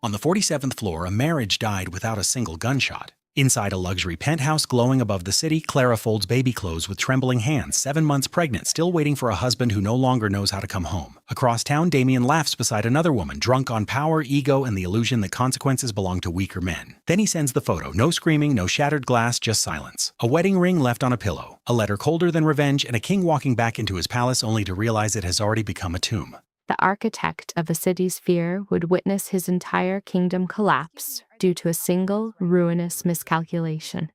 On the 47th floor, a marriage died without a single gunshot. Inside a luxury penthouse glowing above the city, Clara folds baby clothes with trembling hands, 7 months pregnant, still waiting for a husband who no longer knows how to come home. Across town, Damien laughs beside another woman, drunk on power, ego, and the illusion that consequences belong to weaker men. Then he sends the photo. No screaming, no shattered glass, just silence. A wedding ring left on a pillow, a letter colder than revenge, and a king walking back into his palace only to realize it has already become a tomb. The architect of a city's fear would witness his entire kingdom collapse due to a single ruinous miscalculation.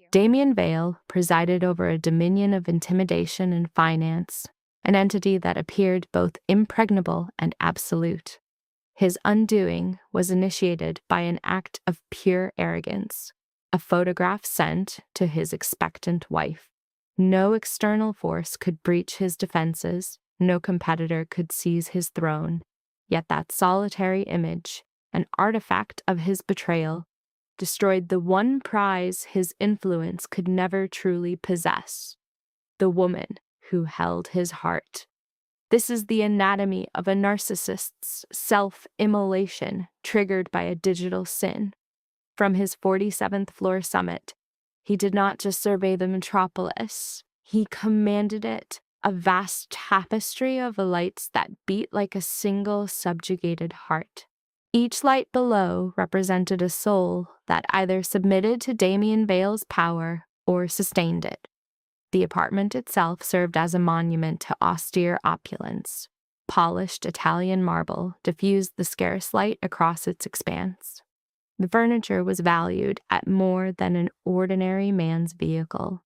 Damien Vale presided over a dominion of intimidation and finance, an entity that appeared both impregnable and absolute. His undoing was initiated by an act of pure arrogance, a photograph sent to his expectant wife. No external force could breach his defenses. No competitor could seize his throne, yet that solitary image, an artifact of his betrayal, destroyed the one prize his influence could never truly possess, the woman who held his heart. This is the anatomy of a narcissist's self-immolation triggered by a digital sin. From his 47th floor summit, he did not just survey the metropolis, he commanded it. A vast tapestry of lights that beat like a single subjugated heart. Each light below represented a soul that either submitted to Damien Vale's power or sustained it. The apartment itself served as a monument to austere opulence. Polished Italian marble diffused the scarce light across its expanse. The furniture was valued at more than an ordinary man's vehicle.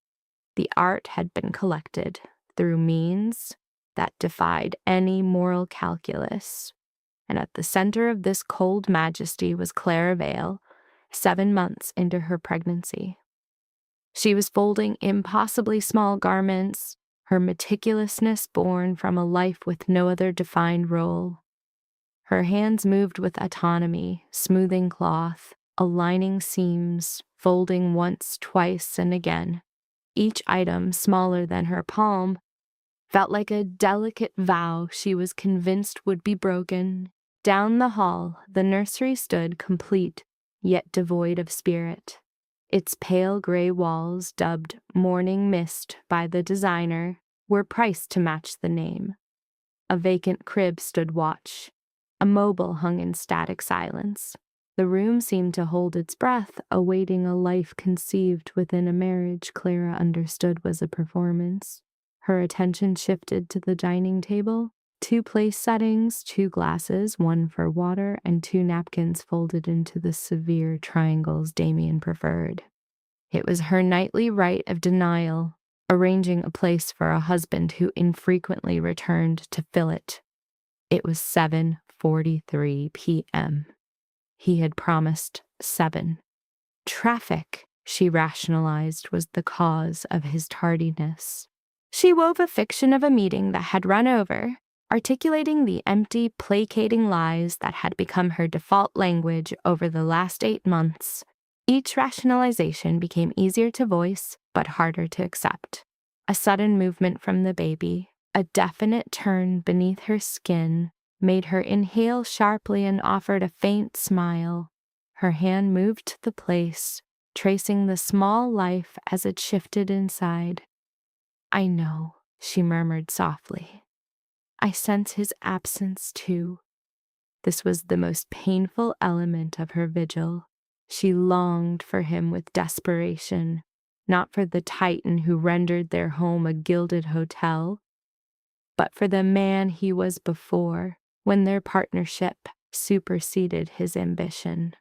The art had been collected through means that defied any moral calculus. And at the center of this cold majesty was Clara Vale, 7 months into her pregnancy. She was folding impossibly small garments, her meticulousness born from a life with no other defined role. Her hands moved with autonomy, smoothing cloth, aligning seams, folding once, twice, and again. Each item, smaller than her palm, felt like a delicate vow she was convinced would be broken. Down the hall, the nursery stood complete, yet devoid of spirit. Its pale gray walls, dubbed morning mist by the designer, were priced to match the name. A vacant crib stood watch. A mobile hung in static silence. The room seemed to hold its breath, awaiting a life conceived within a marriage Clara understood was a performance. Her attention shifted to the dining table. 2 place settings, 2 glasses, 1 for water, and 2 napkins folded into the severe triangles Damien preferred. It was her nightly rite of denial, arranging a place for a husband who infrequently returned to fill it. It was 7:43 p.m. He had promised 7. Traffic, she rationalized, was the cause of his tardiness. She wove a fiction of a meeting that had run over, articulating the empty, placating lies that had become her default language over the last 8 months. Each rationalization became easier to voice, but harder to accept. A sudden movement from the baby, a definite turn beneath her skin, made her inhale sharply and offered a faint smile. Her hand moved to the place, tracing the small life as it shifted inside. "I know," she murmured softly. "I sense his absence too." This was the most painful element of her vigil. She longed for him with desperation, not for the titan who rendered their home a gilded hotel, but for the man he was before, when their partnership superseded his ambition.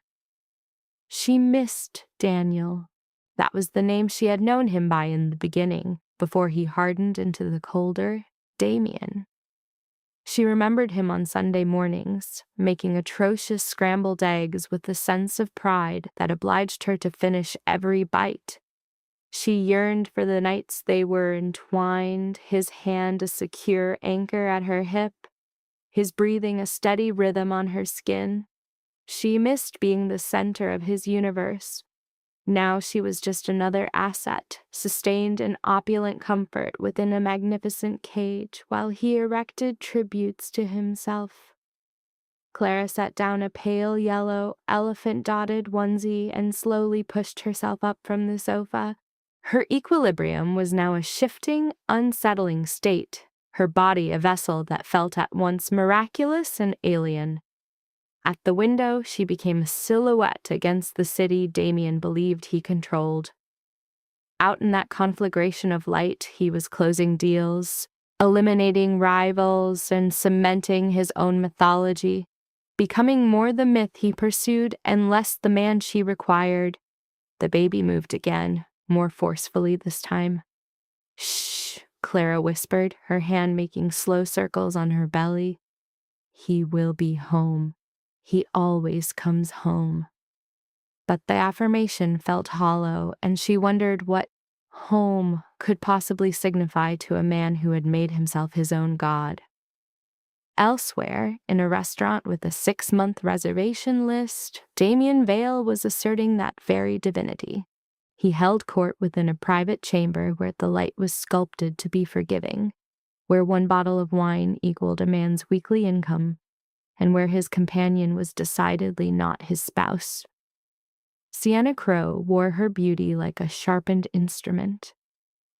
She missed Daniel. That was the name she had known him by in the beginning, before he hardened into the colder Damien. She remembered him on Sunday mornings, making atrocious scrambled eggs with a sense of pride that obliged her to finish every bite. She yearned for the nights they were entwined, his hand a secure anchor at her hip, his breathing a steady rhythm on her skin. She missed being the center of his universe. Now she was just another asset, sustained in opulent comfort within a magnificent cage, while he erected tributes to himself. Clara set down a pale yellow, elephant-dotted onesie and slowly pushed herself up from the sofa. Her equilibrium was now a shifting, unsettling state, her body a vessel that felt at once miraculous and alien. At the window, she became a silhouette against the city Damien believed he controlled. Out in that conflagration of light, he was closing deals, eliminating rivals, and cementing his own mythology, becoming more the myth he pursued and less the man she required. The baby moved again, more forcefully this time. "Shh," Clara whispered, her hand making slow circles on her belly. "He will be home. He always comes home." But the affirmation felt hollow, and she wondered what home could possibly signify to a man who had made himself his own god. Elsewhere, in a restaurant with a 6-month reservation list, Damien Vale was asserting that very divinity. He held court within a private chamber where the light was sculpted to be forgiving, where one bottle of wine equaled a man's weekly income, and where his companion was decidedly not his spouse. Sienna Crow wore her beauty like a sharpened instrument.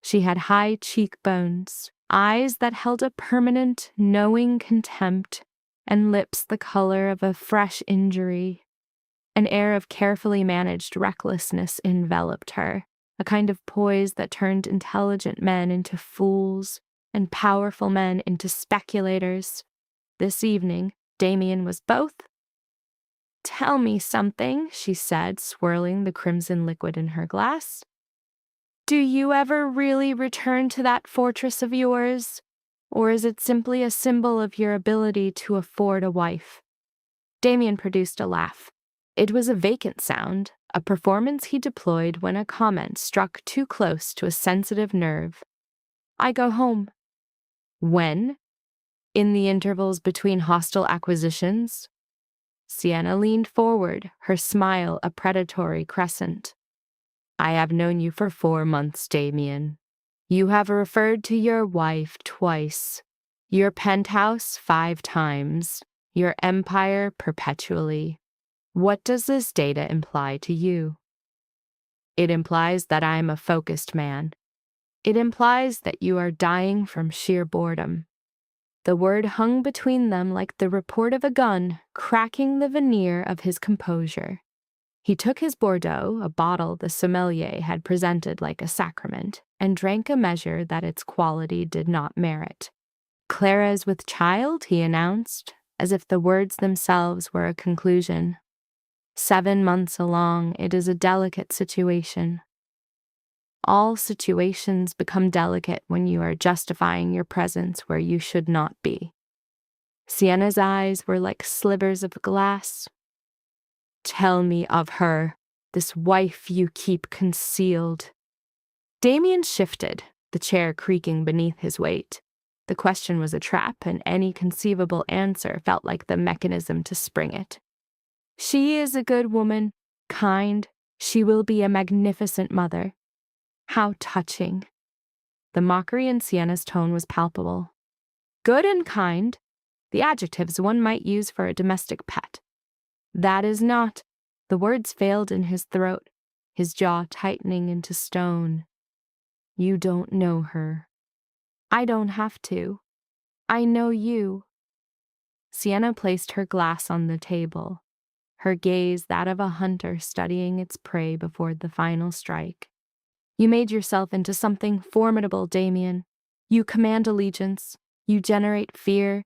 She had high cheekbones, eyes that held a permanent, knowing contempt, and lips the color of a fresh injury. An air of carefully managed recklessness enveloped her, a kind of poise that turned intelligent men into fools and powerful men into speculators. This evening, Damien was both. "Tell me something," she said, swirling the crimson liquid in her glass. "Do you ever really return to that fortress of yours? Or is it simply a symbol of your ability to afford a wife?" Damien produced a laugh. It was a vacant sound, a performance he deployed when a comment struck too close to a sensitive nerve. "I go home." "When?" "In the intervals between hostile acquisitions." Sienna leaned forward, her smile a predatory crescent. "I have known you for 4 months, Damien. You have referred to your wife twice, your penthouse 5 times, your empire perpetually. What does this data imply to you?" "It implies that I am a focused man. It implies that you are dying from sheer boredom." The word hung between them like the report of a gun, cracking the veneer of his composure. He took his Bordeaux, a bottle the sommelier had presented like a sacrament, and drank a measure that its quality did not merit. "Clara is with child," he announced, as if the words themselves were a conclusion. 7 months along, it is a delicate situation. All situations become delicate when you are justifying your presence where you should not be. Sienna's eyes were like slivers of glass. "Tell me of her, this wife you keep concealed." Damien shifted, the chair creaking beneath his weight. The question was a trap, and any conceivable answer felt like the mechanism to spring it. "She is a good woman, kind. She will be a magnificent mother." How touching. The mockery in Sienna's tone was palpable. "Good and kind, the adjectives one might use for a domestic pet. That is not—" The words failed in his throat, his jaw tightening into stone. "You don't know her." "I don't have to. I know you." Sienna placed her glass on the table, her gaze that of a hunter studying its prey before the final strike. "You made yourself into something formidable, Damien. You command allegiance. You generate fear.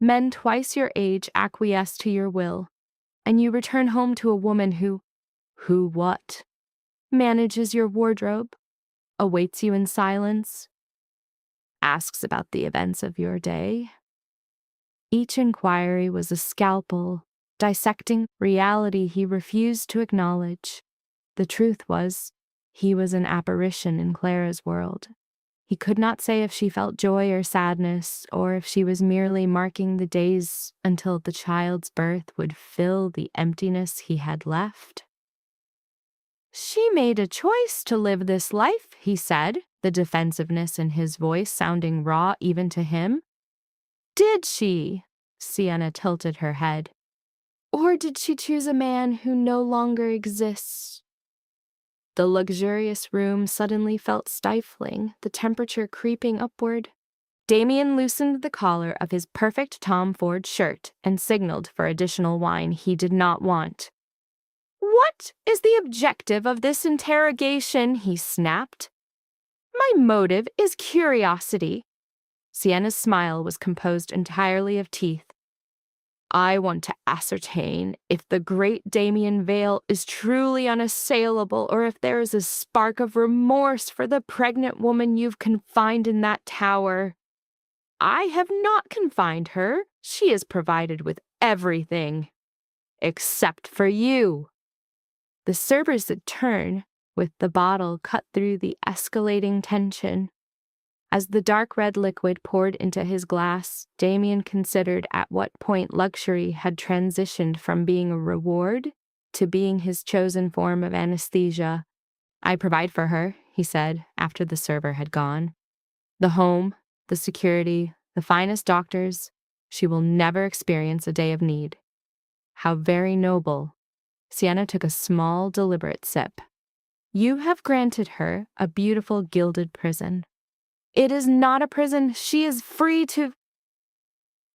Men twice your age acquiesce to your will. And you return home to a woman who what? Manages your wardrobe, awaits you in silence, asks about the events of your day." Each inquiry was a scalpel, dissecting reality he refused to acknowledge. The truth was, he was an apparition in Clara's world. He could not say if she felt joy or sadness, or if she was merely marking the days until the child's birth would fill the emptiness he had left. "She made a choice to live this life," he said, the defensiveness in his voice sounding raw even to him. "Did she?" Sienna tilted her head. Or did she choose a man who no longer exists? The luxurious room suddenly felt stifling, the temperature creeping upward. Damien loosened the collar of his perfect Tom Ford shirt and signaled for additional wine he did not want. "What is the objective of this interrogation?" he snapped. "My motive is curiosity." Sienna's smile was composed entirely of teeth. "I want to ascertain if the great Damien Vale is truly unassailable, or if there is a spark of remorse for the pregnant woman you've confined in that tower." "I have not confined her. She is provided with everything. Except for you." The servers had turned, with the bottle cut through the escalating tension. As the dark red liquid poured into his glass, Damien considered at what point luxury had transitioned from being a reward to being his chosen form of anesthesia. "I provide for her," he said, after the server had gone. "The home, the security, the finest doctors. She will never experience a day of need." "How very noble." Sienna took a small, deliberate sip. "You have granted her a beautiful gilded prison." "It is not a prison. She is free to—"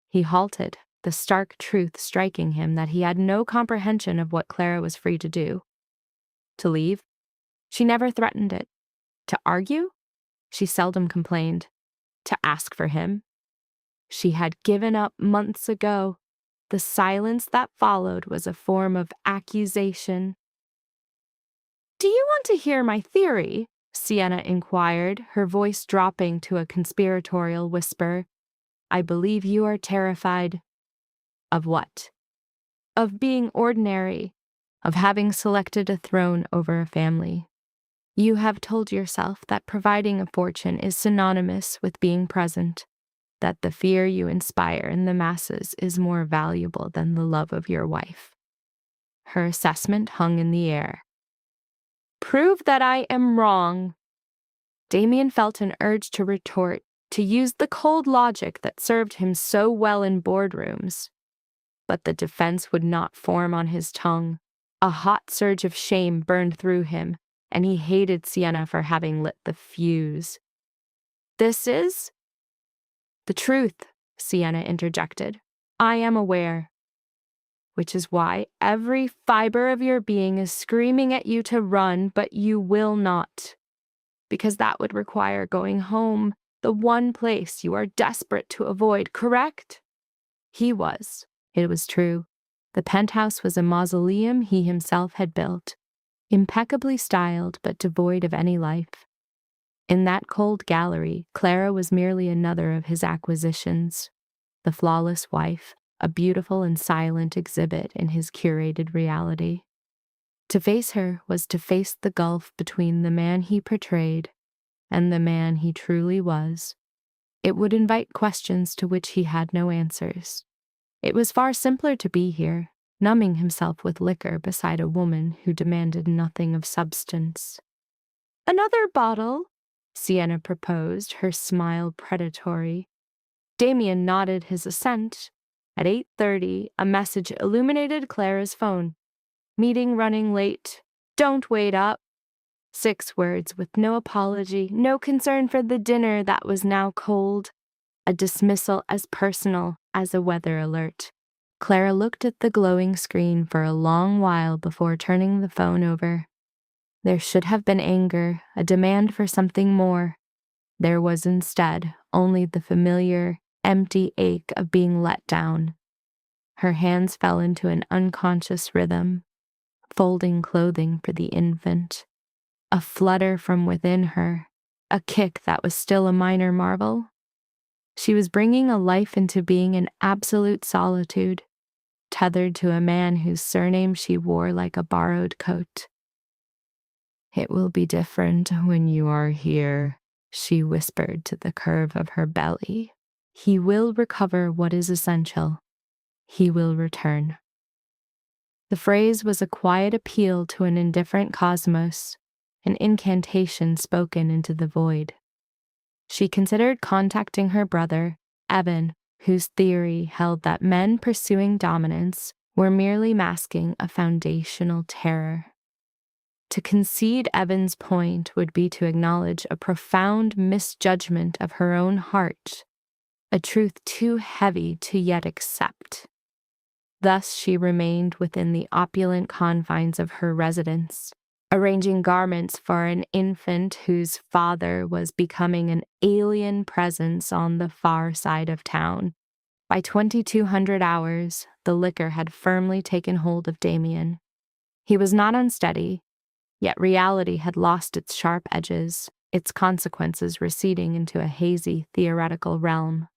He halted, the stark truth striking him that he had no comprehension of what Clara was free to do. To leave? She never threatened it. To argue? She seldom complained. To ask for him? She had given up months ago. The silence that followed was a form of accusation. "Do you want to hear my theory?" Sienna inquired, her voice dropping to a conspiratorial whisper. "I believe you are terrified." "Of what?" "Of being ordinary, of having selected a throne over a family. You have told yourself that providing a fortune is synonymous with being present, that the fear you inspire in the masses is more valuable than the love of your wife." Her assessment hung in the air. "Prove that I am wrong." Damien felt an urge to retort, to use the cold logic that served him so well in boardrooms. But the defense would not form on his tongue. A hot surge of shame burned through him, and he hated Sienna for having lit the fuse. "This is—" "The truth," Sienna interjected. "I am aware." "Which is why every fiber of your being is screaming at you to run, but you will not. Because that would require going home, the one place you are desperate to avoid, correct?" He was. It was true. The penthouse was a mausoleum he himself had built, impeccably styled but devoid of any life. In that cold gallery, Clara was merely another of his acquisitions, the flawless wife, a beautiful and silent exhibit in his curated reality. To face her was to face the gulf between the man he portrayed and the man he truly was. It would invite questions to which he had no answers. It was far simpler to be here, numbing himself with liquor beside a woman who demanded nothing of substance. "Another bottle?" Sienna proposed, her smile predatory. Damien nodded his assent. At 8:30, a message illuminated Clara's phone. "Meeting running late. Don't wait up." 6 words with no apology, no concern for the dinner that was now cold. A dismissal as personal as a weather alert. Clara looked at the glowing screen for a long while before turning the phone over. There should have been anger, a demand for something more. There was instead only the familiar, empty ache of being let down. Her hands fell into an unconscious rhythm, folding clothing for the infant. A flutter from within her, a kick that was still a minor marvel. She was bringing a life into being in absolute solitude, tethered to a man whose surname she wore like a borrowed coat. "It will be different when you are here," she whispered to the curve of her belly. "He will recover what is essential. He will return." The phrase was a quiet appeal to an indifferent cosmos, an incantation spoken into the void. She considered contacting her brother, Evan, whose theory held that men pursuing dominance were merely masking a foundational terror. To concede Evan's point would be to acknowledge a profound misjudgment of her own heart, a truth too heavy to yet accept. Thus she remained within the opulent confines of her residence, arranging garments for an infant whose father was becoming an alien presence on the far side of town. By 2200 hours, the liquor had firmly taken hold of Damien. He was not unsteady, yet reality had lost its sharp edges, its consequences receding into a hazy, theoretical realm.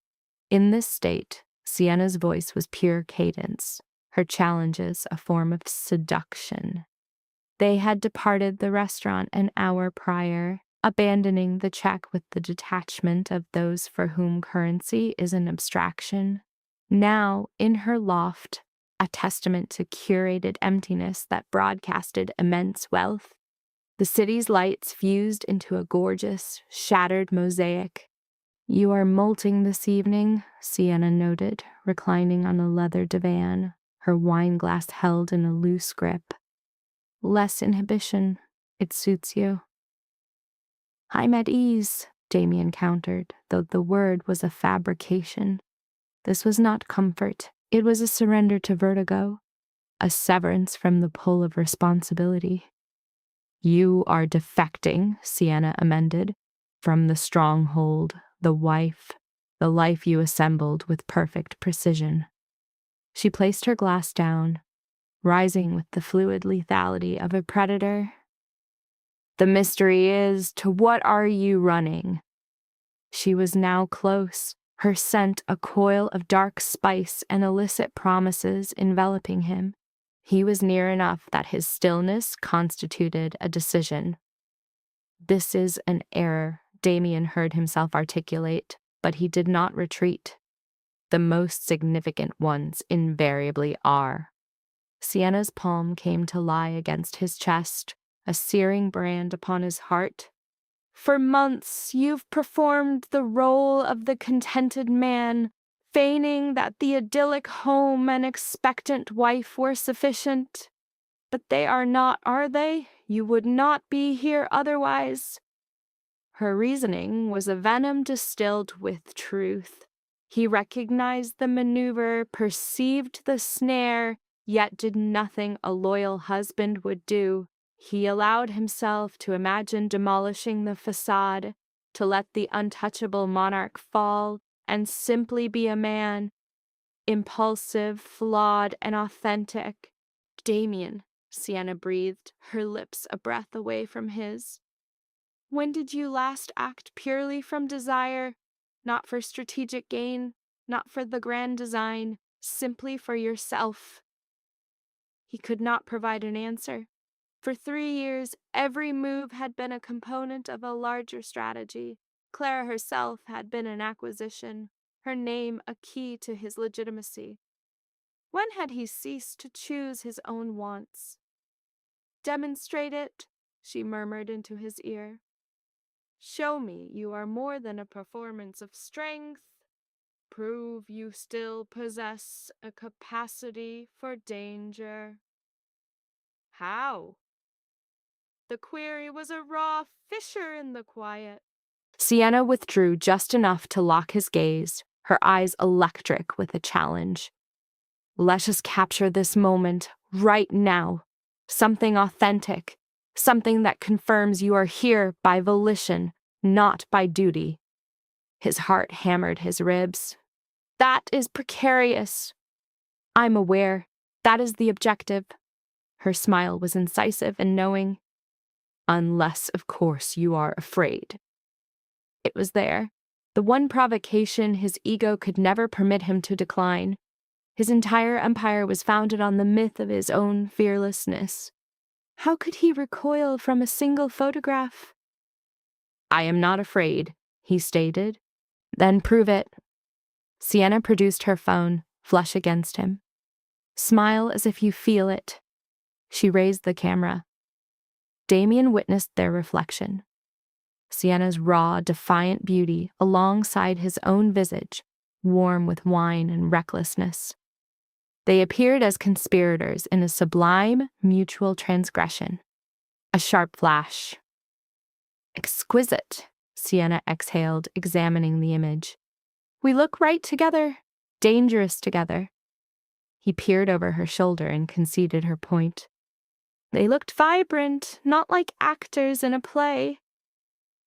In this state, Sienna's voice was pure cadence, her challenges a form of seduction. They had departed the restaurant an hour prior, abandoning the check with the detachment of those for whom currency is an abstraction. Now, in her loft, a testament to curated emptiness that broadcasted immense wealth, the city's lights fused into a gorgeous, shattered mosaic. "You are molting this evening," Sienna noted, reclining on a leather divan, her wine glass held in a loose grip. "Less inhibition. It suits you." "I'm at ease," Damien countered, though the word was a fabrication. This was not comfort. It was a surrender to vertigo, a severance from the pull of responsibility. "You are defecting," Sienna amended, "from the stronghold, the life you assembled with perfect precision." She placed her glass down, rising with the fluid lethality of a predator. "The mystery is, to what are you running?" She was now close, her scent a coil of dark spice and illicit promises enveloping him. He was near enough that his stillness constituted a decision. "This is an error," Damien heard himself articulate, but he did not retreat. "The most significant ones invariably are." Sienna's palm came to lie against his chest, a searing brand upon his heart. "For months you've performed the role of the contented man, feigning that the idyllic home and expectant wife were sufficient. But they are not, are they? You would not be here otherwise." Her reasoning was a venom distilled with truth. He recognized the maneuver, perceived the snare, yet did nothing a loyal husband would do. He allowed himself to imagine demolishing the facade, to let the untouchable monarch fall, and simply be a man, impulsive, flawed, and authentic. "Damien," Sienna breathed, her lips a breath away from his. "When did you last act purely from desire, not for strategic gain, not for the grand design, simply for yourself?" He could not provide an answer. For 3 years, every move had been a component of a larger strategy. Clara herself had been an acquisition, her name a key to his legitimacy. When had he ceased to choose his own wants? "Demonstrate it," she murmured into his ear. "Show me you are more than a performance of strength. Prove you still possess a capacity for danger." "How?" The query was a raw fissure in the quiet. Sienna withdrew just enough to lock his gaze, her eyes electric with a challenge. "Let us capture this moment, right now. Something authentic, something that confirms you are here by volition, not by duty." His heart hammered his ribs. "That is precarious." "I'm aware. That is the objective." Her smile was incisive and knowing. "Unless, of course, you are afraid." It was there, the one provocation his ego could never permit him to decline. His entire empire was founded on the myth of his own fearlessness. How could he recoil from a single photograph? "I am not afraid," he stated. "Then prove it." Sienna produced her phone, flush against him. "Smile as if you feel it." She raised the camera. Damien witnessed their reflection. Sienna's raw, defiant beauty alongside his own visage, warm with wine and recklessness. They appeared as conspirators in a sublime mutual transgression. A sharp flash. Exquisite, Sienna exhaled, examining the image. We look right together, dangerous together. He peered over her shoulder and conceded her point. They looked vibrant, not like actors in a play.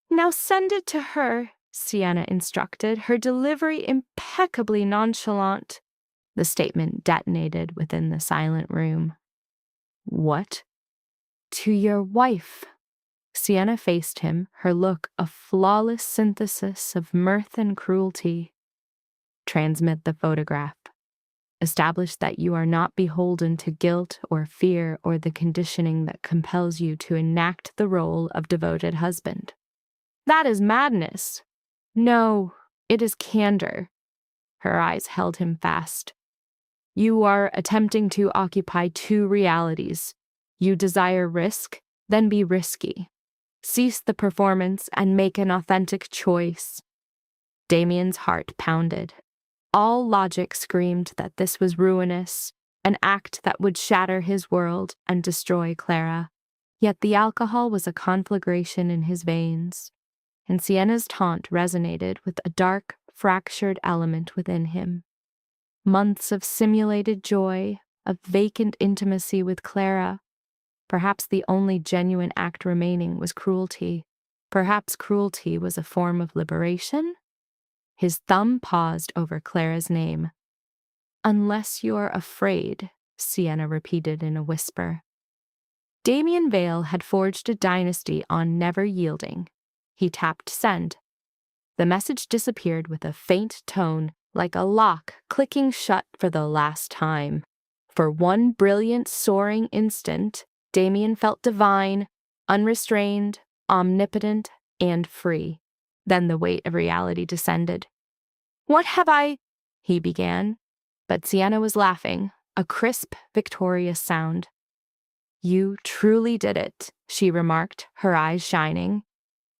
Now send it to her, Sienna instructed, her delivery impeccably nonchalant. The statement detonated within the silent room. What? To your wife. Sienna faced him, her look a flawless synthesis of mirth and cruelty. Transmit the photograph. Establish that you are not beholden to guilt or fear or the conditioning that compels you to enact the role of devoted husband. That is madness. No, it is candor. Her eyes held him fast. You are attempting to occupy two realities. You desire risk, then be risky. Cease the performance and make an authentic choice. Damien's heart pounded. All logic screamed that this was ruinous, an act that would shatter his world and destroy Clara. Yet the alcohol was a conflagration in his veins, and Sienna's taunt resonated with a dark, fractured element within him. Months of simulated joy, of vacant intimacy with Clara. Perhaps the only genuine act remaining was cruelty. Perhaps cruelty was a form of liberation? His thumb paused over Clara's name. Unless you're afraid, Sienna repeated in a whisper. Damien Vale had forged a dynasty on never yielding. He tapped send. The message disappeared with a faint tone, like a lock clicking shut for the last time. For one brilliant, soaring instant, Damien felt divine, unrestrained, omnipotent, and free. Then the weight of reality descended. What have I? He began, but Sienna was laughing, a crisp, victorious sound. You truly did it, she remarked, her eyes shining.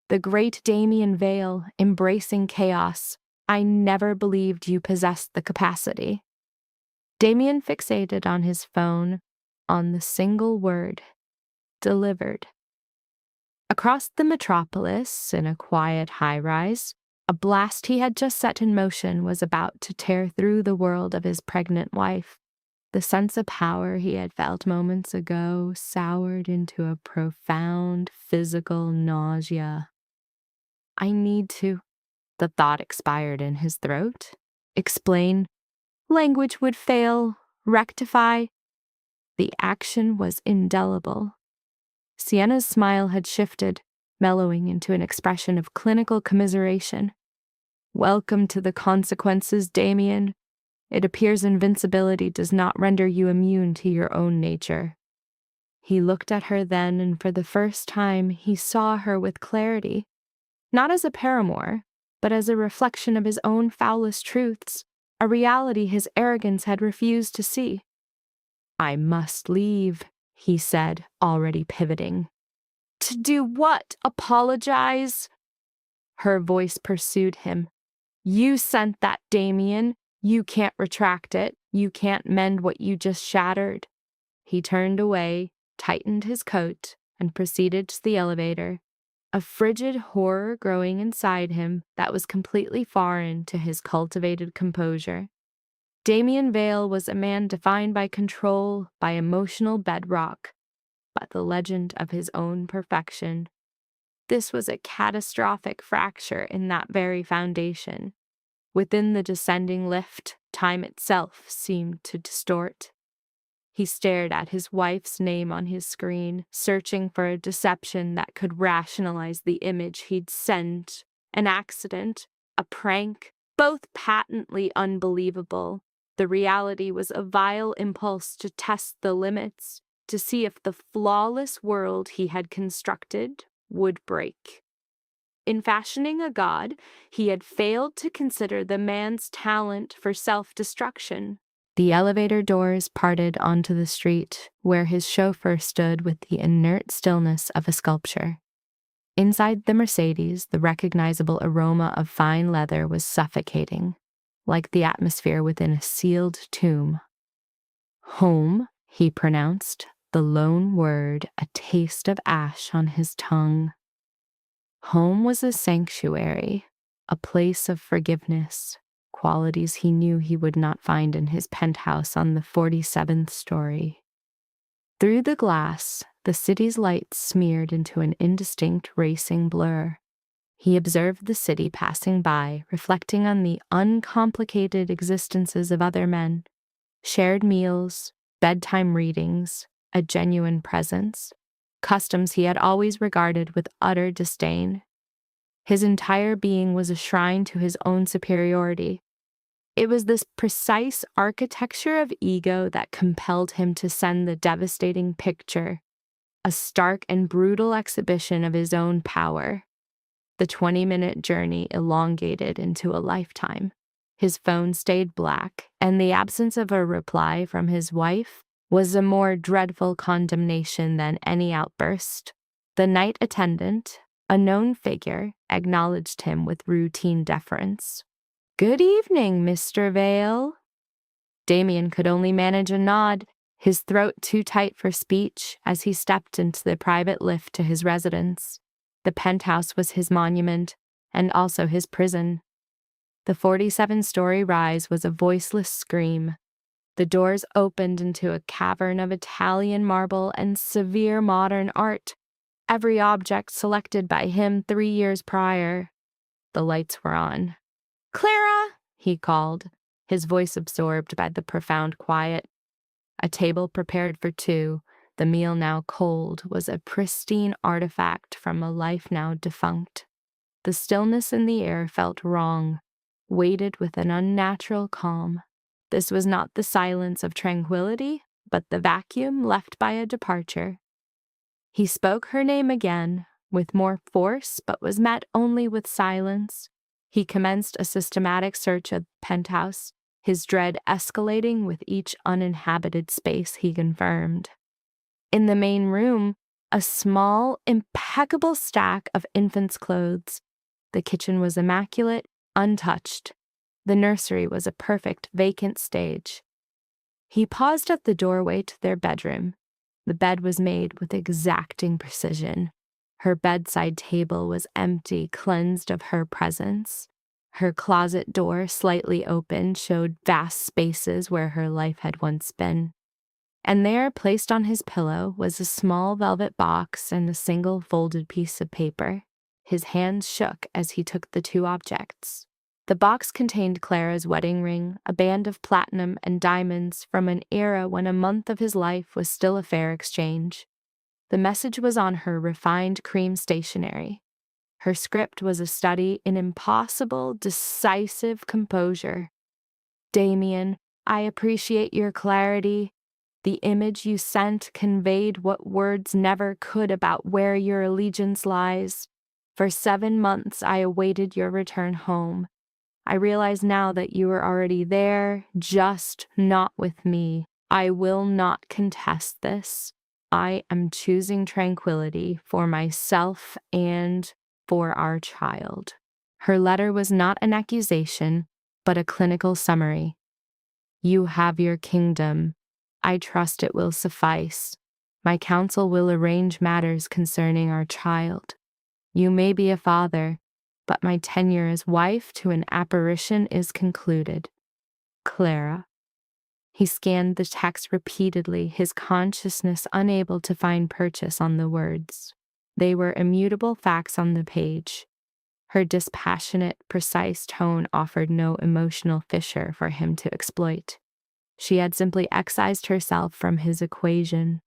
The great Damien Vale, embracing chaos. I never believed you possessed the capacity. Damien fixated on his phone, on the single word, delivered. Across the metropolis, in a quiet high-rise, a blast he had just set in motion was about to tear through the world of his pregnant wife. The sense of power he had felt moments ago soured into a profound physical nausea. I need to, the thought expired in his throat. Explain. Language would fail. Rectify. The action was indelible. Sienna's smile had shifted, mellowing into an expression of clinical commiseration. Welcome to the consequences, Damien. It appears invincibility does not render you immune to your own nature. He looked at her then, and for the first time he saw her with clarity, not as a paramour, but as a reflection of his own foulest truths, a reality his arrogance had refused to see. I must leave, he said, already pivoting. To do what? Apologize? Her voice pursued him. You sent that, Damien. You can't retract it. You can't mend what you just shattered. He turned away, tightened his coat, and proceeded to the elevator, a frigid horror growing inside him that was completely foreign to his cultivated composure. Damien Vale was a man defined by control, by emotional bedrock, but the legend of his own perfection. This was a catastrophic fracture in that very foundation. Within the descending lift, time itself seemed to distort. He stared at his wife's name on his screen, searching for a deception that could rationalize the image he'd sent. An accident, a prank, both patently unbelievable. The reality was a vile impulse to test the limits, to see if the flawless world he had constructed would break. In fashioning a god, he had failed to consider the man's talent for self-destruction. The elevator doors parted onto the street, where his chauffeur stood with the inert stillness of a sculpture. Inside the Mercedes, the recognizable aroma of fine leather was suffocating, like the atmosphere within a sealed tomb. Home, he pronounced, the lone word, a taste of ash on his tongue. Home was a sanctuary, a place of forgiveness, qualities he knew he would not find in his penthouse on the 47th story. Through the glass, the city's lights smeared into an indistinct racing blur. He observed the city passing by, reflecting on the uncomplicated existences of other men, shared meals, bedtime readings, a genuine presence, customs he had always regarded with utter disdain. His entire being was a shrine to his own superiority. It was this precise architecture of ego that compelled him to send the devastating picture, a stark and brutal exhibition of his own power. The 20-minute journey elongated into a lifetime. His phone stayed black, and the absence of a reply from his wife was a more dreadful condemnation than any outburst. The night attendant, a known figure, acknowledged him with routine deference. "Good evening, Mr. Vale." Damien could only manage a nod, his throat too tight for speech, as he stepped into the private lift to his residence. The penthouse was his monument, and also his prison. The 47-story rise was a voiceless scream. The doors opened into a cavern of Italian marble and severe modern art, every object selected by him 3 years prior. The lights were on. "Clara!" he called, his voice absorbed by the profound quiet. A table prepared for two, the meal now cold, was a pristine artifact from a life now defunct. The stillness in the air felt wrong, weighted with an unnatural calm. This was not the silence of tranquility, but the vacuum left by a departure. He spoke her name again, with more force, but was met only with silence. He commenced a systematic search of the penthouse, his dread escalating with each uninhabited space he confirmed. In the main room, a small, impeccable stack of infants' clothes. The kitchen was immaculate, untouched. The nursery was a perfect vacant stage. He paused at the doorway to their bedroom. The bed was made with exacting precision. Her bedside table was empty, cleansed of her presence. Her closet door, slightly open, showed vast spaces where her life had once been. And there, placed on his pillow, was a small velvet box and a single folded piece of paper. His hands shook as he took the two objects. The box contained Clara's wedding ring, a band of platinum and diamonds from an era when a month of his life was still a fair exchange. The message was on her refined cream stationery. Her script was a study in impossible, decisive composure. "Damien, I appreciate your clarity. The image you sent conveyed what words never could about where your allegiance lies. For 7 months I awaited your return home. I realize now that you were already there, just not with me. I will not contest this. I am choosing tranquility for myself and for our child." Her letter was not an accusation, but a clinical summary. "You have your kingdom. I trust it will suffice. My counsel will arrange matters concerning our child. You may be a father, but my tenure as wife to an apparition is concluded. Clara." He scanned the text repeatedly, his consciousness unable to find purchase on the words. They were immutable facts on the page. Her dispassionate, precise tone offered no emotional fissure for him to exploit. She had simply excised herself from his equation.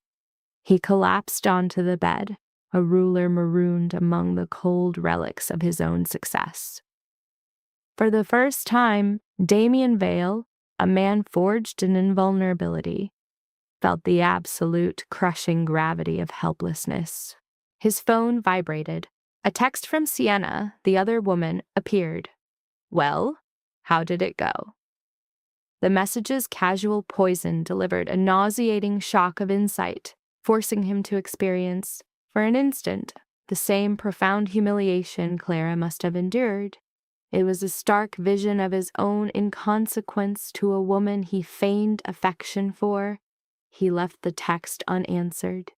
He collapsed onto the bed, a ruler marooned among the cold relics of his own success. For the first time, Damien Vale, a man forged in invulnerability, felt the absolute, crushing gravity of helplessness. His phone vibrated. A text from Sienna, the other woman, appeared. "Well, how did it go?" The message's casual poison delivered a nauseating shock of insight, forcing him to experience, for an instant, the same profound humiliation Clara must have endured. It was a stark vision of his own inconsequence to a woman he feigned affection for, he left the text unanswered.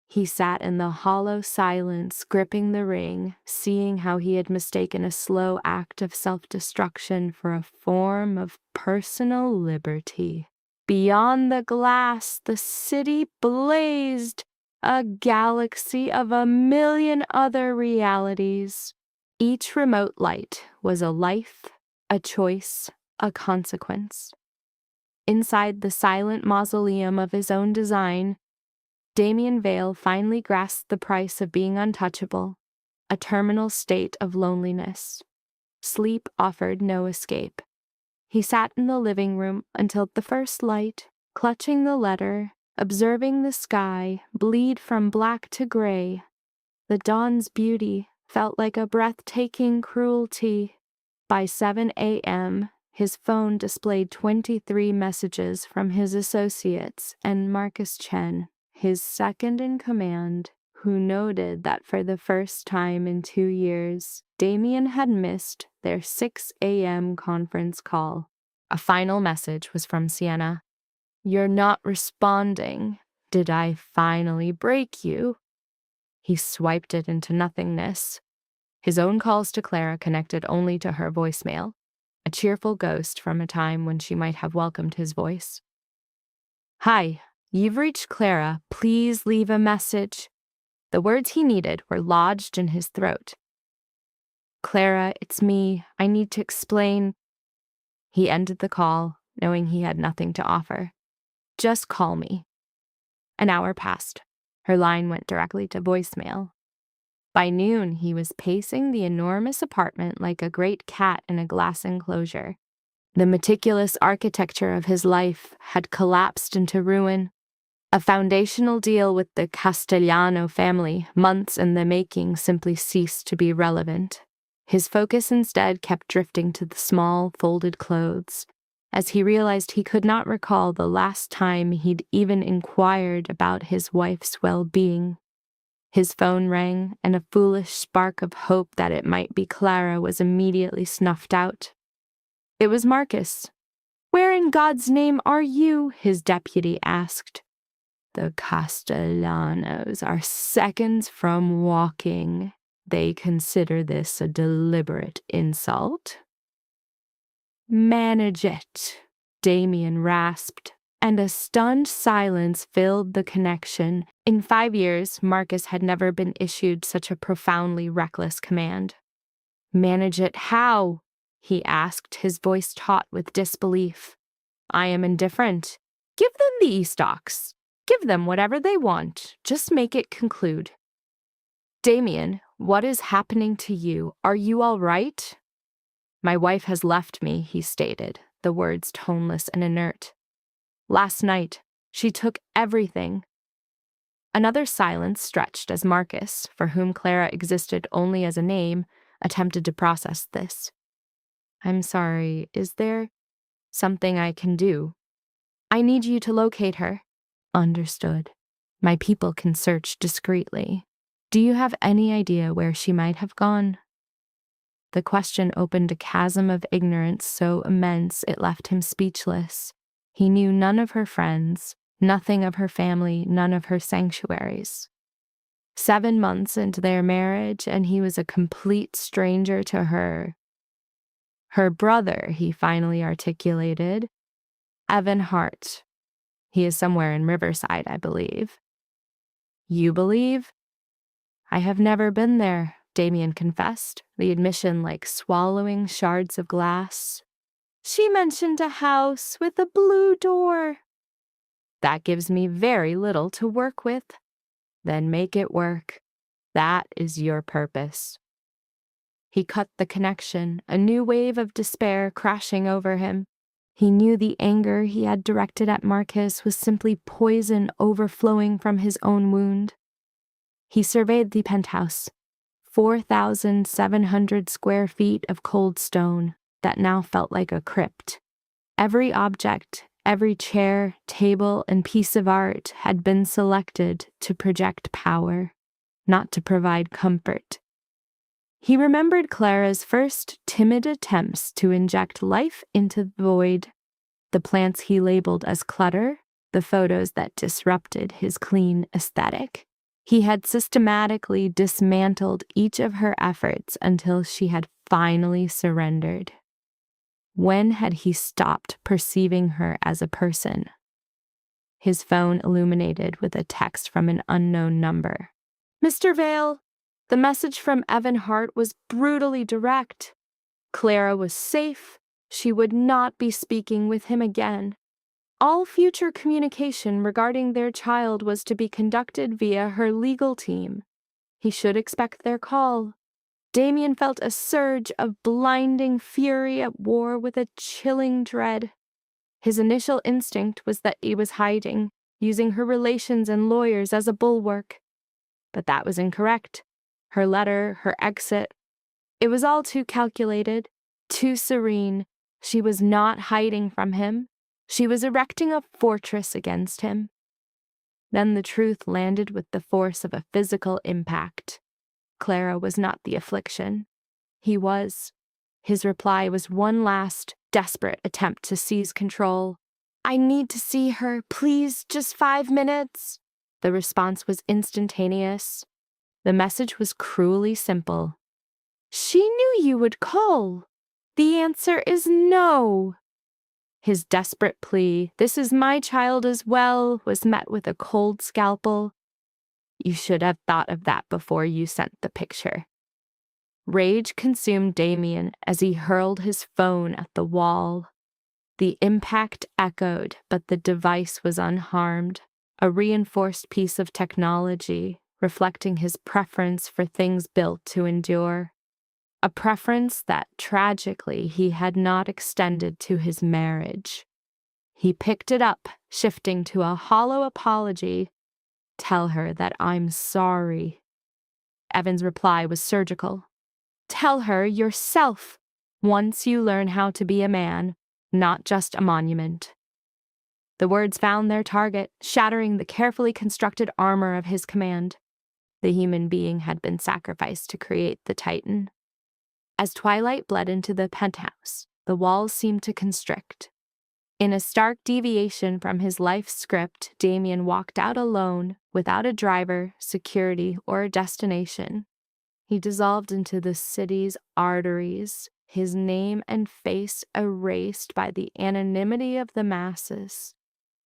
He sat in the hollow silence, gripping the ring, seeing how he had mistaken a slow act of self-destruction for a form of personal liberty. Beyond the glass, the city blazed, a galaxy of a million other realities. Each remote light was a life, a choice, a consequence. Inside the silent mausoleum of his own design, Damien Vale finally grasped the price of being untouchable, a terminal state of loneliness. Sleep offered no escape. He sat in the living room until the first light, clutching the letter, observing the sky bleed from black to gray. The dawn's beauty felt like a breathtaking cruelty. By 7 a.m., his phone displayed 23 messages from his associates and Marcus Chen, his second-in-command, who noted that for the first time in 2 years, Damien had missed their 6 a.m. conference call. A final message was from Sienna. "You're not responding. Did I finally break you?" He swiped it into nothingness. His own calls to Clara connected only to her voicemail, a cheerful ghost from a time when she might have welcomed his voice. "Hi. You've reached Clara. Please leave a message." The words he needed were lodged in his throat. "Clara, it's me. I need to explain." He ended the call, knowing he had nothing to offer. "Just call me." An hour passed. Her line went directly to voicemail. By noon, he was pacing the enormous apartment like a great cat in a glass enclosure. The meticulous architecture of his life had collapsed into ruin. A foundational deal with the Castellano family, months in the making, simply ceased to be relevant. His focus instead kept drifting to the small, folded clothes, as he realized he could not recall the last time he'd even inquired about his wife's well-being. His phone rang, and a foolish spark of hope that it might be Clara was immediately snuffed out. It was Marcus. "Where in God's name are you?" his deputy asked. "The Castellanos are seconds from walking. They consider this a deliberate insult." "Manage it," Damien rasped, and a stunned silence filled the connection. In 5 years, Marcus had never been issued such a profoundly reckless command. "Manage it how?" he asked, his voice taut with disbelief. "I am indifferent. Give them the e-stocks. Give them whatever they want. Just make it conclude." "Damien, what is happening to you? Are you all right?" "My wife has left me," he stated, the words toneless and inert. "Last night, she took everything." Another silence stretched as Marcus, for whom Clara existed only as a name, attempted to process this. "I'm sorry, is there something I can do?" "I need you to locate her." "Understood. My people can search discreetly. Do you have any idea where she might have gone?" The question opened a chasm of ignorance so immense it left him speechless. He knew none of her friends, nothing of her family, none of her sanctuaries. 7 months into their marriage, and he was a complete stranger to her. "Her brother," he finally articulated. "Evan Hart. He is somewhere in Riverside, I believe." "You believe?" "I have never been there," Damien confessed, the admission like swallowing shards of glass. "She mentioned a house with a blue door." "That gives me very little to work with." "Then make it work. That is your purpose." He cut the connection, a new wave of despair crashing over him. He knew the anger he had directed at Marcus was simply poison overflowing from his own wound. He surveyed the penthouse, 4,700 square feet of cold stone that now felt like a crypt. Every object, every chair, table, and piece of art had been selected to project power, not to provide comfort. He remembered Clara's first timid attempts to inject life into the void, the plants he labeled as clutter, the photos that disrupted his clean aesthetic. He had systematically dismantled each of her efforts until she had finally surrendered. When had he stopped perceiving her as a person? His phone illuminated with a text from an unknown number. "Mr. Vale, the message from Evan Hart was brutally direct. Clara was safe. She would not be speaking with him again. All future communication regarding their child was to be conducted via her legal team. He should expect their call." Damien felt a surge of blinding fury at war with a chilling dread. His initial instinct was that he was hiding, using her relations and lawyers as a bulwark. But that was incorrect. Her letter, her exit, it was all too calculated, too serene. She was not hiding from him. She was erecting a fortress against him. Then the truth landed with the force of a physical impact. Clara was not the affliction. He was. His reply was one last, desperate attempt to seize control. "I need to see her, please, just 5 minutes." The response was instantaneous. The message was cruelly simple. "She knew you would call. The answer is no." His desperate plea, "This is my child as well," was met with a cold scalpel. "You should have thought of that before you sent the picture." Rage consumed Damien as he hurled his phone at the wall. The impact echoed, but the device was unharmed, a reinforced piece of technology reflecting his preference for things built to endure. A preference that, tragically, he had not extended to his marriage. He picked it up, shifting to a hollow apology. "Tell her that I'm sorry." Evan's reply was surgical. "Tell her yourself, once you learn how to be a man, not just a monument." The words found their target, shattering the carefully constructed armor of his command. The human being had been sacrificed to create the Titan. As twilight bled into the penthouse, the walls seemed to constrict. In a stark deviation from his life script, Damien walked out alone, without a driver, security, or a destination. He dissolved into the city's arteries, his name and face erased by the anonymity of the masses.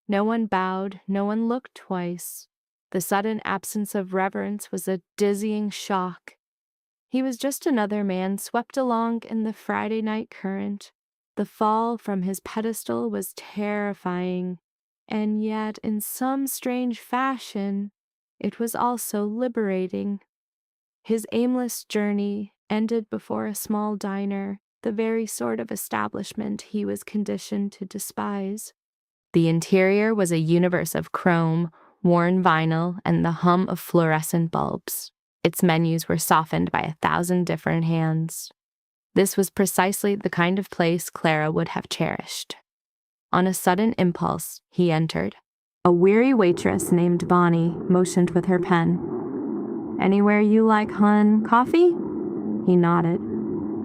No one bowed, no one looked twice. The sudden absence of reverence was a dizzying shock. He was just another man swept along in the Friday night current. The fall from his pedestal was terrifying, and yet, in some strange fashion, it was also liberating. His aimless journey ended before a small diner, the very sort of establishment he was conditioned to despise. The interior was a universe of chrome, worn vinyl, and the hum of fluorescent bulbs. Its menus were softened by 1,000 different hands. This was precisely the kind of place Clara would have cherished. On a sudden impulse, he entered. A weary waitress named Bonnie motioned with her pen. "Anywhere you like, hun. Coffee?" He nodded.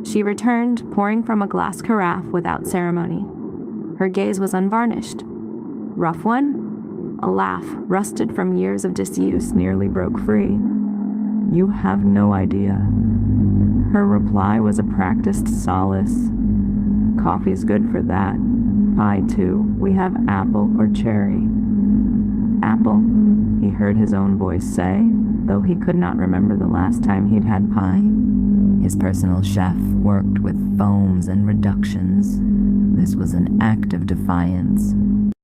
She returned, pouring from a glass carafe without ceremony. Her gaze was unvarnished. "Rough one?" A laugh, rusted from years of disuse, nearly broke free. "You have no idea." Her reply was a practiced solace. "Coffee's good for that. Pie, too. We have apple or cherry." "Apple," he heard his own voice say, though he could not remember the last time he'd had pie. His personal chef worked with foams and reductions. This was an act of defiance.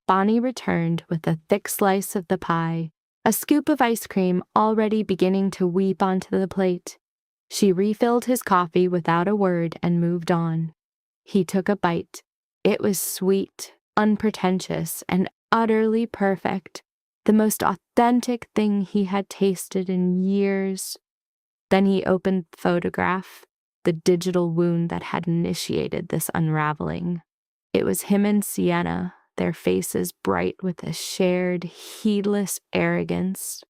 Bonnie returned with a thick slice of the pie, a scoop of ice cream already beginning to weep onto the plate. She refilled his coffee without a word and moved on. He took a bite. It was sweet, unpretentious, and utterly perfect, the most authentic thing he had tasted in years. Then he opened the photograph, the digital wound that had initiated this unraveling. It was him and Sienna, their faces bright with a shared, heedless arrogance.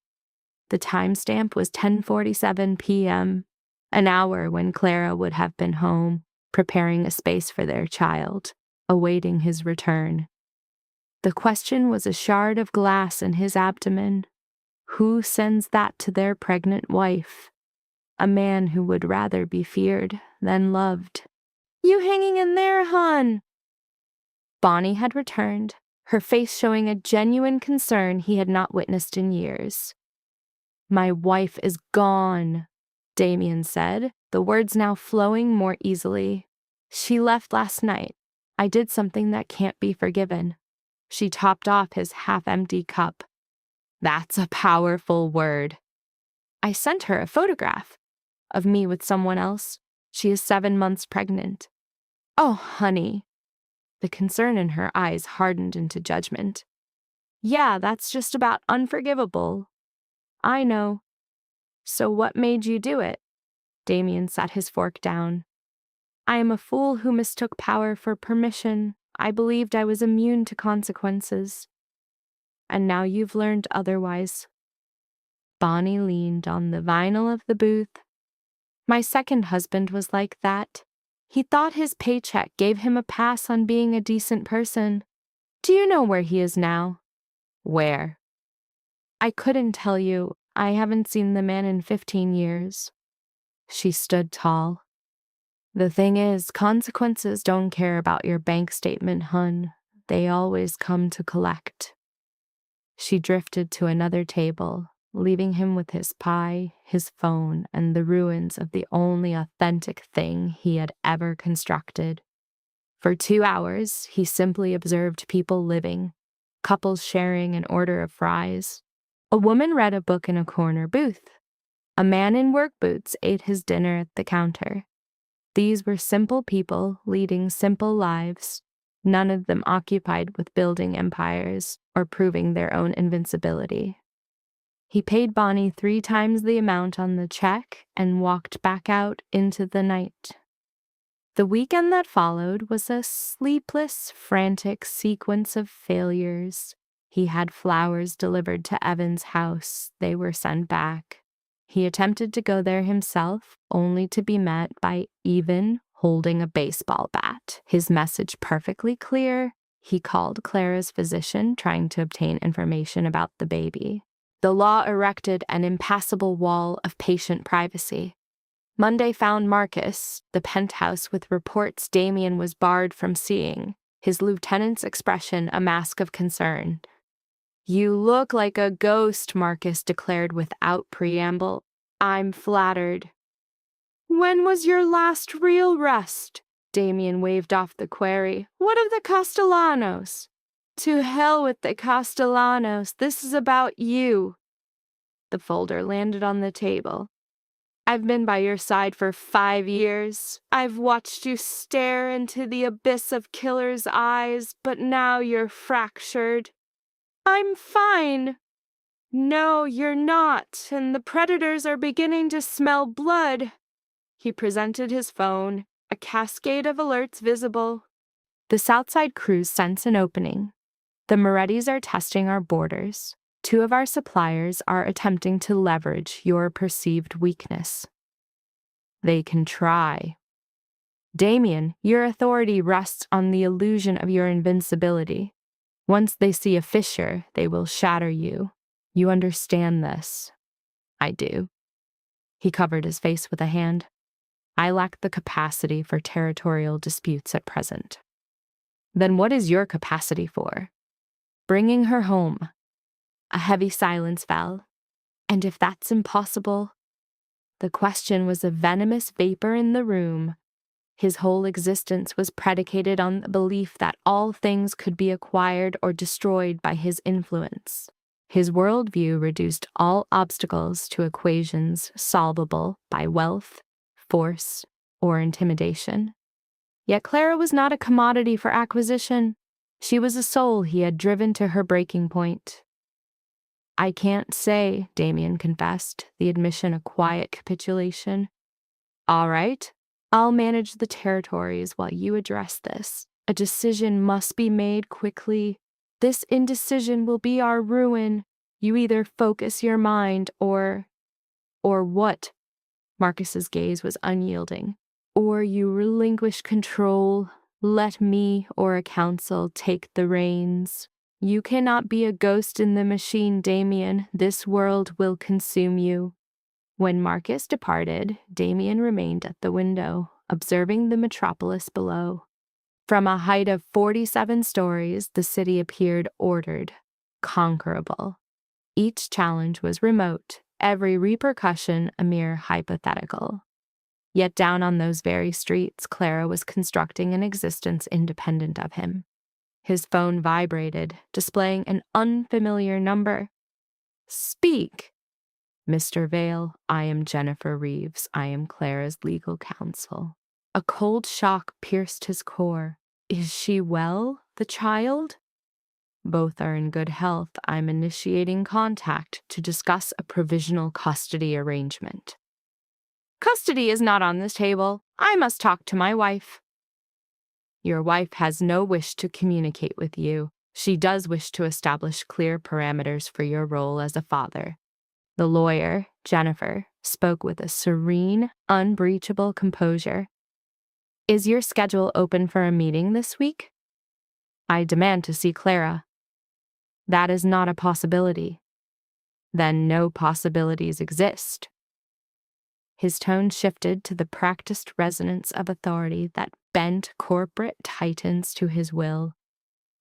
The timestamp was 10:47 p.m., an hour when Clara would have been home, preparing a space for their child, awaiting his return. The question was a shard of glass in his abdomen. Who sends that to their pregnant wife? A man who would rather be feared than loved. "You hanging in there, hon?" Bonnie had returned, her face showing a genuine concern he had not witnessed in years. "My wife is gone," Damien said, the words now flowing more easily. "She left last night. I did something that can't be forgiven." She topped off his half-empty cup. "That's a powerful word." "I sent her a photograph of me with someone else. She is 7 months pregnant." "Oh, honey." The concern in her eyes hardened into judgment. "Yeah, that's just about unforgivable." "I know." "So what made you do it?" Damien set his fork down. "I am a fool who mistook power for permission. I believed I was immune to consequences. And now you've learned otherwise." Bonnie leaned on the vinyl of the booth. "My second husband was like that. He thought his paycheck gave him a pass on being a decent person. Do you know where he is now?" "Where?" "I couldn't tell you. I haven't seen the man in 15 years. She stood tall. "The thing is, consequences don't care about your bank statement, hun. They always come to collect." She drifted to another table, leaving him with his pie, his phone, and the ruins of the only authentic thing he had ever constructed. For 2 hours, he simply observed people living, couples sharing an order of fries. A woman read a book in a corner booth. A man in work boots ate his dinner at the counter. These were simple people leading simple lives, none of them occupied with building empires or proving their own invincibility. He paid Bonnie 3 times the amount on the check and walked back out into the night. The weekend that followed was a sleepless, frantic sequence of failures. He had flowers delivered to Evan's house. They were sent back. He attempted to go there himself, only to be met by Even holding a baseball bat. His message perfectly clear. He called Clara's physician, trying to obtain information about the baby. The law erected an impassable wall of patient privacy. Monday found Marcus, the penthouse with reports Damien was barred from seeing, his lieutenant's expression a mask of concern. "You look like a ghost," Marcus declared without preamble. "I'm flattered." "When was your last real rest?" Damien waved off the query. "What of the Castellanos?" "To hell with the Castellanos. This is about you." The folder landed on the table. "I've been by your side for 5 years. I've watched you stare into the abyss of killers' eyes, but now you're fractured." "I'm fine." "No, you're not, and the predators are beginning to smell blood." He presented his phone, a cascade of alerts visible. "The Southside crews sense an opening. The Morettis are testing our borders. 2 of our suppliers are attempting to leverage your perceived weakness." "They can try." "Damien, your authority rests on the illusion of your invincibility. Once they see a fissure, they will shatter you. You understand this." "I do." He covered his face with a hand. "I lack the capacity for territorial disputes at present." "Then what is your capacity for?" "Bringing her home." A heavy silence fell. "And if that's impossible?" The question was a venomous vapor in the room. His whole existence was predicated on the belief that all things could be acquired or destroyed by his influence. His worldview reduced all obstacles to equations solvable by wealth, force, or intimidation. Yet Clara was not a commodity for acquisition. She was a soul he had driven to her breaking point. "I can't say," Damien confessed, the admission a quiet capitulation. "All right. I'll manage the territories while you address this. A decision must be made quickly. This indecision will be our ruin. You either focus your mind or..." "Or what?" Marcus's gaze was unyielding. "Or you relinquish control. Let me or a council take the reins." You cannot be a ghost in the machine, Damien. This world will consume you. When Marcus departed, Damien remained at the window, observing the metropolis below. From a height of 47 stories, the city appeared ordered, conquerable. Each challenge was remote, every repercussion a mere hypothetical. Yet down on those very streets, Clara was constructing an existence independent of him. His phone vibrated, displaying an unfamiliar number. "Speak." "Mr. Vale, I am Jennifer Reeves. I am Clara's legal counsel." A cold shock pierced his core. "Is she well, the child?" "Both are in good health. I'm initiating contact to discuss a provisional custody arrangement." "Custody is not on this table. I must talk to my wife." "Your wife has no wish to communicate with you. She does wish to establish clear parameters for your role as a father." The lawyer, Jennifer, spoke with a serene, unbreachable composure. "Is your schedule open for a meeting this week?" "I demand to see Clara." "That is not a possibility." "Then no possibilities exist." His tone shifted to the practiced resonance of authority that bent corporate titans to his will.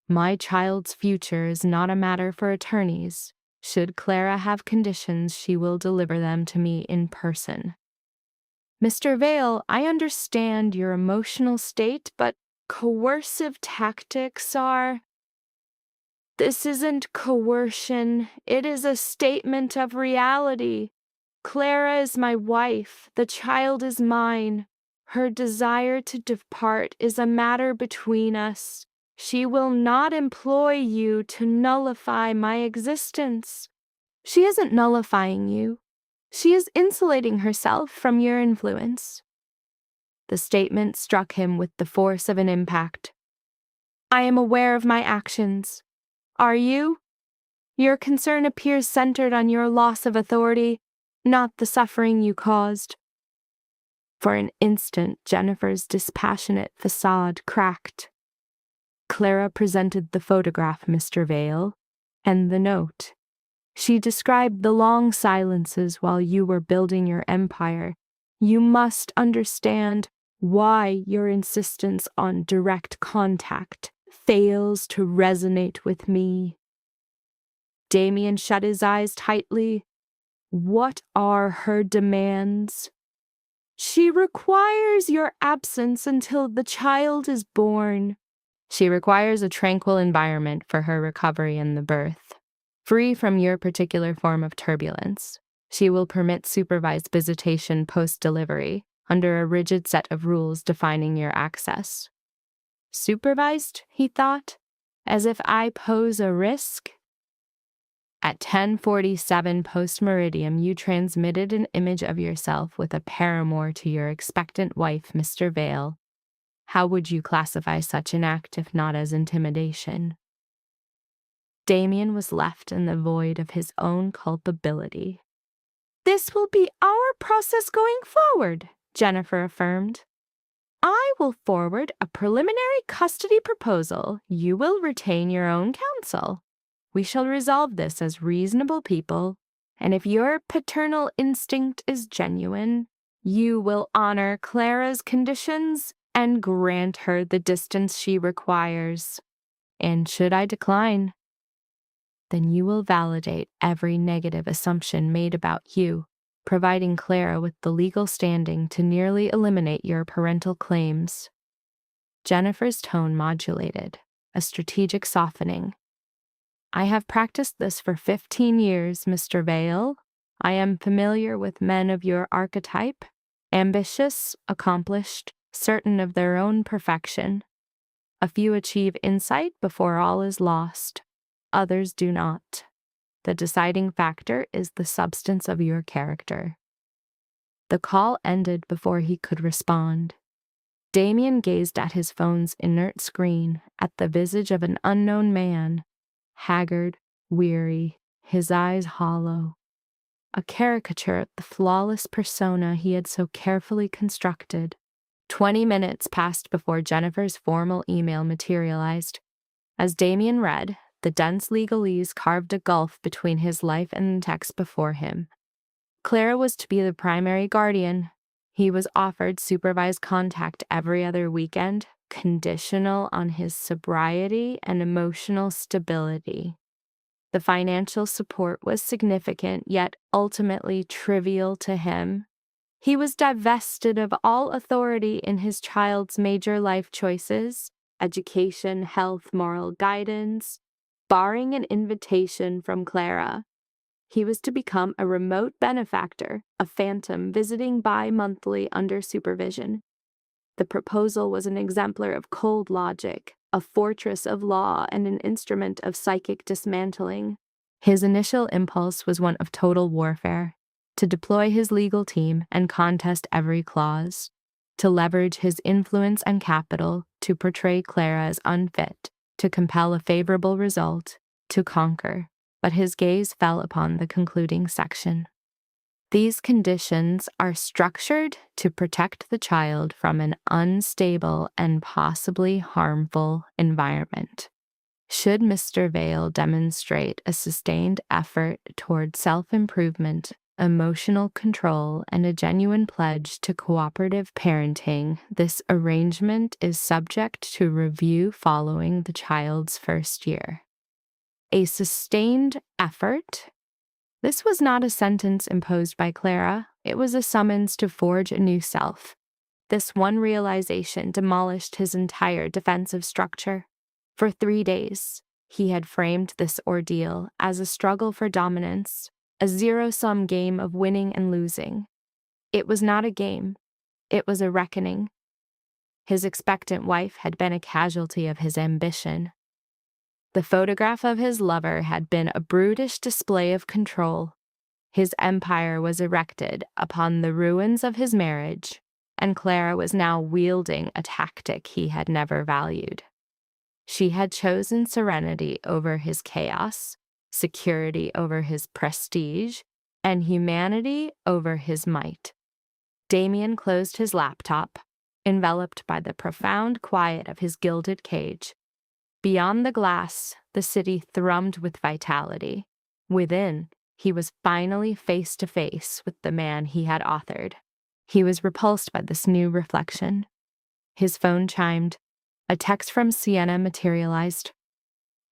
"My child's future is not a matter for attorneys. Should Clara have conditions, she will deliver them to me in person." "Mr. Vale, I understand your emotional state, but coercive tactics are—" "This isn't coercion. It is a statement of reality. Clara is my wife. The child is mine. Her desire to depart is a matter between us. She will not employ you to nullify my existence." "She isn't nullifying you. She is insulating herself from your influence." The statement struck him with the force of an impact. "I am aware of my actions. Are you? Your concern appears centered on your loss of authority, not the suffering you caused." For an instant, Jennifer's dispassionate facade cracked. Clara presented the photograph, Mr. Vale, and the note. She described the long silences while you were building your empire. You must understand why your insistence on direct contact fails to resonate with me. Damien shut his eyes tightly. What are her demands? "She requires your absence until the child is born." "She requires a tranquil environment for her recovery and the birth, free from your particular form of turbulence. She will permit supervised visitation post-delivery, under a rigid set of rules defining your access." "Supervised," he thought, "as if I pose a risk." At 10:47 post-meridium, you transmitted an image of yourself with a paramour to your expectant wife, Mr. Vale. How would you classify such an act if not as intimidation? Damien was left in the void of his own culpability. "This will be our process going forward," Jennifer affirmed. "I will forward a preliminary custody proposal. You will retain your own counsel. We shall resolve this as reasonable people, and if your paternal instinct is genuine, you will honor Clara's conditions and grant her the distance she requires. And should I decline, then you will validate every negative assumption made about you, providing Clara with the legal standing to nearly eliminate your parental claims." Jennifer's tone modulated, a strategic softening. "I have practiced this for 15 years, Mr. Vale. I am familiar with men of your archetype, ambitious, accomplished, certain of their own perfection. A few achieve insight before all is lost. Others do not. The deciding factor is the substance of your character." The call ended before he could respond. Damien gazed at his phone's inert screen, at the visage of an unknown man, haggard, weary, his eyes hollow. A caricature of the flawless persona he had so carefully constructed. 20 minutes passed before Jennifer's formal email materialized. As Damien read, the dense legalese carved a gulf between his life and the text before him. Clara was to be the primary guardian. He was offered supervised contact every other weekend, conditional on his sobriety and emotional stability. The financial support was significant, yet ultimately trivial to him. He was divested of all authority in his child's major life choices: education, health, moral guidance, barring an invitation from Clara. He was to become a remote benefactor, a phantom visiting bi-monthly under supervision. The proposal was an exemplar of cold logic, a fortress of law, and an instrument of psychic dismantling. His initial impulse was one of total warfare, to deploy his legal team and contest every clause, to leverage his influence and capital to portray Clara as unfit, to compel a favorable result, to conquer. But his gaze fell upon the concluding section. These conditions are structured to protect the child from an unstable and possibly harmful environment. Should Mr. Vale demonstrate a sustained effort toward self-improvement, emotional control, and a genuine pledge to cooperative parenting, this arrangement is subject to review following the child's first year. A sustained effort? This was not a sentence imposed by Clara. It was a summons to forge a new self. This one realization demolished his entire defensive structure. For 3 days, he had framed this ordeal as a struggle for dominance, a zero-sum game of winning and losing. It was not a game. It was a reckoning. His expectant wife had been a casualty of his ambition. The photograph of his lover had been a brutish display of control. His empire was erected upon the ruins of his marriage, and Clara was now wielding a tactic he had never valued. She had chosen serenity over his chaos, security over his prestige, and humanity over his might. Damien closed his laptop, enveloped by the profound quiet of his gilded cage. Beyond the glass, the city thrummed with vitality. Within, he was finally face to face with the man he had authored. He was repulsed by this new reflection. His phone chimed. A text from Sienna materialized.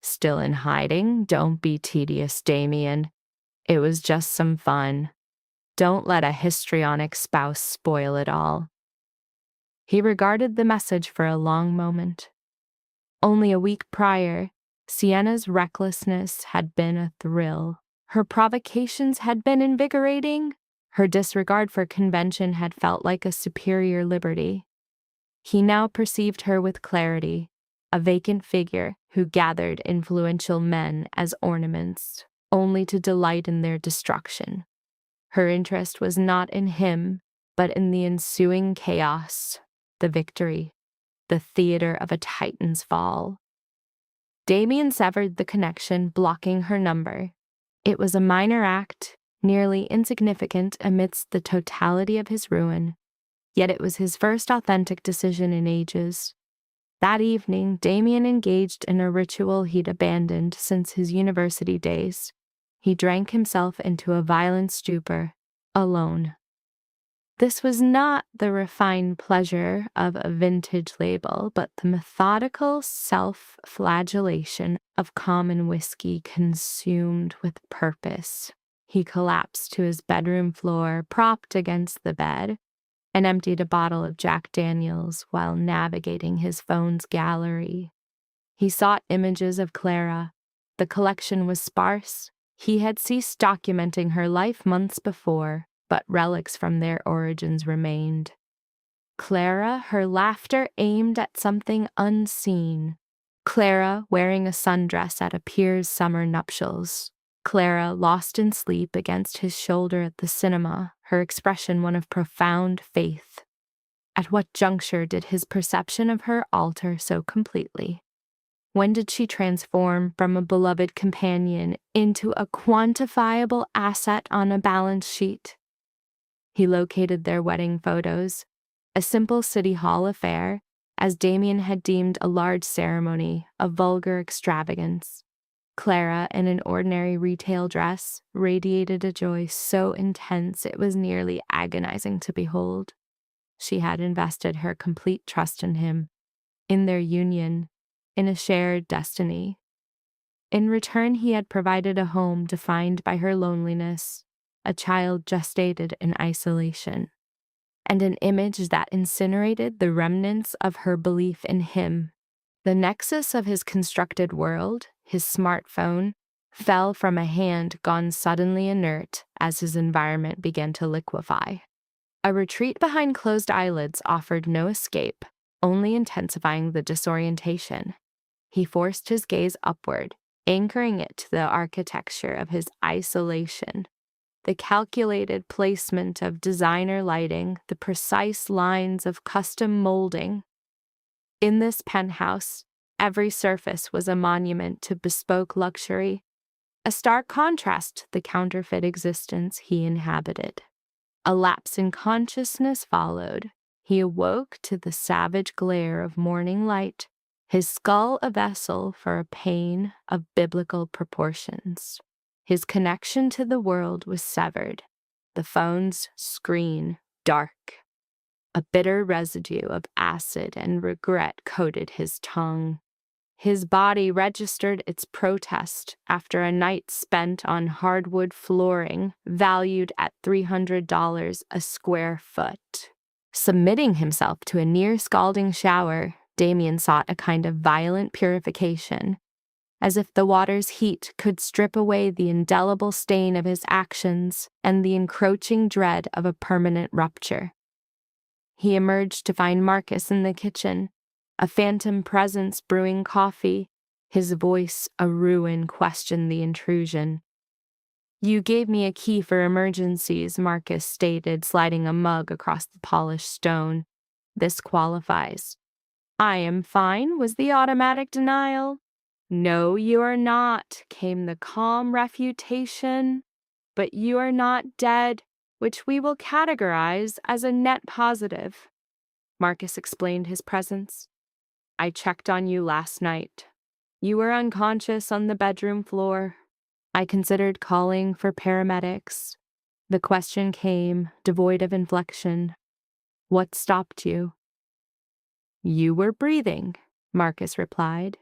"Still in hiding? Don't be tedious, Damien. It was just some fun. Don't let a histrionic spouse spoil it all." He regarded the message for a long moment. Only a week prior, Sienna's recklessness had been a thrill. Her provocations had been invigorating. Her disregard for convention had felt like a superior liberty. He now perceived her with clarity, a vacant figure who gathered influential men as ornaments, only to delight in their destruction. Her interest was not in him, but in the ensuing chaos, the victory, the theater of a titan's fall. Damien severed the connection, blocking her number. It was a minor act, nearly insignificant amidst the totality of his ruin, yet it was his first authentic decision in ages. That evening, Damien engaged in a ritual he'd abandoned since his university days. He drank himself into a violent stupor, alone. This was not the refined pleasure of a vintage label, but the methodical self-flagellation of common whiskey consumed with purpose. He collapsed to his bedroom floor, propped against the bed, and emptied a bottle of Jack Daniels while navigating his phone's gallery. He sought images of Clara. The collection was sparse. He had ceased documenting her life months before, but relics from their origins remained. Clara, her laughter aimed at something unseen. Clara wearing a sundress at a peer's summer nuptials. Clara lost in sleep against his shoulder at the cinema, her expression one of profound faith. At what juncture did his perception of her alter so completely? When did she transform from a beloved companion into a quantifiable asset on a balance sheet? He located their wedding photos, a simple city hall affair, as Damien had deemed a large ceremony, a vulgar extravagance. Clara, in an ordinary retail dress, radiated a joy so intense it was nearly agonizing to behold. She had invested her complete trust in him, in their union, in a shared destiny. In return, he had provided a home defined by her loneliness, a child gestated in isolation, and an image that incinerated the remnants of her belief in him. The nexus of his constructed world, his smartphone, fell from a hand gone suddenly inert as his environment began to liquefy. A retreat behind closed eyelids offered no escape, only intensifying the disorientation. He forced his gaze upward, anchoring it to the architecture of his isolation. The calculated placement of designer lighting, the precise lines of custom molding. In this penthouse, every surface was a monument to bespoke luxury, a stark contrast to the counterfeit existence he inhabited. A lapse in consciousness followed. He awoke to the savage glare of morning light, his skull a vessel for a pain of biblical proportions. His connection to the world was severed, the phone's screen dark. A bitter residue of acid and regret coated his tongue. His body registered its protest after a night spent on hardwood flooring valued at $300 a square foot. Submitting himself to a near-scalding shower, Damien sought a kind of violent purification, as if the water's heat could strip away the indelible stain of his actions and the encroaching dread of a permanent rupture. He emerged to find Marcus in the kitchen, a phantom presence brewing coffee. His voice, a ruin, questioned the intrusion. "You gave me a key for emergencies," Marcus stated, sliding a mug across the polished stone. "This qualifies." "I am fine," was the automatic denial. "No, you are not," came the calm refutation. "But you are not dead, which we will categorize as a net positive." Marcus explained his presence. "I checked on you last night. You were unconscious on the bedroom floor. I considered calling for paramedics. The question came, devoid of inflection. What stopped you?" "You were breathing," Marcus replied,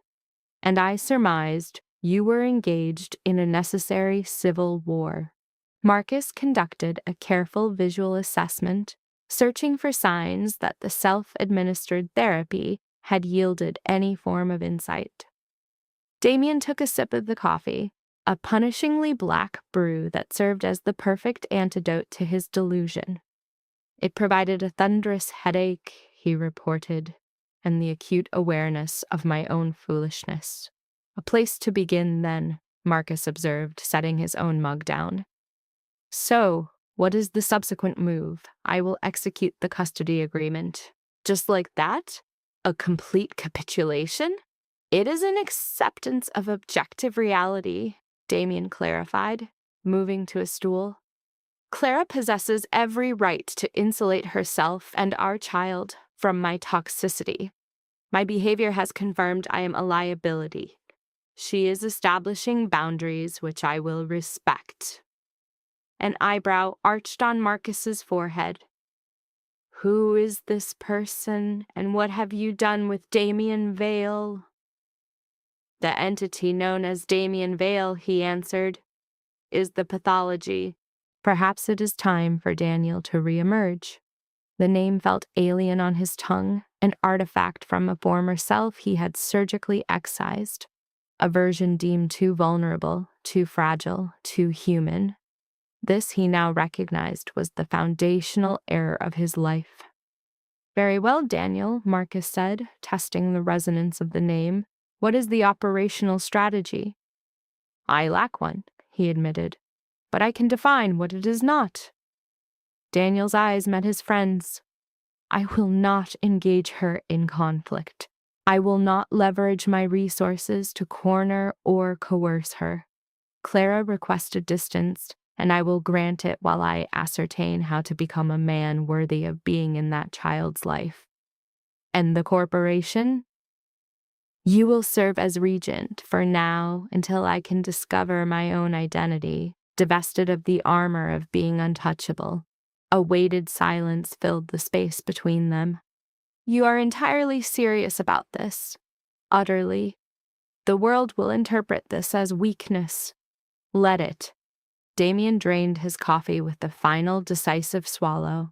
"and I surmised you were engaged in a necessary civil war." Marcus conducted a careful visual assessment, searching for signs that the self-administered therapy had yielded any form of insight. Damien took a sip of the coffee, a punishingly black brew that served as the perfect antidote to his delusion. "It provided a thunderous headache," he reported, "and the acute awareness of my own foolishness." "A place to begin, then," Marcus observed, setting his own mug down. "So, what is the subsequent move? I will execute the custody agreement." "Just like that? A complete capitulation?" "It is an acceptance of objective reality," Damien clarified, moving to a stool. "Clara possesses every right to insulate herself and our child from my toxicity. My behavior has confirmed I am a liability. She is establishing boundaries which I will respect." An eyebrow arched on Marcus's forehead. "Who is this person, and what have you done with Damien Vale?" "The entity known as Damien Vale," he answered, "is the pathology." Perhaps it is time for Daniel to reemerge. The name felt alien on his tongue, an artifact from a former self he had surgically excised, a version deemed too vulnerable, too fragile, too human. This he now recognized was the foundational error of his life. "Very well, Daniel," Marcus said, testing the resonance of the name. "What is the operational strategy?" "I lack one," he admitted, "but I can define what it is not." Daniel's eyes met his friend's. "I will not engage her in conflict. I will not leverage my resources to corner or coerce her. Clara requested distance, and I will grant it while I ascertain how to become a man worthy of being in that child's life." "And the corporation?" You will serve as regent for now until I can discover my own identity, divested of the armor of being untouchable. A weighted silence filled the space between them. You are entirely serious about this. Utterly. The world will interpret this as weakness. Let it. Damien drained his coffee with the final decisive swallow.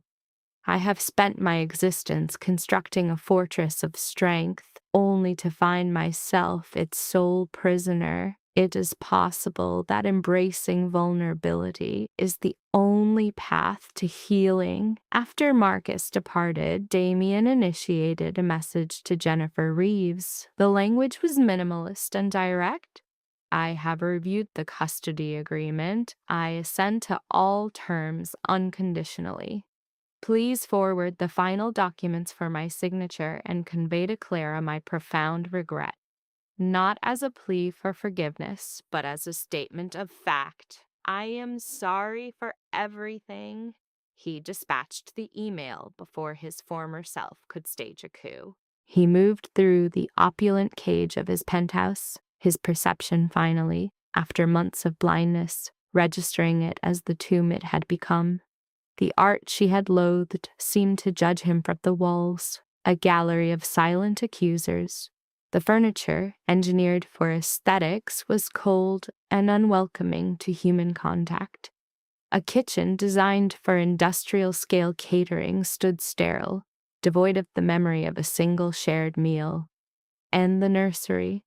I have spent my existence constructing a fortress of strength, only to find myself its sole prisoner. It is possible that embracing vulnerability is the only path to healing. After Marcus departed, Damien initiated a message to Jennifer Reeves. The language was minimalist and direct. I have reviewed the custody agreement. I assent to all terms unconditionally. Please forward the final documents for my signature and convey to Clara my profound regret. Not as a plea for forgiveness, but as a statement of fact. I am sorry for everything. He dispatched the email before his former self could stage a coup. He moved through the opulent cage of his penthouse, his perception finally, after months of blindness, registering it as the tomb it had become. The art she had loathed seemed to judge him from the walls, a gallery of silent accusers. The furniture, engineered for aesthetics, was cold and unwelcoming to human contact. A kitchen designed for industrial-scale catering stood sterile, devoid of the memory of a single shared meal. And the nursery,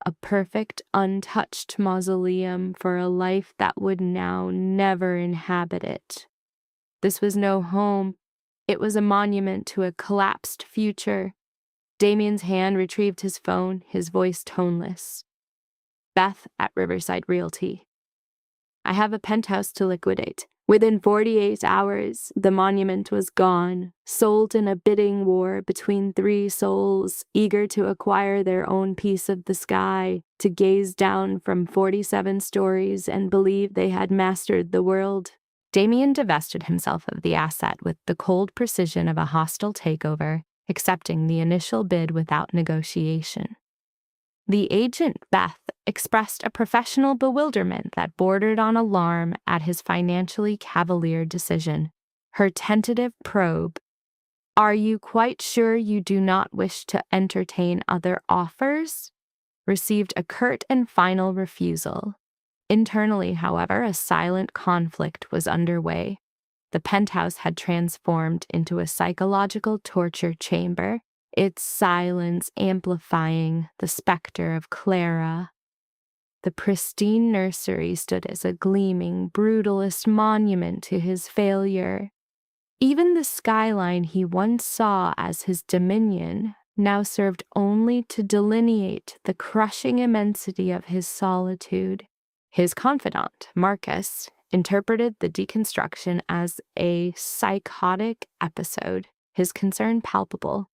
a perfect, untouched mausoleum for a life that would now never inhabit it. This was no home. It was a monument to a collapsed future. Damien's hand retrieved his phone, his voice toneless. Beth at Riverside Realty. I have a penthouse to liquidate. Within 48 hours, the monument was gone, sold in a bidding war between three souls eager to acquire their own piece of the sky, to gaze down from 47 stories and believe they had mastered the world. Damien divested himself of the asset with the cold precision of a hostile takeover, accepting the initial bid without negotiation. The agent, Beth, expressed a professional bewilderment that bordered on alarm at his financially cavalier decision. Her tentative probe, "Are you quite sure you do not wish to entertain other offers?" received a curt and final refusal. Internally, however, a silent conflict was underway. The penthouse had transformed into a psychological torture chamber, its silence amplifying the specter of Clara. The pristine nursery stood as a gleaming, brutalist monument to his failure. Even the skyline he once saw as his dominion now served only to delineate the crushing immensity of his solitude. His confidant, Marcus, interpreted the deconstruction as a psychotic episode, his concern palpable.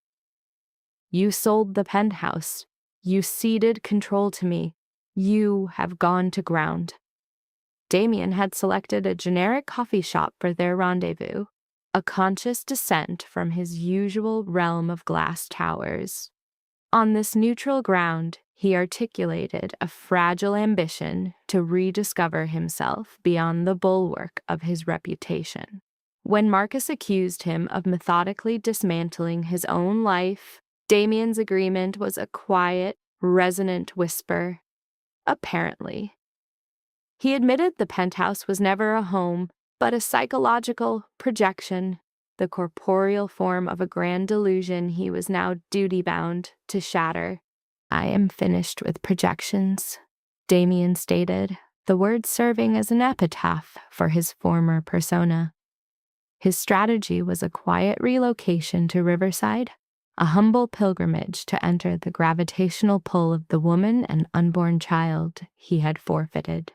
"You sold the penthouse. You ceded control to me. You have gone to ground." Damien had selected a generic coffee shop for their rendezvous, a conscious descent from his usual realm of glass towers. On this neutral ground, he articulated a fragile ambition to rediscover himself beyond the bulwark of his reputation. When Marcus accused him of methodically dismantling his own life, Damien's agreement was a quiet, resonant whisper. Apparently. He admitted the penthouse was never a home, but a psychological projection, the corporeal form of a grand delusion he was now duty-bound to shatter. "I am finished with projections," Damien stated, the words serving as an epitaph for his former persona. His strategy was a quiet relocation to Riverside, a humble pilgrimage to enter the gravitational pull of the woman and unborn child he had forfeited.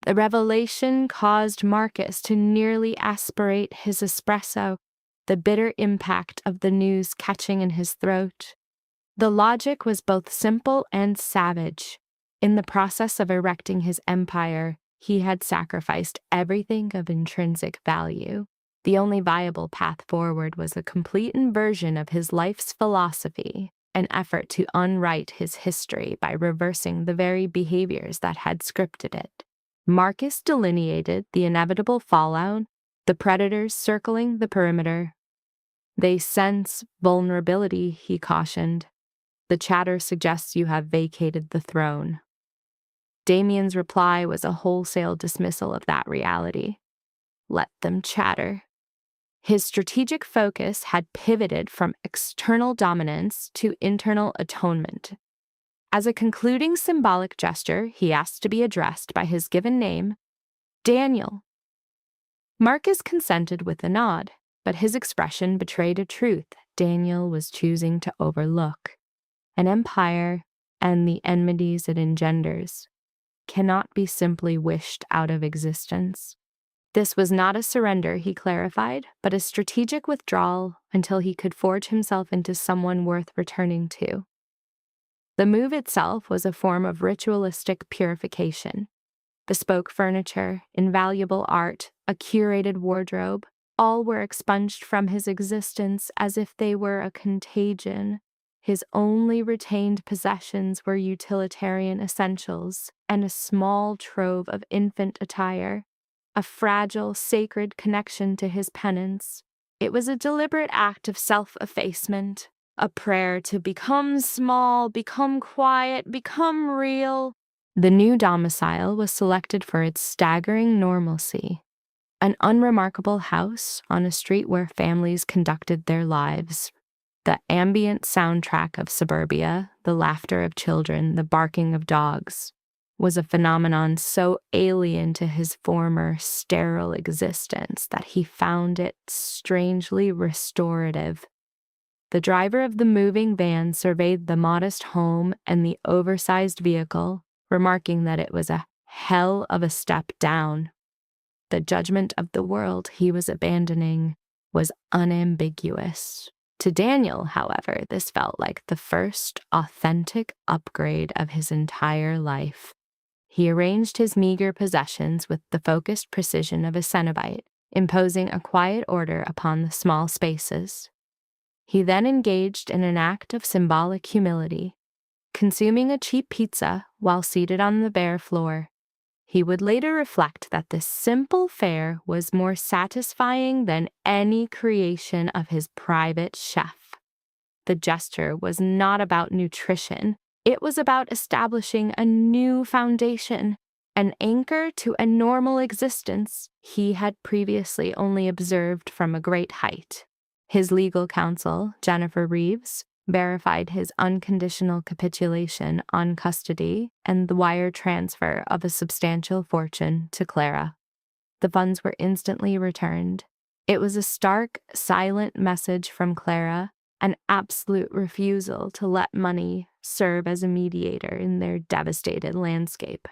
The revelation caused Marcus to nearly aspirate his espresso, the bitter impact of the news catching in his throat. The logic was both simple and savage. In the process of erecting his empire, he had sacrificed everything of intrinsic value. The only viable path forward was a complete inversion of his life's philosophy. an effort to unwrite his history by reversing the very behaviors that had scripted it. Marcus delineated the inevitable fallout, the predators circling the perimeter. They sense vulnerability, he cautioned. The chatter suggests you have vacated the throne. Damien's reply was a wholesale dismissal of that reality. Let them chatter. His strategic focus had pivoted from external dominance to internal atonement. As a concluding symbolic gesture, he asked to be addressed by his given name, Daniel. Marcus consented with a nod, but his expression betrayed a truth Daniel was choosing to overlook. An empire, and the enmities it engenders, cannot be simply wished out of existence. This was not a surrender, he clarified, but a strategic withdrawal until he could forge himself into someone worth returning to. The move itself was a form of ritualistic purification. Bespoke furniture, invaluable art, a curated wardrobe, all were expunged from his existence as if they were a contagion. His only retained possessions were utilitarian essentials and a small trove of infant attire, a fragile, sacred connection to his penance. It was a deliberate act of self-effacement, a prayer to become small, become quiet, become real. The new domicile was selected for its staggering normalcy. An unremarkable house on a street where families conducted their lives. The ambient soundtrack of suburbia, the laughter of children, the barking of dogs, was a phenomenon so alien to his former sterile existence that he found it strangely restorative. The driver of the moving van surveyed the modest home and the oversized vehicle, remarking that it was a hell of a step down. The judgment of the world he was abandoning was unambiguous. To Daniel, however, this felt like the first authentic upgrade of his entire life. He arranged his meager possessions with the focused precision of a Cenobite, imposing a quiet order upon the small spaces. He then engaged in an act of symbolic humility, consuming a cheap pizza while seated on the bare floor. He would later reflect that this simple fare was more satisfying than any creation of his private chef. The gesture was not about nutrition. It was about establishing a new foundation, an anchor to a normal existence he had previously only observed from a great height. His legal counsel, Jennifer Reeves, verified his unconditional capitulation on custody and the wire transfer of a substantial fortune to Clara. The funds were instantly returned. It was a stark, silent message from Clara, an absolute refusal to let money serve as a mediator in their devastated landscape.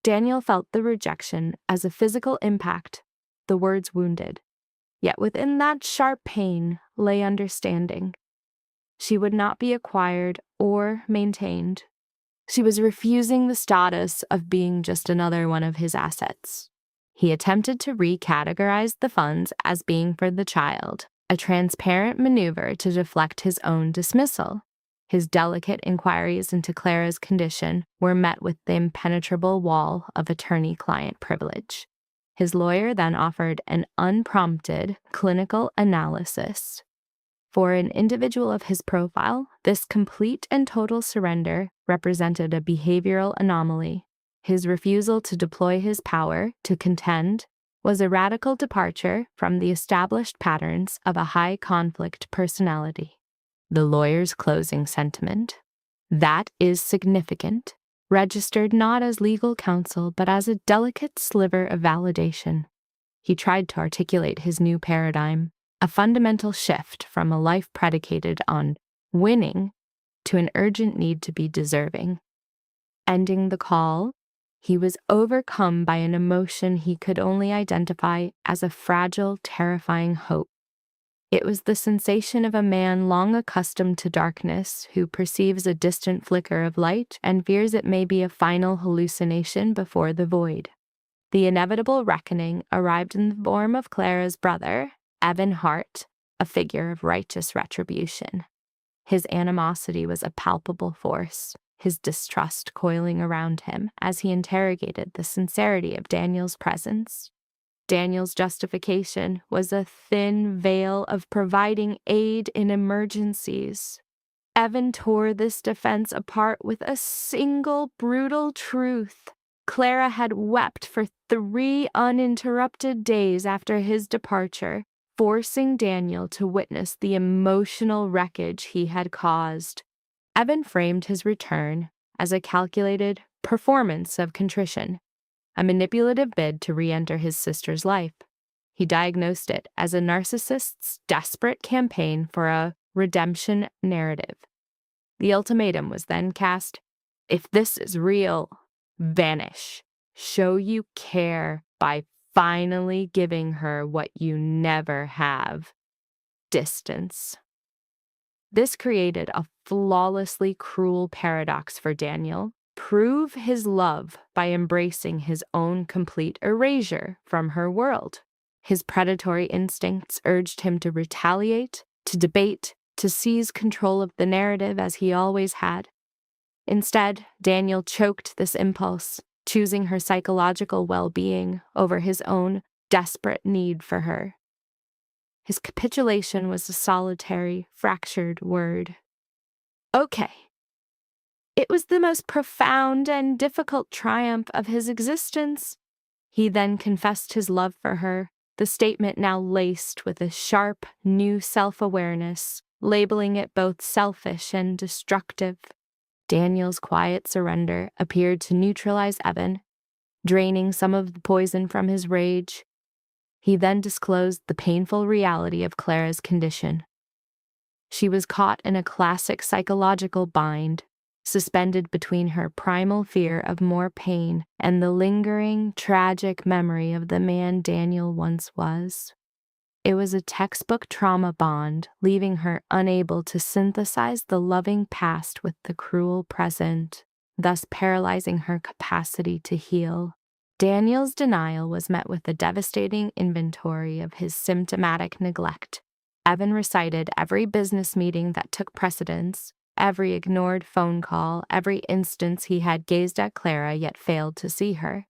Daniel felt the rejection as a physical impact, the words wounded. Yet within that sharp pain lay understanding. She would not be acquired or maintained. She was refusing the status of being just another one of his assets. He attempted to recategorize the funds as being for the child, a transparent maneuver to deflect his own dismissal. His delicate inquiries into Clara's condition were met with the impenetrable wall of attorney-client privilege. His lawyer then offered an unprompted clinical analysis. For an individual of his profile, this complete and total surrender represented a behavioral anomaly. His refusal to deploy his power to contend was a radical departure from the established patterns of a high-conflict personality. The lawyer's closing sentiment, "That is significant," registered not as legal counsel but as a delicate sliver of validation. He tried to articulate his new paradigm, a fundamental shift from a life predicated on winning to an urgent need to be deserving. Ending the call, he was overcome by an emotion he could only identify as a fragile, terrifying hope. It was the sensation of a man long accustomed to darkness who perceives a distant flicker of light and fears it may be a final hallucination before the void. The inevitable reckoning arrived in the form of Clara's brother, Evan Hart, a figure of righteous retribution. His animosity was a palpable force, his distrust coiling around him as he interrogated the sincerity of Daniel's presence. Daniel's justification was a thin veil of providing aid in emergencies. Evan tore this defense apart with a single brutal truth. Clara had wept for 3 uninterrupted days after his departure, forcing Daniel to witness the emotional wreckage he had caused. Evan framed his return as a calculated performance of contrition, a manipulative bid to re-enter his sister's life. He diagnosed it as a narcissist's desperate campaign for a redemption narrative. The ultimatum was then cast: if this is real, vanish. Show you care by finally giving her what you never have: distance. This created a flawlessly cruel paradox for Daniel. Prove his love by embracing his own complete erasure from her world. His predatory instincts urged him to retaliate, to debate, to seize control of the narrative as he always had. Instead, Daniel choked this impulse, choosing her psychological well-being over his own desperate need for her. His capitulation was a solitary, fractured word. Okay. It was the most profound and difficult triumph of his existence. He then confessed his love for her, the statement now laced with a sharp, new self-awareness, labeling it both selfish and destructive. Daniel's quiet surrender appeared to neutralize Evan, draining some of the poison from his rage. He then disclosed the painful reality of Clara's condition. She was caught in a classic psychological bind, suspended between her primal fear of more pain and the lingering, tragic memory of the man Daniel once was. It was a textbook trauma bond, leaving her unable to synthesize the loving past with the cruel present, thus paralyzing her capacity to heal. Daniel's denial was met with a devastating inventory of his symptomatic neglect. Evan recited every business meeting that took precedence, every ignored phone call, every instance he had gazed at Clara yet failed to see her.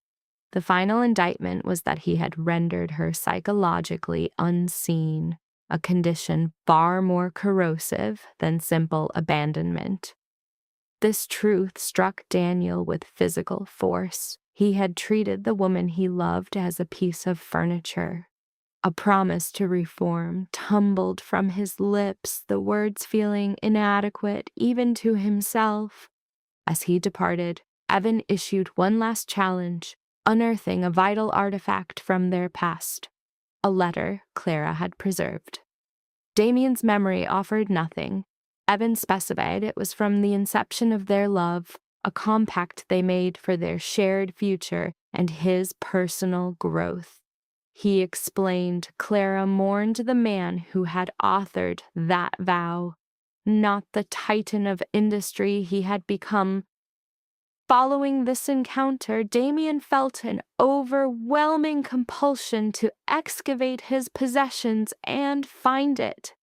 The final indictment was that he had rendered her psychologically unseen, a condition far more corrosive than simple abandonment. This truth struck Daniel with physical force. He had treated the woman he loved as a piece of furniture. A promise to reform tumbled from his lips, the words feeling inadequate even to himself. As he departed, Evan issued one last challenge, unearthing a vital artifact from their past, a letter Clara had preserved. Damien's memory offered nothing. Evan specified it was from the inception of their love, a compact they made for their shared future and his personal growth. He explained Clara mourned the man who had authored that vow, not the titan of industry he had become. Following this encounter, Damien felt an overwhelming compulsion to excavate his possessions and find it.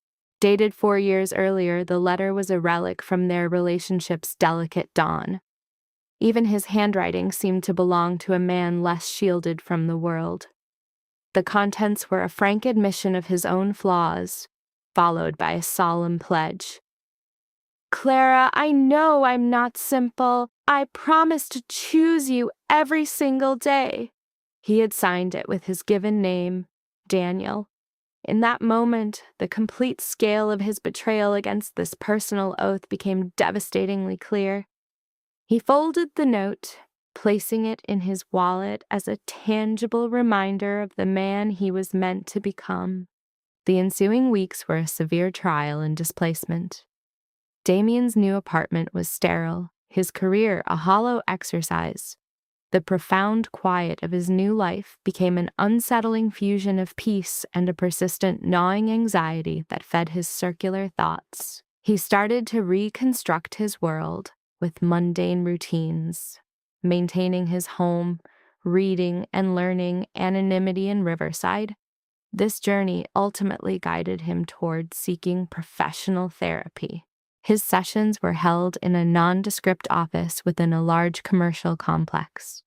Dated 4 years earlier, the letter was a relic from their relationship's delicate dawn. Even his handwriting seemed to belong to a man less shielded from the world. The contents were a frank admission of his own flaws, followed by a solemn pledge. Clara, I know I'm not simple. I promise to choose you every single day. He had signed it with his given name, Daniel. In that moment, the complete scale of his betrayal against this personal oath became devastatingly clear. He folded the note, placing it in his wallet as a tangible reminder of the man he was meant to become. The ensuing weeks were a severe trial in displacement. Damien's new apartment was sterile, his career a hollow exercise. The profound quiet of his new life became an unsettling fusion of peace and a persistent gnawing anxiety that fed his circular thoughts. He started to reconstruct his world with mundane routines, maintaining his home, reading and learning, anonymity in Riverside. This journey ultimately guided him toward seeking professional therapy. His sessions were held in a nondescript office within a large commercial complex.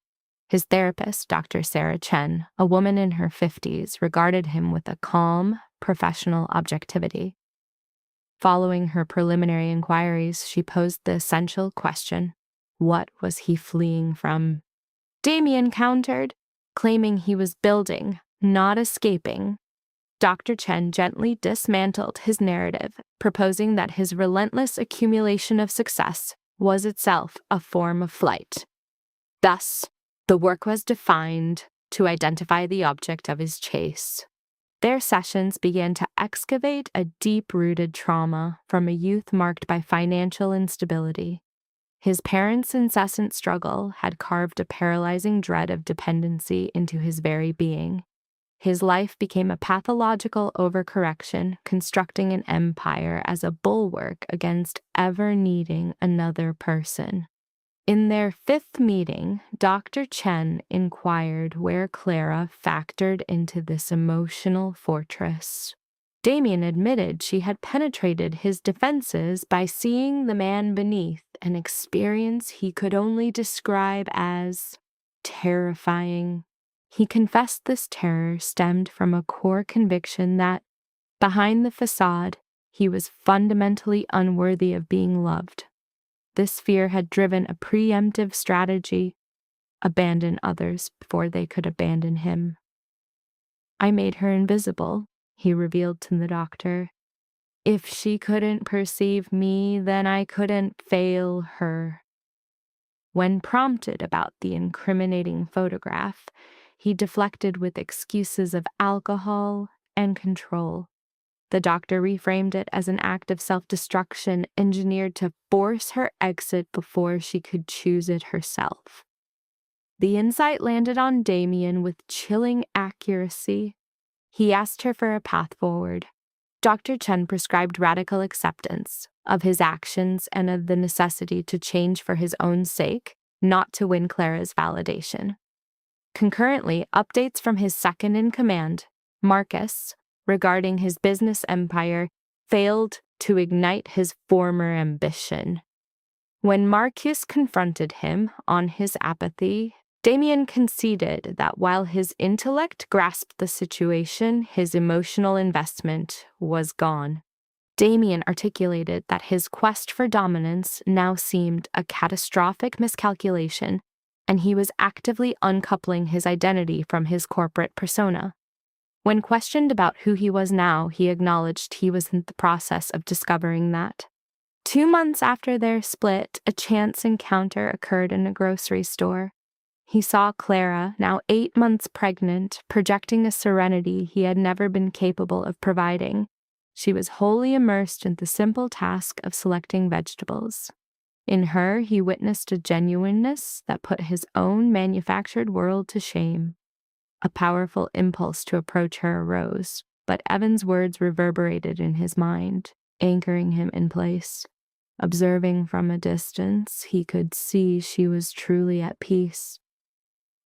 His therapist, Dr. Sarah Chen, a woman in her 50s, regarded him with a calm, professional objectivity. Following her preliminary inquiries, she posed the essential question: what was he fleeing from? Damien countered, claiming he was building, not escaping. Dr. Chen gently dismantled his narrative, proposing that his relentless accumulation of success was itself a form of flight. Thus, the work was defined to identify the object of his chase. Their sessions began to excavate a deep-rooted trauma from a youth marked by financial instability. His parents' incessant struggle had carved a paralyzing dread of dependency into his very being. His life became a pathological overcorrection, constructing an empire as a bulwark against ever needing another person. In their 5th meeting, Dr. Chen inquired where Clara factored into this emotional fortress. Damien admitted she had penetrated his defenses by seeing the man beneath, an experience he could only describe as terrifying. He confessed this terror stemmed from a core conviction that, behind the facade, he was fundamentally unworthy of being loved. This fear had driven a preemptive strategy: abandon others before they could abandon him. I made her invisible, he revealed to the doctor. If she couldn't perceive me, then I couldn't fail her. When prompted about the incriminating photograph, he deflected with excuses of alcohol and control. The doctor reframed it as an act of self-destruction engineered to force her exit before she could choose it herself. The insight landed on Damien with chilling accuracy. He asked her for a path forward. Dr. Chen prescribed radical acceptance of his actions and of the necessity to change for his own sake, not to win Clara's validation. Concurrently, updates from his second-in-command, Marcus, regarding his business empire failed to ignite his former ambition. When Marcus confronted him on his apathy, Damien conceded that while his intellect grasped the situation, his emotional investment was gone. Damien articulated that his quest for dominance now seemed a catastrophic miscalculation, and he was actively uncoupling his identity from his corporate persona. When questioned about who he was now, he acknowledged he was in the process of discovering that. 2 months after their split, a chance encounter occurred in a grocery store. He saw Clara, now 8 months pregnant, projecting a serenity he had never been capable of providing. She was wholly immersed in the simple task of selecting vegetables. In her, he witnessed a genuineness that put his own manufactured world to shame. A powerful impulse to approach her arose, but Evan's words reverberated in his mind, anchoring him in place. Observing from a distance, he could see she was truly at peace.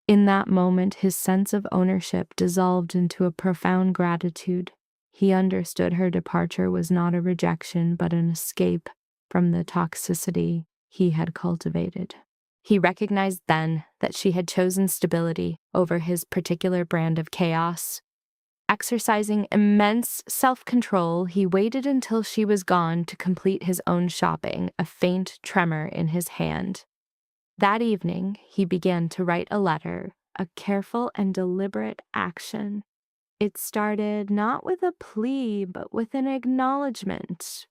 In that moment, his sense of ownership dissolved into a profound gratitude. He understood her departure was not a rejection, but an escape from the toxicity he had cultivated. He recognized then that she had chosen stability over his particular brand of chaos. Exercising immense self-control, he waited until she was gone to complete his own shopping, a faint tremor in his hand. That evening, he began to write a letter, a careful and deliberate action. It started not with a plea, but with an acknowledgement.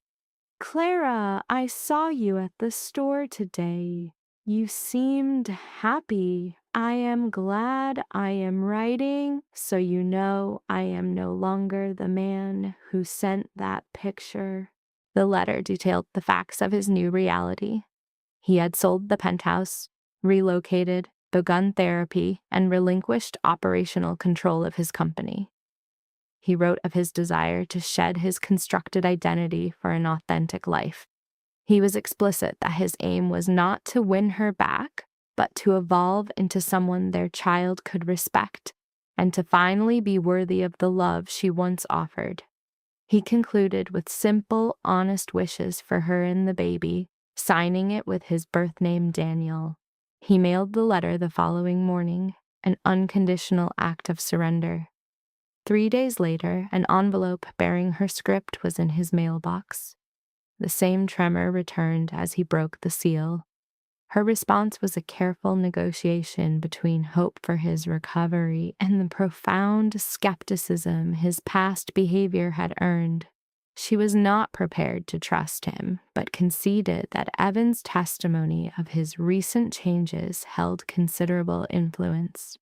"Clara, I saw you at the store today. You seemed happy. I am glad I am writing, so you know I am no longer the man who sent that picture." The letter detailed the facts of his new reality. He had sold the penthouse, relocated, begun therapy, and relinquished operational control of his company. He wrote of his desire to shed his constructed identity for an authentic life. He was explicit that his aim was not to win her back, but to evolve into someone their child could respect, and to finally be worthy of the love she once offered. He concluded with simple, honest wishes for her and the baby, signing it with his birth name Daniel. He mailed the letter the following morning, an unconditional act of surrender. 3 days later, an envelope bearing her script was in his mailbox. The same tremor returned as he broke the seal. Her response was a careful negotiation between hope for his recovery and the profound skepticism his past behavior had earned. She was not prepared to trust him, but conceded that Evan's testimony of his recent changes held considerable influence.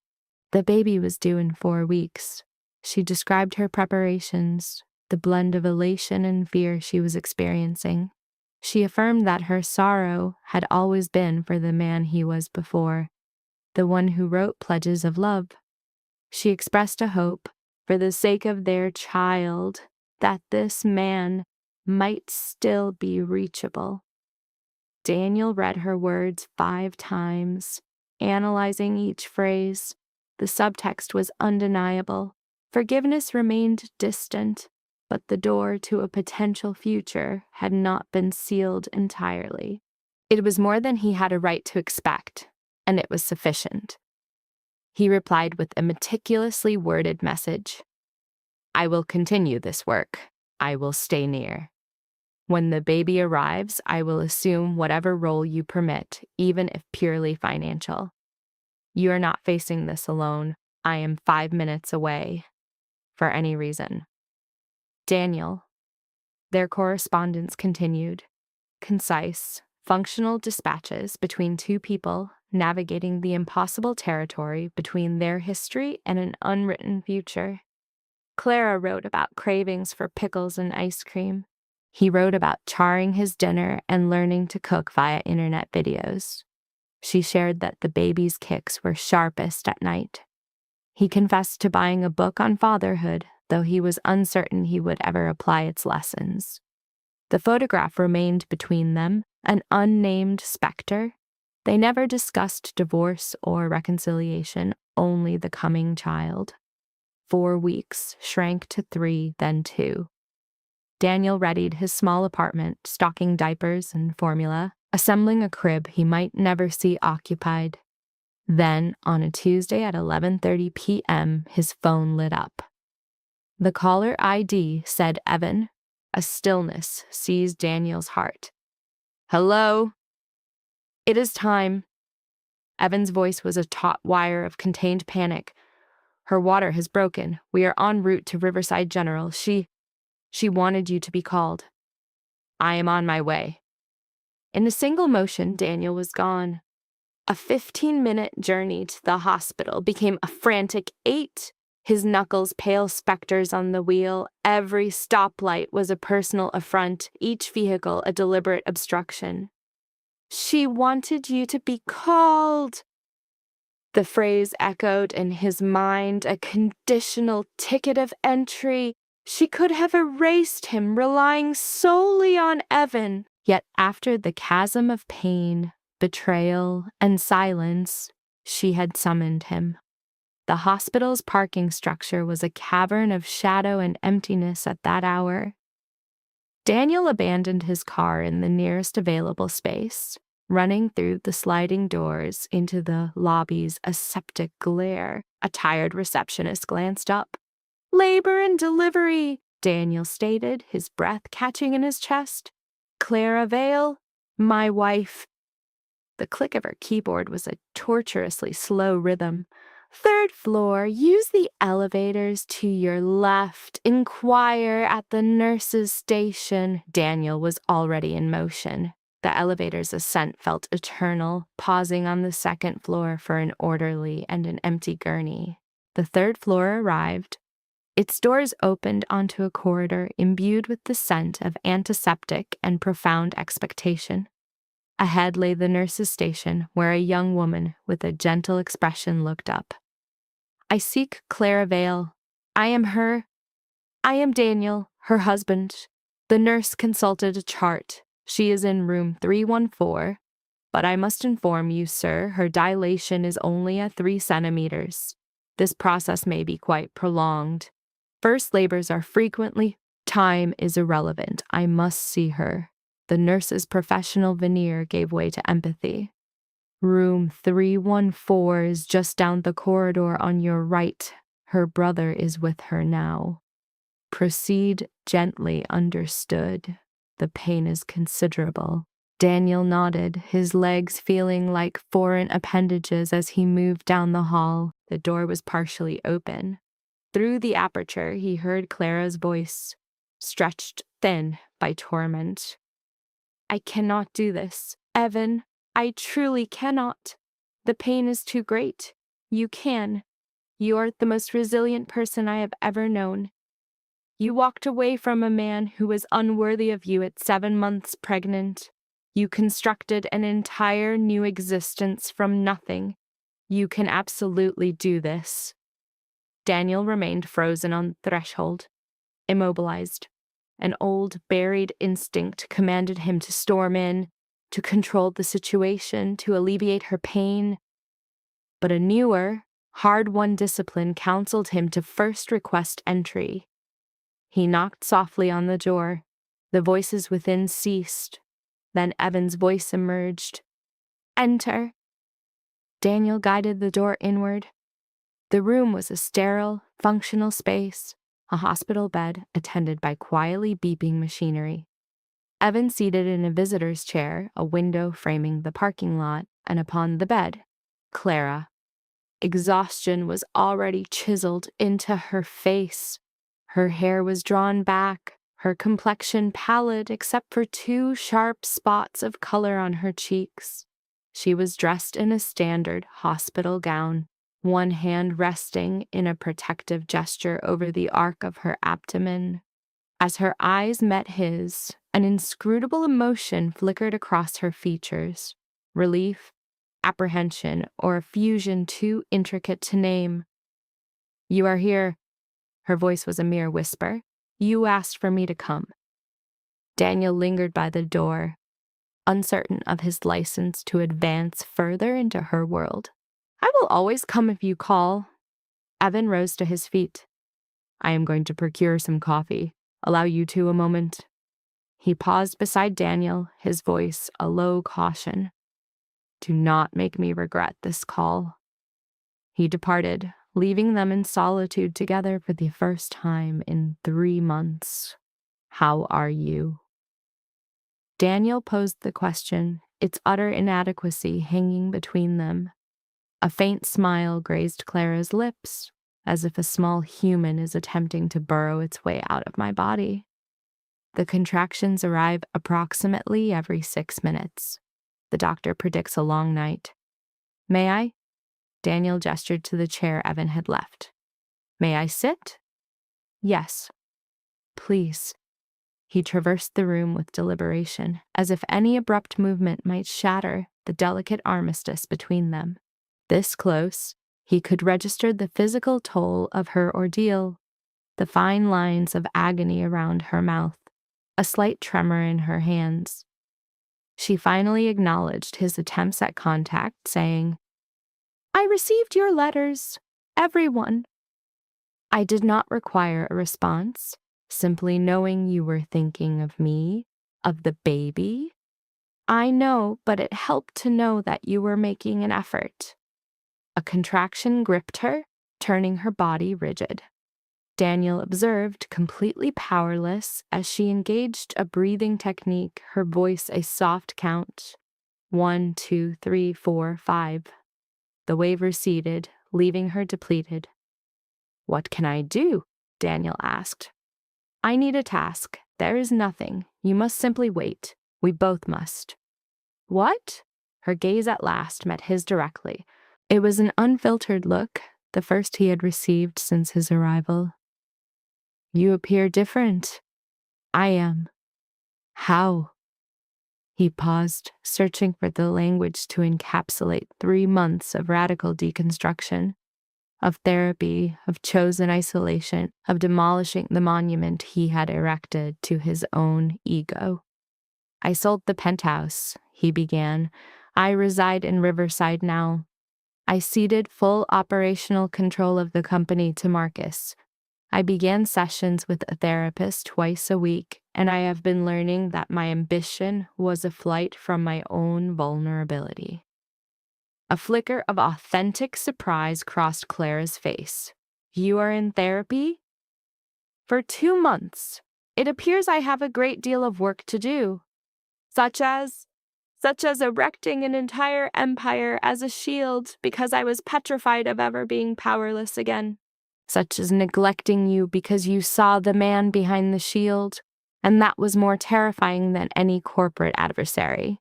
The baby was due in 4 weeks. She described her preparations, the blend of elation and fear she was experiencing. She affirmed that her sorrow had always been for the man he was before, the one who wrote pledges of love. She expressed a hope, for the sake of their child, that this man might still be reachable. Daniel read her words 5 times, analyzing each phrase. The subtext was undeniable. Forgiveness remained distant, but the door to a potential future had not been sealed entirely. It was more than he had a right to expect, and it was sufficient. He replied with a meticulously worded message. I will continue this work. I will stay near. When the baby arrives, I will assume whatever role you permit, even if purely financial. You are not facing this alone. I am 5 minutes away. For any reason. Daniel. Their correspondence continued. Concise, functional dispatches between 2 people navigating the impossible territory between their history and an unwritten future. Clara wrote about cravings for pickles and ice cream. He wrote about charring his dinner and learning to cook via internet videos. She shared that the baby's kicks were sharpest at night. He confessed to buying a book on fatherhood, though he was uncertain he would ever apply its lessons. The photograph remained between them, an unnamed specter. They never discussed divorce or reconciliation, only the coming child. 4 weeks shrank to 3, then 2. Daniel readied his small apartment, stocking diapers and formula, assembling a crib he might never see occupied. Then, on a Tuesday at 11:30 p.m., his phone lit up. The caller ID said Evan. A stillness seized Daniel's heart. Hello? It is time. Evan's voice was a taut wire of contained panic. Her water has broken. We are en route to Riverside General. She wanted you to be called. I am on my way. In a single motion, Daniel was gone. A 15-minute journey to the hospital became a frantic 8. His knuckles pale specters on the wheel. Every stoplight was a personal affront, each vehicle a deliberate obstruction. She wanted you to be called. The phrase echoed in his mind, a conditional ticket of entry. She could have erased him, relying solely on Evan. Yet after the chasm of pain, betrayal, and silence, she had summoned him. The hospital's parking structure was a cavern of shadow and emptiness at that hour. Daniel abandoned his car in the nearest available space, running through the sliding doors into the lobby's aseptic glare. A tired receptionist glanced up. Labor and delivery, Daniel stated, his breath catching in his chest. Clara Vale, my wife. The click of her keyboard was a torturously slow rhythm. 3rd floor, use the elevators to your left. Inquire at the nurse's station. Daniel was already in motion. The elevator's ascent felt eternal, pausing on the 2nd floor for an orderly and an empty gurney. The 3rd floor arrived. Its doors opened onto a corridor imbued with the scent of antiseptic and profound expectation. Ahead lay the nurse's station, where a young woman with a gentle expression looked up. I seek Clara Vale. I am her. I am Daniel, her husband. The nurse consulted a chart. She is in room 314, but I must inform you, sir, her dilation is only at 3 centimeters. This process may be quite prolonged. First labors are frequently Time is irrelevant. I must see her. The nurse's professional veneer gave way to empathy. Room 314 is just down the corridor on your right. Her brother is with her now. Proceed gently, understood. The pain is considerable. Daniel nodded, his legs feeling like foreign appendages as he moved down the hall. The door was partially open. Through the aperture, he heard Clara's voice, stretched thin by torment. I cannot do this. Evan, I truly cannot. The pain is too great. You can. You are the most resilient person I have ever known. You walked away from a man who was unworthy of you at 7 months pregnant. You constructed an entire new existence from nothing. You can absolutely do this. Daniel remained frozen on the threshold, immobilized. An old, buried instinct commanded him to storm in, to control the situation, to alleviate her pain. But a newer, hard-won discipline counseled him to first request entry. He knocked softly on the door. The voices within ceased. Then Evan's voice emerged. Enter. Daniel guided the door inward. The room was a sterile, functional space, a hospital bed attended by quietly beeping machinery. Evan seated in a visitor's chair, a window framing the parking lot, and upon the bed, Clara. Exhaustion was already chiseled into her face. Her hair was drawn back, her complexion pallid except for 2 sharp spots of color on her cheeks. She was dressed in a standard hospital gown, one hand resting in a protective gesture over the arc of her abdomen. As her eyes met his, an inscrutable emotion flickered across her features. Relief, apprehension, or a fusion too intricate to name. You are here. Her voice was a mere whisper. You asked for me to come. Daniel lingered by the door, uncertain of his license to advance further into her world. I will always come if you call. Evan rose to his feet. I am going to procure some coffee. Allow you two a moment. He paused beside Daniel, his voice a low caution. Do not make me regret this call. He departed, leaving them in solitude together for the first time in 3 months. How are you? Daniel posed the question, its utter inadequacy hanging between them. A faint smile grazed Clara's lips, as if a small human is attempting to burrow its way out of my body. The contractions arrive approximately every 6 minutes. The doctor predicts a long night. May I? Daniel gestured to the chair Evan had left. May I sit? Yes. Please. He traversed the room with deliberation, as if any abrupt movement might shatter the delicate armistice between them. This close, he could register the physical toll of her ordeal, the fine lines of agony around her mouth, a slight tremor in her hands. She finally acknowledged his attempts at contact, saying, I received your letters, everyone. I did not require a response, simply knowing you were thinking of me, of the baby. I know, but it helped to know that you were making an effort. A contraction gripped her, turning her body rigid. Daniel observed, completely powerless, as she engaged a breathing technique, her voice a soft count. 1, 2, 3, 4, 5. The wave receded, leaving her depleted. What can I do? Daniel asked. I need a task. There is nothing. You must simply wait. We both must. What? Her gaze at last met his directly. It was an unfiltered look, the first he had received since his arrival. You appear different. I am. How? He paused, searching for the language to encapsulate 3 months of radical deconstruction, of therapy, of chosen isolation, of demolishing the monument he had erected to his own ego. I sold the penthouse, he began. I reside in Riverside now. I ceded full operational control of the company to Marcus. I began sessions with a therapist twice a week, and I have been learning that my ambition was a flight from my own vulnerability. A flicker of authentic surprise crossed Clara's face. You are in therapy? For 2 months. It appears I have a great deal of work to do, such as erecting an entire empire as a shield because I was petrified of ever being powerless again. Such as neglecting you because you saw the man behind the shield, and that was more terrifying than any corporate adversary.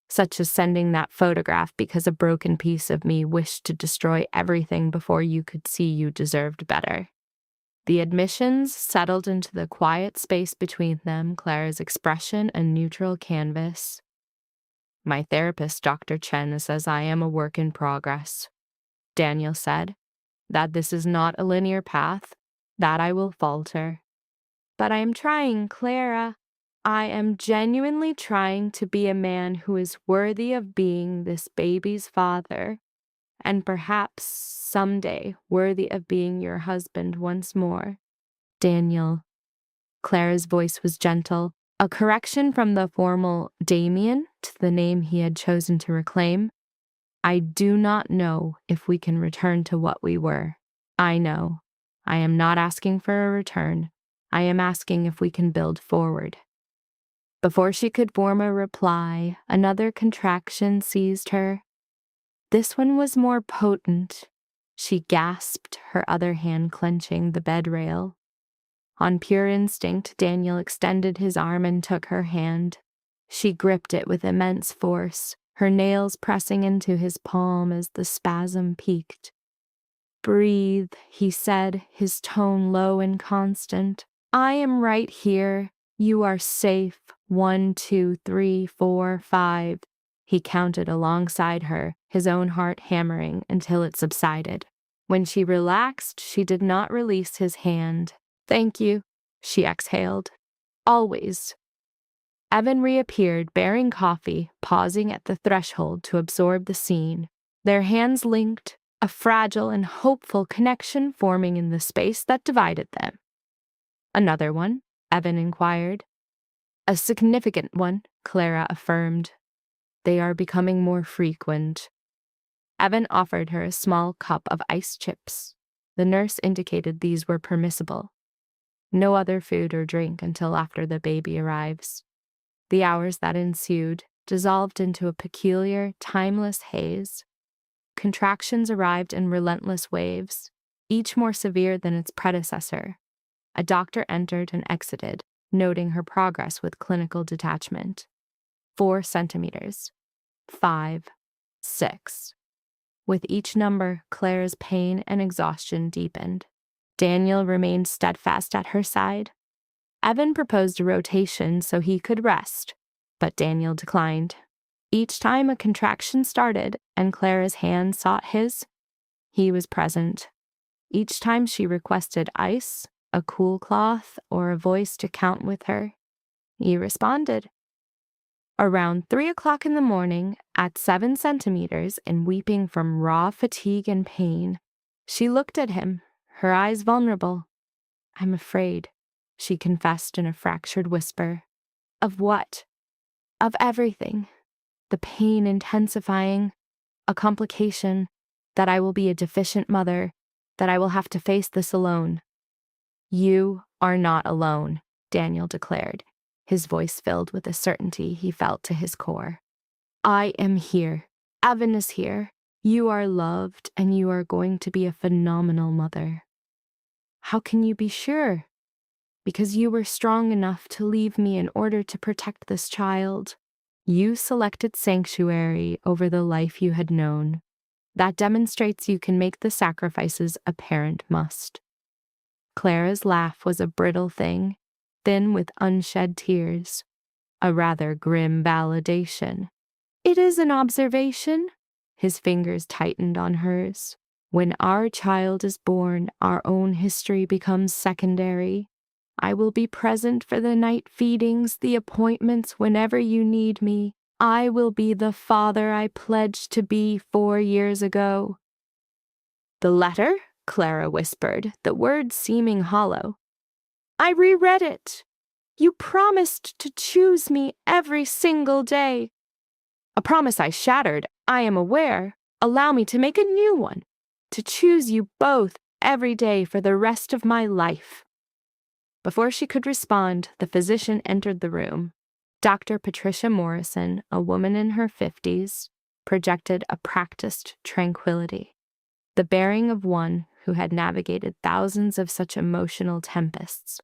Such as sending that photograph because a broken piece of me wished to destroy everything before you could see you deserved better. The admissions settled into the quiet space between them, Clara's expression a neutral canvas. My therapist, Dr. Chen, says I am a work in progress. Daniel said that this is not a linear path, that I will falter. But I am trying, Clara. I am genuinely trying to be a man who is worthy of being this baby's father, and perhaps someday worthy of being your husband once more. Daniel. Clara's voice was gentle, a correction from the formal Damien to the name he had chosen to reclaim. I do not know if we can return to what we were. I know. I am not asking for a return. I am asking if we can build forward. Before she could form a reply, another contraction seized her. This one was more potent. She gasped, her other hand clenching the bed rail. On pure instinct, Daniel extended his arm and took her hand. She gripped it with immense force, her nails pressing into his palm as the spasm peaked. Breathe, he said, his tone low and constant. I am right here. You are safe. 1, 2, 3, 4, 5. He counted alongside her, his own heart hammering until it subsided. When she relaxed, she did not release his hand. Thank you, she exhaled. Always. Evan reappeared, bearing coffee, pausing at the threshold to absorb the scene. Their hands linked, a fragile and hopeful connection forming in the space that divided them. Another one? Evan inquired. A significant one, Clara affirmed. They are becoming more frequent. Evan offered her a small cup of ice chips. The nurse indicated these were permissible. No other food or drink until after the baby arrives. The hours that ensued dissolved into a peculiar, timeless haze. Contractions arrived in relentless waves, each more severe than its predecessor. A doctor entered and exited, noting her progress with clinical detachment. 4 centimeters. 5. 6. With each number, Clara's pain and exhaustion deepened. Daniel remained steadfast at her side. Evan proposed a rotation so he could rest, but Daniel declined. Each time a contraction started and Clara's hand sought his, he was present. Each time she requested ice, a cool cloth, or a voice to count with her, he responded. Around 3 o'clock in the morning, at 7 centimeters and weeping from raw fatigue and pain, she looked at him, her eyes vulnerable. I'm afraid, she confessed in a fractured whisper. Of what? Of everything. The pain intensifying, a complication, that I will be a deficient mother, that I will have to face this alone. You are not alone, Daniel declared, his voice filled with a certainty he felt to his core. I am here. Evan is here. You are loved, and you are going to be a phenomenal mother. How can you be sure? Because you were strong enough to leave me in order to protect this child. You selected sanctuary over the life you had known. That demonstrates you can make the sacrifices a parent must. Clara's laugh was a brittle thing, thin with unshed tears. A rather grim validation. It is an observation. His fingers tightened on hers. When our child is born, our own history becomes secondary. I will be present for the night feedings, the appointments whenever you need me. I will be the father I pledged to be 4 years ago. The letter? Clara whispered, the words seeming hollow. I reread it. You promised to choose me every single day. A promise I shattered, I am aware. Allow me to make a new one, to choose you both every day for the rest of my life. Before she could respond, the physician entered the room. Dr. Patricia Morrison, a woman in her 50s, projected a practiced tranquility, the bearing of one who had navigated thousands of such emotional tempests.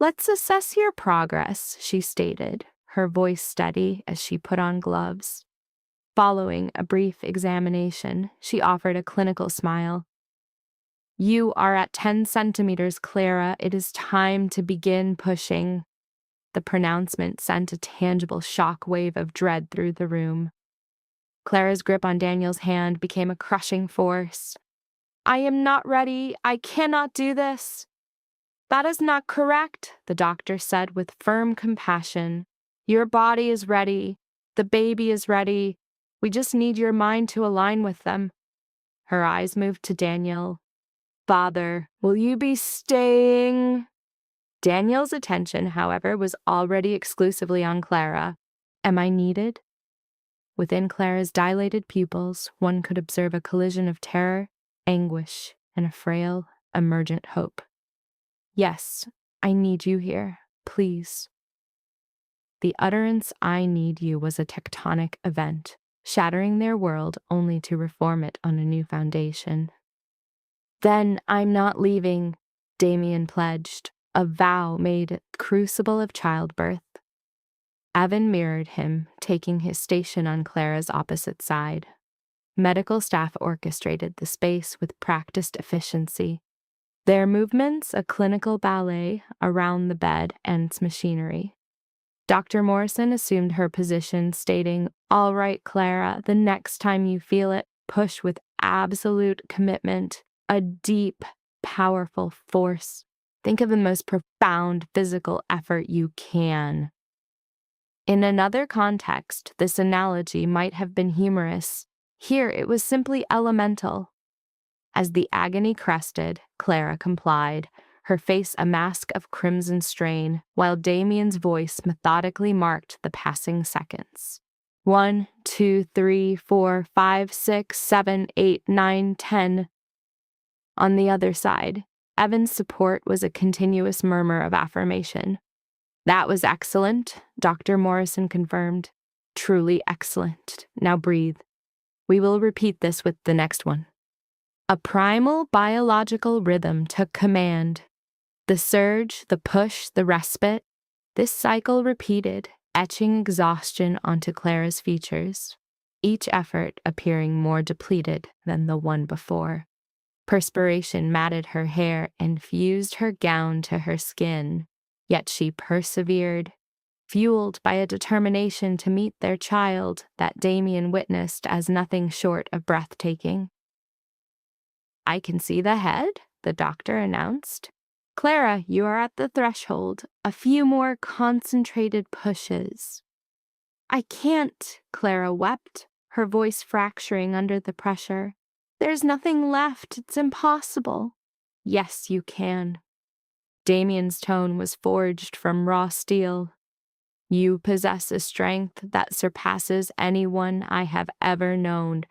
Let's assess your progress, she stated, her voice steady as she put on gloves. Following a brief examination, she offered a clinical smile. You are at 10 centimeters, Clara. It is time to begin pushing. The pronouncement sent a tangible shock wave of dread through the room. Clara's grip on Daniel's hand became a crushing force. I am not ready. I cannot do this. That is not correct, the doctor said with firm compassion. Your body is ready. The baby is ready. We just need your mind to align with them. Her eyes moved to Daniel. Father, will you be staying? Daniel's attention, however, was already exclusively on Clara. Am I needed? Within Clara's dilated pupils, one could observe a collision of terror, anguish, and a frail, emergent hope. Yes, I need you here, please. The utterance, I need you, was a tectonic event, shattering their world only to reform it on a new foundation. Then I'm not leaving, Damien pledged, a vow made at the crucible of childbirth. Evan mirrored him, taking his station on Clara's opposite side. Medical staff orchestrated the space with practiced efficiency, their movements a clinical ballet around the bed and its machinery. Dr. Morrison assumed her position, stating, All right, Clara, the next time you feel it, push with absolute commitment, a deep, powerful force. Think of the most profound physical effort you can. In another context, this analogy might have been humorous. Here, it was simply elemental. As the agony crested, Clara complied, her face a mask of crimson strain, while Damien's voice methodically marked the passing seconds. 1, 2, 3, 4, 5, 6, 7, 8, 9, 10. On the other side, Evan's support was a continuous murmur of affirmation. That was excellent, Dr. Morrison confirmed. Truly excellent. Now breathe. We will repeat this with the next one. A primal biological rhythm took command. The surge, the push, the respite. This cycle repeated, etching exhaustion onto Clara's features, each effort appearing more depleted than the one before. Perspiration matted her hair and fused her gown to her skin, yet she persevered, fueled by a determination to meet their child that Damien witnessed as nothing short of breathtaking. I can see the head, the doctor announced. Clara, you are at the threshold. A few more concentrated pushes. I can't, Clara wept, her voice fracturing under the pressure. There's nothing left. It's impossible. Yes, you can. Damien's tone was forged from raw steel. You possess a strength that surpasses anyone I have ever known.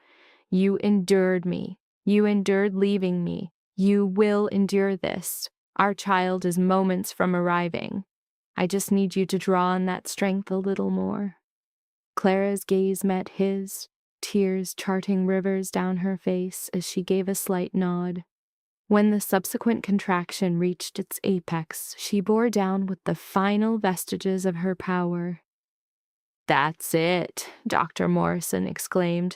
You endured me. You endured leaving me. You will endure this. Our child is moments from arriving. I just need you to draw on that strength a little more. Clara's gaze met his, tears charting rivers down her face as she gave a slight nod. When the subsequent contraction reached its apex, she bore down with the final vestiges of her power. That's it, Dr. Morrison exclaimed.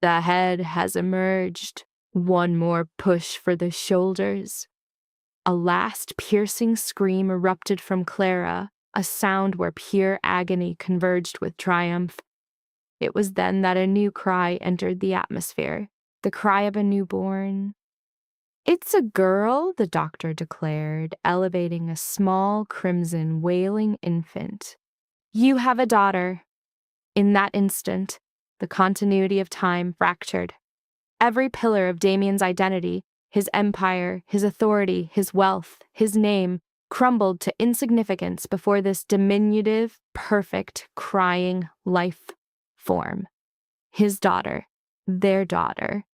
The head has emerged. One more push for the shoulders. A last piercing scream erupted from Clara, a sound where pure agony converged with triumph. It was then that a new cry entered the atmosphere, the cry of a newborn. It's a girl, the doctor declared, elevating a small, crimson, wailing infant. You have a daughter. In that instant, the continuity of time fractured. Every pillar of Damien's identity, His empire, his authority, his wealth, his name crumbled to insignificance before this diminutive, perfect, crying life form. His daughter, their daughter.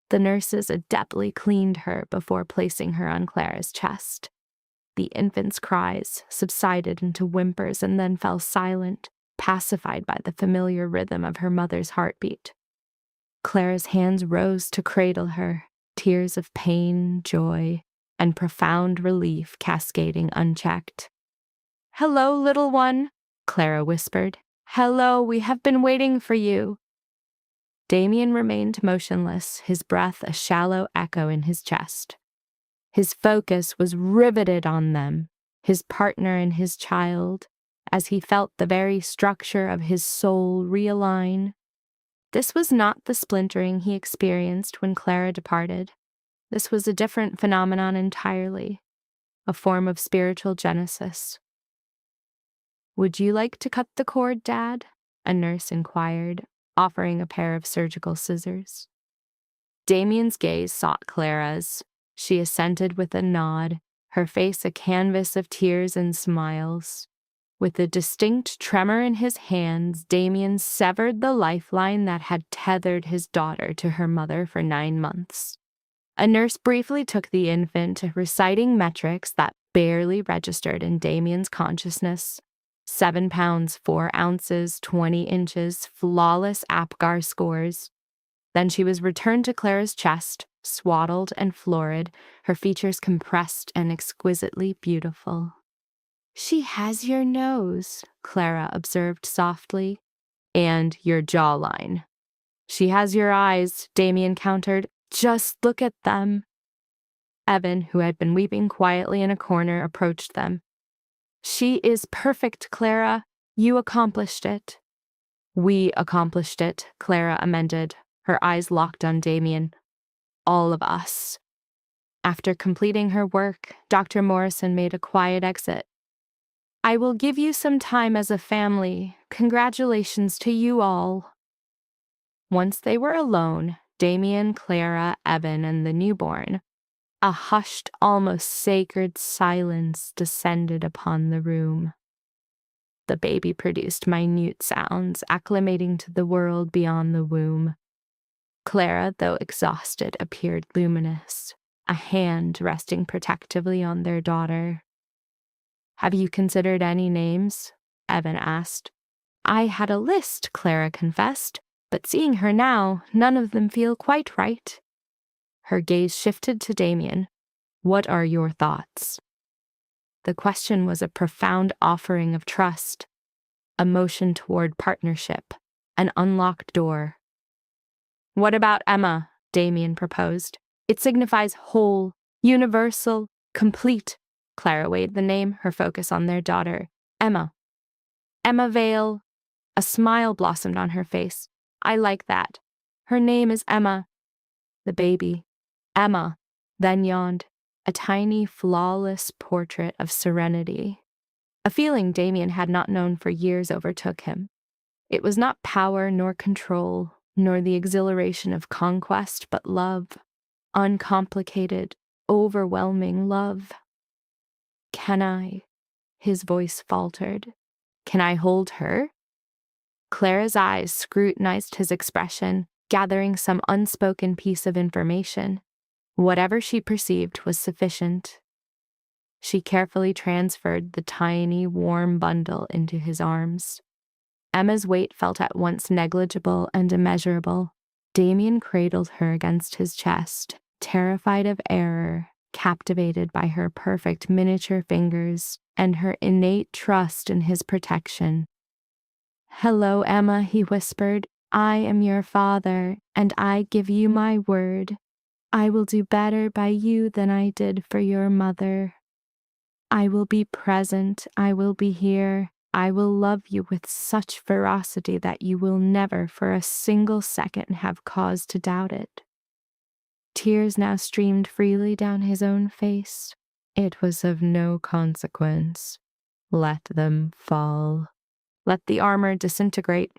The nurses adeptly cleaned her before placing her on Clara's chest. The infant's cries subsided into whimpers and then fell silent, pacified by the familiar rhythm of her mother's heartbeat. Clara's hands rose to cradle her, tears of pain, joy, and profound relief cascading unchecked. "Hello, little one," Clara whispered. "Hello, we have been waiting for you." Damien remained motionless, his breath a shallow echo in his chest. His focus was riveted on them, his partner and his child, as he felt the very structure of his soul realign. This was not the splintering he experienced when Clara departed. This was a different phenomenon entirely, a form of spiritual genesis. "Would you like to cut the cord, Dad?" a nurse inquired, offering a pair of surgical scissors. Damien's gaze sought Clara's. She assented with a nod, her face a canvas of tears and smiles. With a distinct tremor in his hands, Damien severed the lifeline that had tethered his daughter to her mother for 9 months. A nurse briefly took the infant, reciting metrics that barely registered in Damien's consciousness. 7 pounds, 4 ounces, 20 inches, flawless APGAR scores. Then she was returned to Clara's chest, swaddled and florid, her features compressed and exquisitely beautiful. "She has your nose," Clara observed softly, "and your jawline." "She has your eyes," Damien countered. "Just look at them." Evan, who had been weeping quietly in a corner, approached them. "She is perfect, Clara. You accomplished it." "We accomplished it," Clara amended, her eyes locked on Damien. "All of us." After completing her work, Dr. Morrison made a quiet exit. "I will give you some time as a family. Congratulations to you all." Once they were alone, Damien, Clara, Evan, and the newborn, a hushed, almost sacred silence descended upon the room. The baby produced minute sounds, acclimating to the world beyond the womb. Clara, though exhausted, appeared luminous, a hand resting protectively on their daughter. "Have you considered any names?" Evan asked. "I had a list," Clara confessed, "but seeing her now, none of them feel quite right." Her gaze shifted to Damien. "What are your thoughts?" The question was a profound offering of trust, a motion toward partnership, an unlocked door. "What about Emma?" Damien proposed. "It signifies whole, universal, complete." Clara weighed the name, her focus on their daughter. "Emma. Emma Vale." A smile blossomed on her face. "I like that. Her name is Emma." The baby, Emma, then yawned, a tiny, flawless portrait of serenity. A feeling Damien had not known for years overtook him. It was not power nor control, nor the exhilaration of conquest, but love. Uncomplicated, overwhelming love. "Can I?" His voice faltered. "Can I hold her?" Clara's eyes scrutinized his expression, gathering some unspoken piece of information. Whatever she perceived was sufficient. She carefully transferred the tiny, warm bundle into his arms. Emma's weight felt at once negligible and immeasurable. Damien cradled her against his chest, terrified of error, captivated by her perfect miniature fingers and her innate trust in his protection. "Hello, Emma," he whispered. "I am your father, and I give you my word. I will do better by you than I did for your mother. I will be present, I will be here, I will love you with such ferocity that you will never for a single second have cause to doubt it." Tears now streamed freely down his own face. It was of no consequence. Let them fall. Let the armor disintegrate.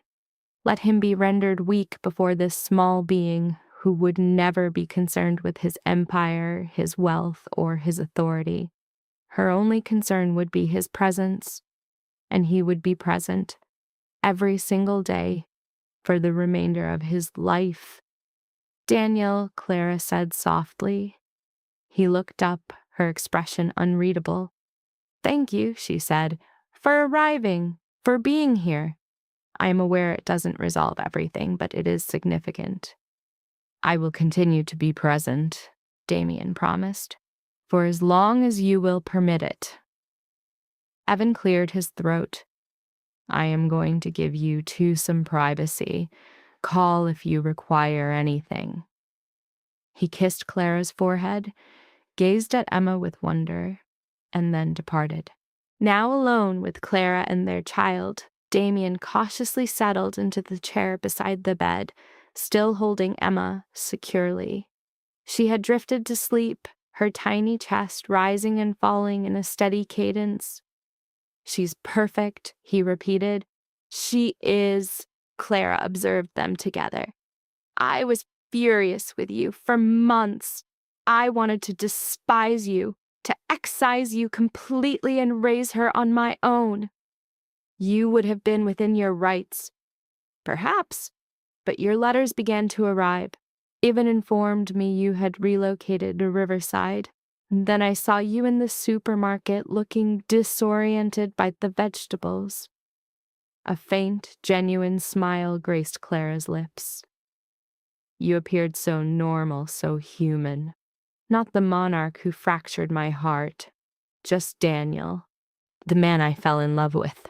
Let him be rendered weak before this small being who would never be concerned with his empire, his wealth, or his authority. Her only concern would be his presence, and he would be present every single day for the remainder of his life. "Daniel," Clara said softly. He looked up, her expression unreadable. "Thank you," she said, "for arriving, for being here. I am aware it doesn't resolve everything, but it is significant." "I will continue to be present," Damien promised, "for as long as you will permit it." Evan cleared his throat. "I am going to give you two some privacy. Call if you require anything." He kissed Clara's forehead, gazed at Emma with wonder, and then departed. Now alone with Clara and their child, Damien cautiously settled into the chair beside the bed, still holding Emma securely. She had drifted to sleep, her tiny chest rising and falling in a steady cadence. "She's perfect," he repeated. "She is," Clara observed them together. "I was furious with you for months. I wanted to despise you, to excise you completely and raise her on my own. You would have been within your rights. Perhaps, but your letters began to arrive. Even informed me you had relocated to Riverside. Then I saw you in the supermarket looking disoriented by the vegetables." A faint, genuine smile graced Clara's lips. "You appeared so normal, so human. Not the monarch who fractured my heart. Just Daniel, the man I fell in love with."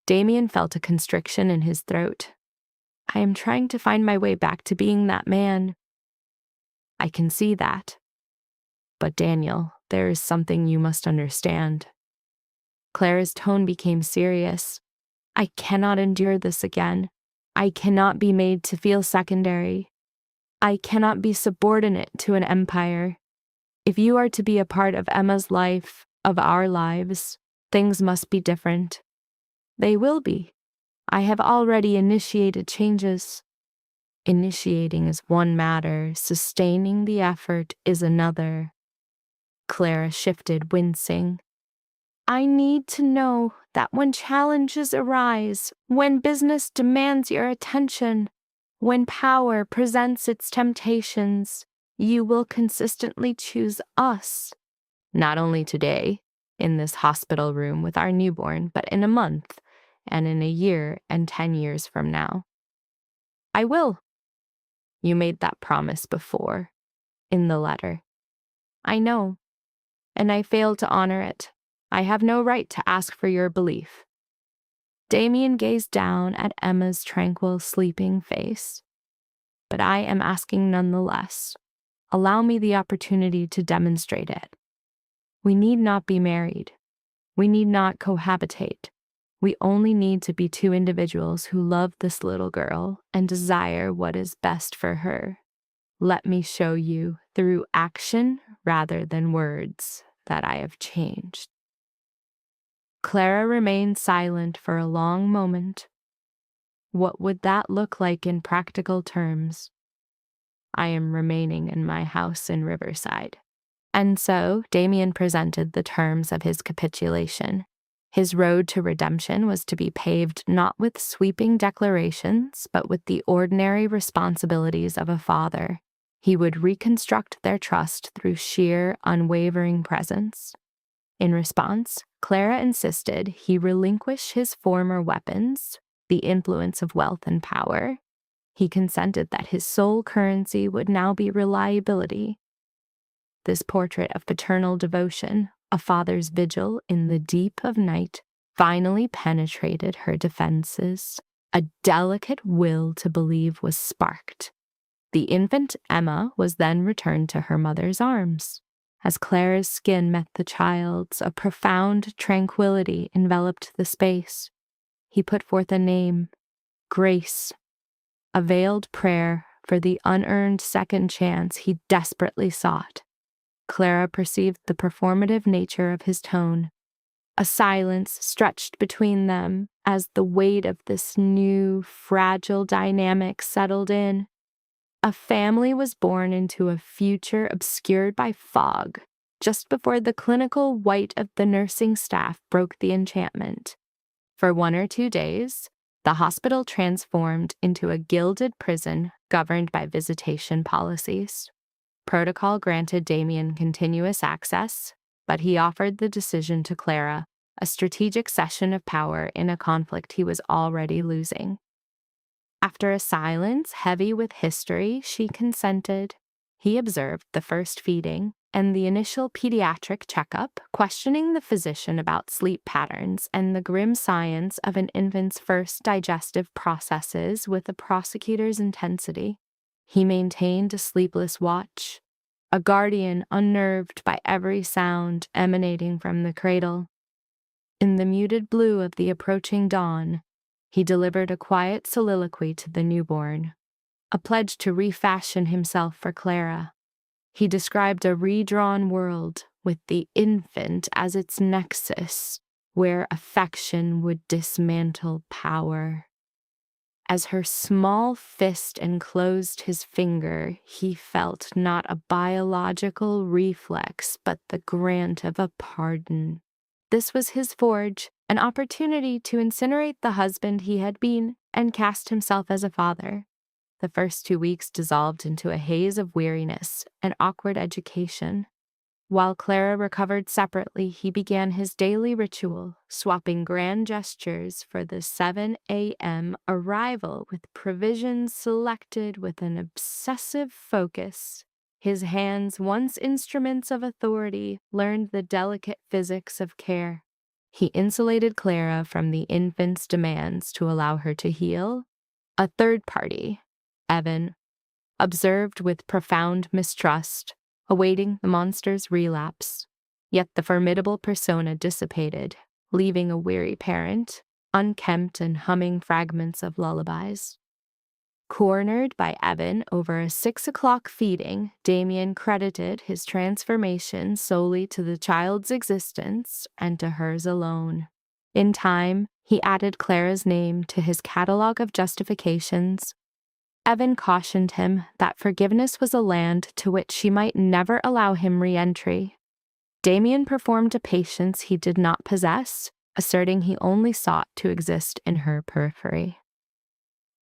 Damien felt a constriction in his throat. "I am trying to find my way back to being that man." "I can see that. But Daniel, there is something you must understand." Clara's tone became serious. "I cannot endure this again. I cannot be made to feel secondary. I cannot be subordinate to an empire. If you are to be a part of Emma's life, of our lives, things must be different. They will be. I have already initiated changes." "Initiating is one matter, sustaining the effort is another." Clara shifted, wincing. "I need to know that when challenges arise, when business demands your attention, when power presents its temptations, you will consistently choose us. Not only today, in this hospital room with our newborn, but in a month, and in a year and 10 years from now." "I will." "You made that promise before, in the letter." "I know, and I failed to honor it. I have no right to ask for your belief." Damien gazed down at Emma's tranquil, sleeping face. "But I am asking nonetheless. Allow me the opportunity to demonstrate it. We need not be married. We need not cohabitate. We only need to be two individuals who love this little girl and desire what is best for her. Let me show you, through action rather than words, that I have changed." Clara remained silent for a long moment. What would that look like in practical terms? "I am remaining in my house in Riverside." And so Damien presented the terms of his capitulation. His road to redemption was to be paved not with sweeping declarations, but with the ordinary responsibilities of a father. He would reconstruct their trust through sheer, unwavering presence. In response, Clara insisted he relinquish his former weapons, the influence of wealth and power. He consented that his sole currency would now be reliability. This portrait of paternal devotion, a father's vigil in the deep of night, finally penetrated her defenses. A delicate will to believe was sparked. The infant Emma was then returned to her mother's arms. As Clara's skin met the child's, a profound tranquility enveloped the space. He put forth a name, Grace, a veiled prayer for the unearned second chance he desperately sought. Clara perceived the performative nature of his tone. A silence stretched between them as the weight of this new, fragile dynamic settled in. A family was born into a future obscured by fog, just before the clinical white of the nursing staff broke the enchantment. For 1 or 2 days, the hospital transformed into a gilded prison governed by visitation policies. Protocol granted Damien continuous access, but he offered the decision to Clara, a strategic cession of power in a conflict he was already losing. After a silence heavy with history, she consented. He observed the first feeding and the initial pediatric checkup, questioning the physician about sleep patterns and the grim science of an infant's first digestive processes with a prosecutor's intensity. He maintained a sleepless watch, a guardian unnerved by every sound emanating from the cradle. In the muted blue of the approaching dawn, he delivered a quiet soliloquy to the newborn, a pledge to refashion himself for Clara. He described a redrawn world with the infant as its nexus, where affection would dismantle power. As her small fist enclosed his finger, he felt not a biological reflex, but the grant of a pardon. This was his forge, an opportunity to incinerate the husband he had been and cast himself as a father. The first 2 weeks dissolved into a haze of weariness and awkward education. While Clara recovered separately, he began his daily ritual, swapping grand gestures for the 7 a.m. arrival with provisions selected with an obsessive focus. His hands, once instruments of authority, learned the delicate physics of care. He insulated Clara from the infant's demands to allow her to heal. A third party, Evan, observed with profound mistrust, awaiting the monster's relapse. Yet the formidable persona dissipated, leaving a weary parent, unkempt and humming fragments of lullabies. Cornered by Evan over a 6 o'clock feeding, Damien credited his transformation solely to the child's existence and to hers alone. In time, he added Clara's name to his catalog of justifications. Evan cautioned him that forgiveness was a land to which she might never allow him re-entry. Damien performed a patience he did not possess, asserting he only sought to exist in her periphery.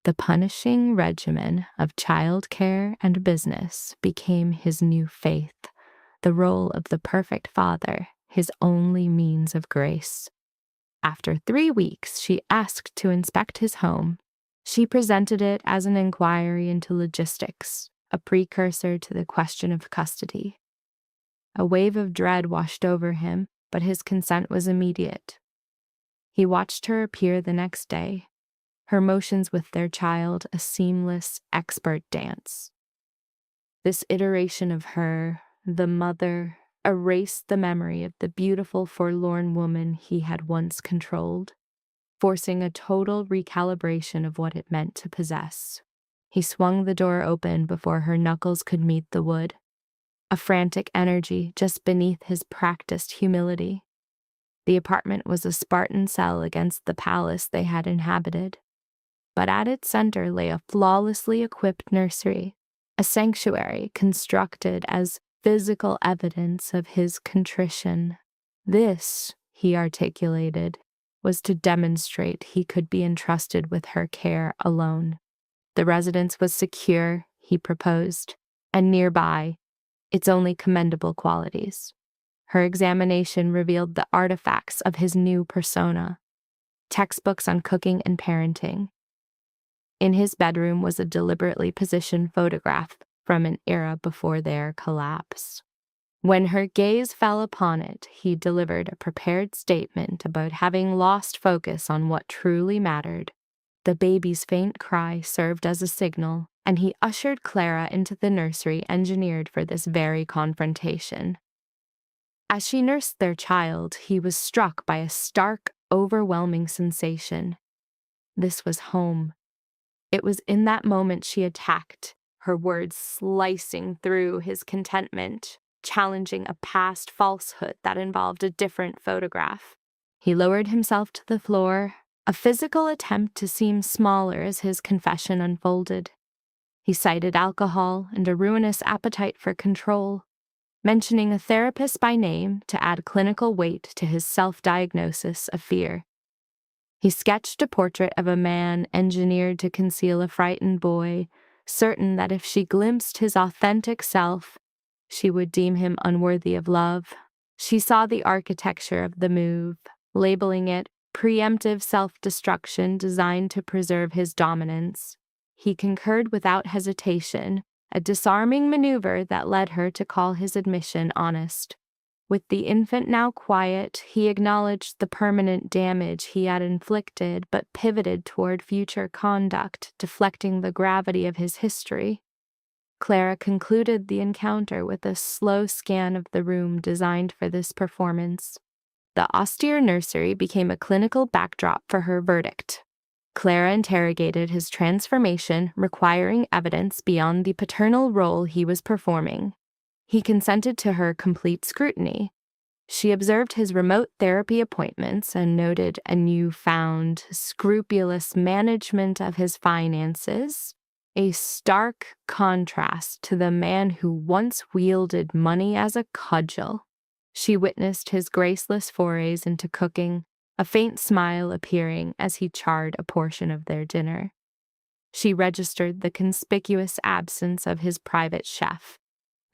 The punishing regimen of childcare and business became his new faith, the role of the perfect father, his only means of grace. After 3 weeks, she asked to inspect his home. She presented it as an inquiry into logistics, a precursor to the question of custody. A wave of dread washed over him, but his consent was immediate. He watched her appear the next day, her motions with their child a seamless, expert dance. This iteration of her, the mother, erased the memory of the beautiful, forlorn woman he had once controlled, forcing a total recalibration of what it meant to possess. He swung the door open before her knuckles could meet the wood, a frantic energy just beneath his practiced humility. The apartment was a Spartan cell against the palace they had inhabited, but at its center lay a flawlessly equipped nursery, a sanctuary constructed as physical evidence of his contrition. This, he articulated, was to demonstrate he could be entrusted with her care alone. The residence was secure, he proposed, and nearby, its only commendable qualities. Her examination revealed the artifacts of his new persona, textbooks on cooking and parenting. In his bedroom was a deliberately positioned photograph from an era before their collapse. When her gaze fell upon it, he delivered a prepared statement about having lost focus on what truly mattered. The baby's faint cry served as a signal, and he ushered Clara into the nursery engineered for this very confrontation. As she nursed their child, he was struck by a stark, overwhelming sensation. This was home. It was in that moment she attacked, her words slicing through his contentment, challenging a past falsehood that involved a different photograph. He lowered himself to the floor, a physical attempt to seem smaller as his confession unfolded. He cited alcohol and a ruinous appetite for control, mentioning a therapist by name to add clinical weight to his self-diagnosis of fear. He sketched a portrait of a man engineered to conceal a frightened boy, certain that if she glimpsed his authentic self, she would deem him unworthy of love. She saw the architecture of the move, labeling it preemptive self-destruction designed to preserve his dominance. He concurred without hesitation, a disarming maneuver that led her to call his admission honest. With the infant now quiet, he acknowledged the permanent damage he had inflicted, but pivoted toward future conduct, deflecting the gravity of his history. Clara concluded the encounter with a slow scan of the room designed for this performance. The austere nursery became a clinical backdrop for her verdict. Clara interrogated his transformation, requiring evidence beyond the paternal role he was performing. He consented to her complete scrutiny. She observed his remote therapy appointments and noted a newfound, scrupulous management of his finances, a stark contrast to the man who once wielded money as a cudgel. She witnessed his graceless forays into cooking, a faint smile appearing as he charred a portion of their dinner. She registered the conspicuous absence of his private chef,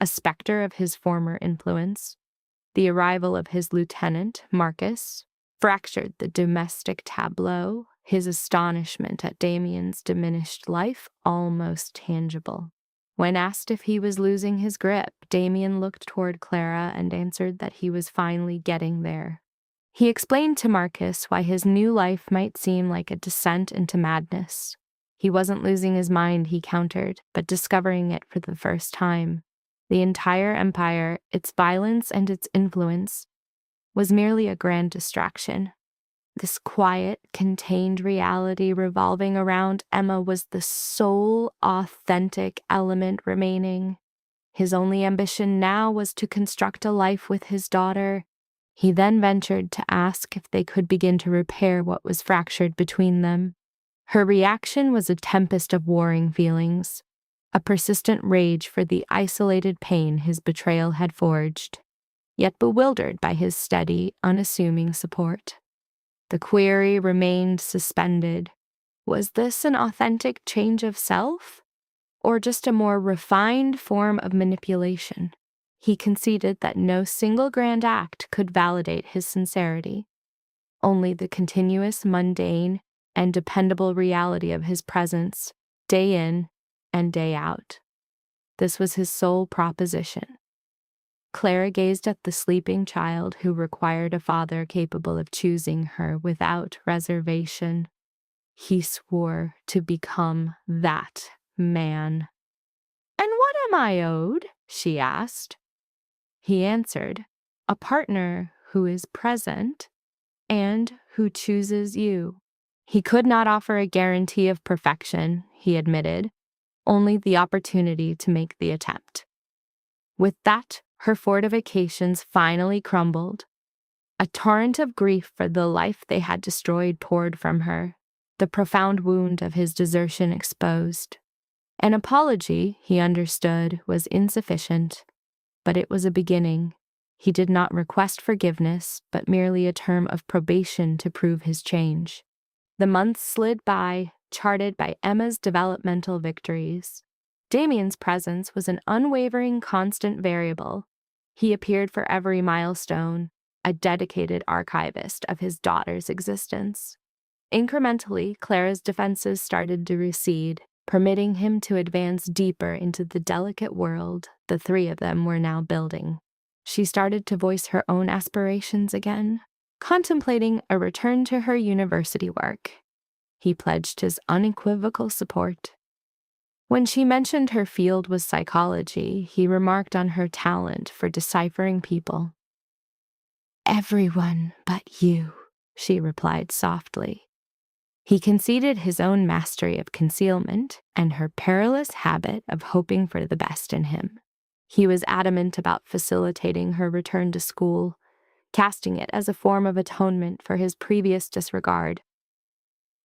a specter of his former influence. The arrival of his lieutenant, Marcus, fractured the domestic tableau, his astonishment at Damien's diminished life almost tangible. When asked if he was losing his grip, Damien looked toward Clara and answered that he was finally getting there. He explained to Marcus why his new life might seem like a descent into madness. He wasn't losing his mind, he countered, but discovering it for the first time. The entire empire, its violence and its influence, was merely a grand distraction. This quiet, contained reality revolving around Emma was the sole authentic element remaining. His only ambition now was to construct a life with his daughter. He then ventured to ask if they could begin to repair what was fractured between them. Her reaction was a tempest of warring feelings, a persistent rage for the isolated pain his betrayal had forged, yet bewildered by his steady, unassuming support. The query remained suspended. Was this an authentic change of self, or just a more refined form of manipulation? He conceded that no single grand act could validate his sincerity. Only the continuous, mundane, and dependable reality of his presence, day in and day out. This was his sole proposition. Clara gazed at the sleeping child who required a father capable of choosing her without reservation. He swore to become that man. "And what am I owed?" she asked. He answered, "A partner who is present and who chooses you." He could not offer a guarantee of perfection, he admitted, only the opportunity to make the attempt. With that, her fortifications finally crumbled. A torrent of grief for the life they had destroyed poured from her, the profound wound of his desertion exposed. An apology, he understood, was insufficient, but it was a beginning. He did not request forgiveness, but merely a term of probation to prove his change. The months slid by, charted by Emma's developmental victories. Damien's presence was an unwavering, constant variable. He appeared for every milestone, a dedicated archivist of his daughter's existence. Incrementally, Clara's defenses started to recede, permitting him to advance deeper into the delicate world the three of them were now building. She started to voice her own aspirations again, contemplating a return to her university work. He pledged his unequivocal support. When she mentioned her field was psychology, he remarked on her talent for deciphering people. "Everyone but you," she replied softly. He conceded his own mastery of concealment and her perilous habit of hoping for the best in him. He was adamant about facilitating her return to school, casting it as a form of atonement for his previous disregard.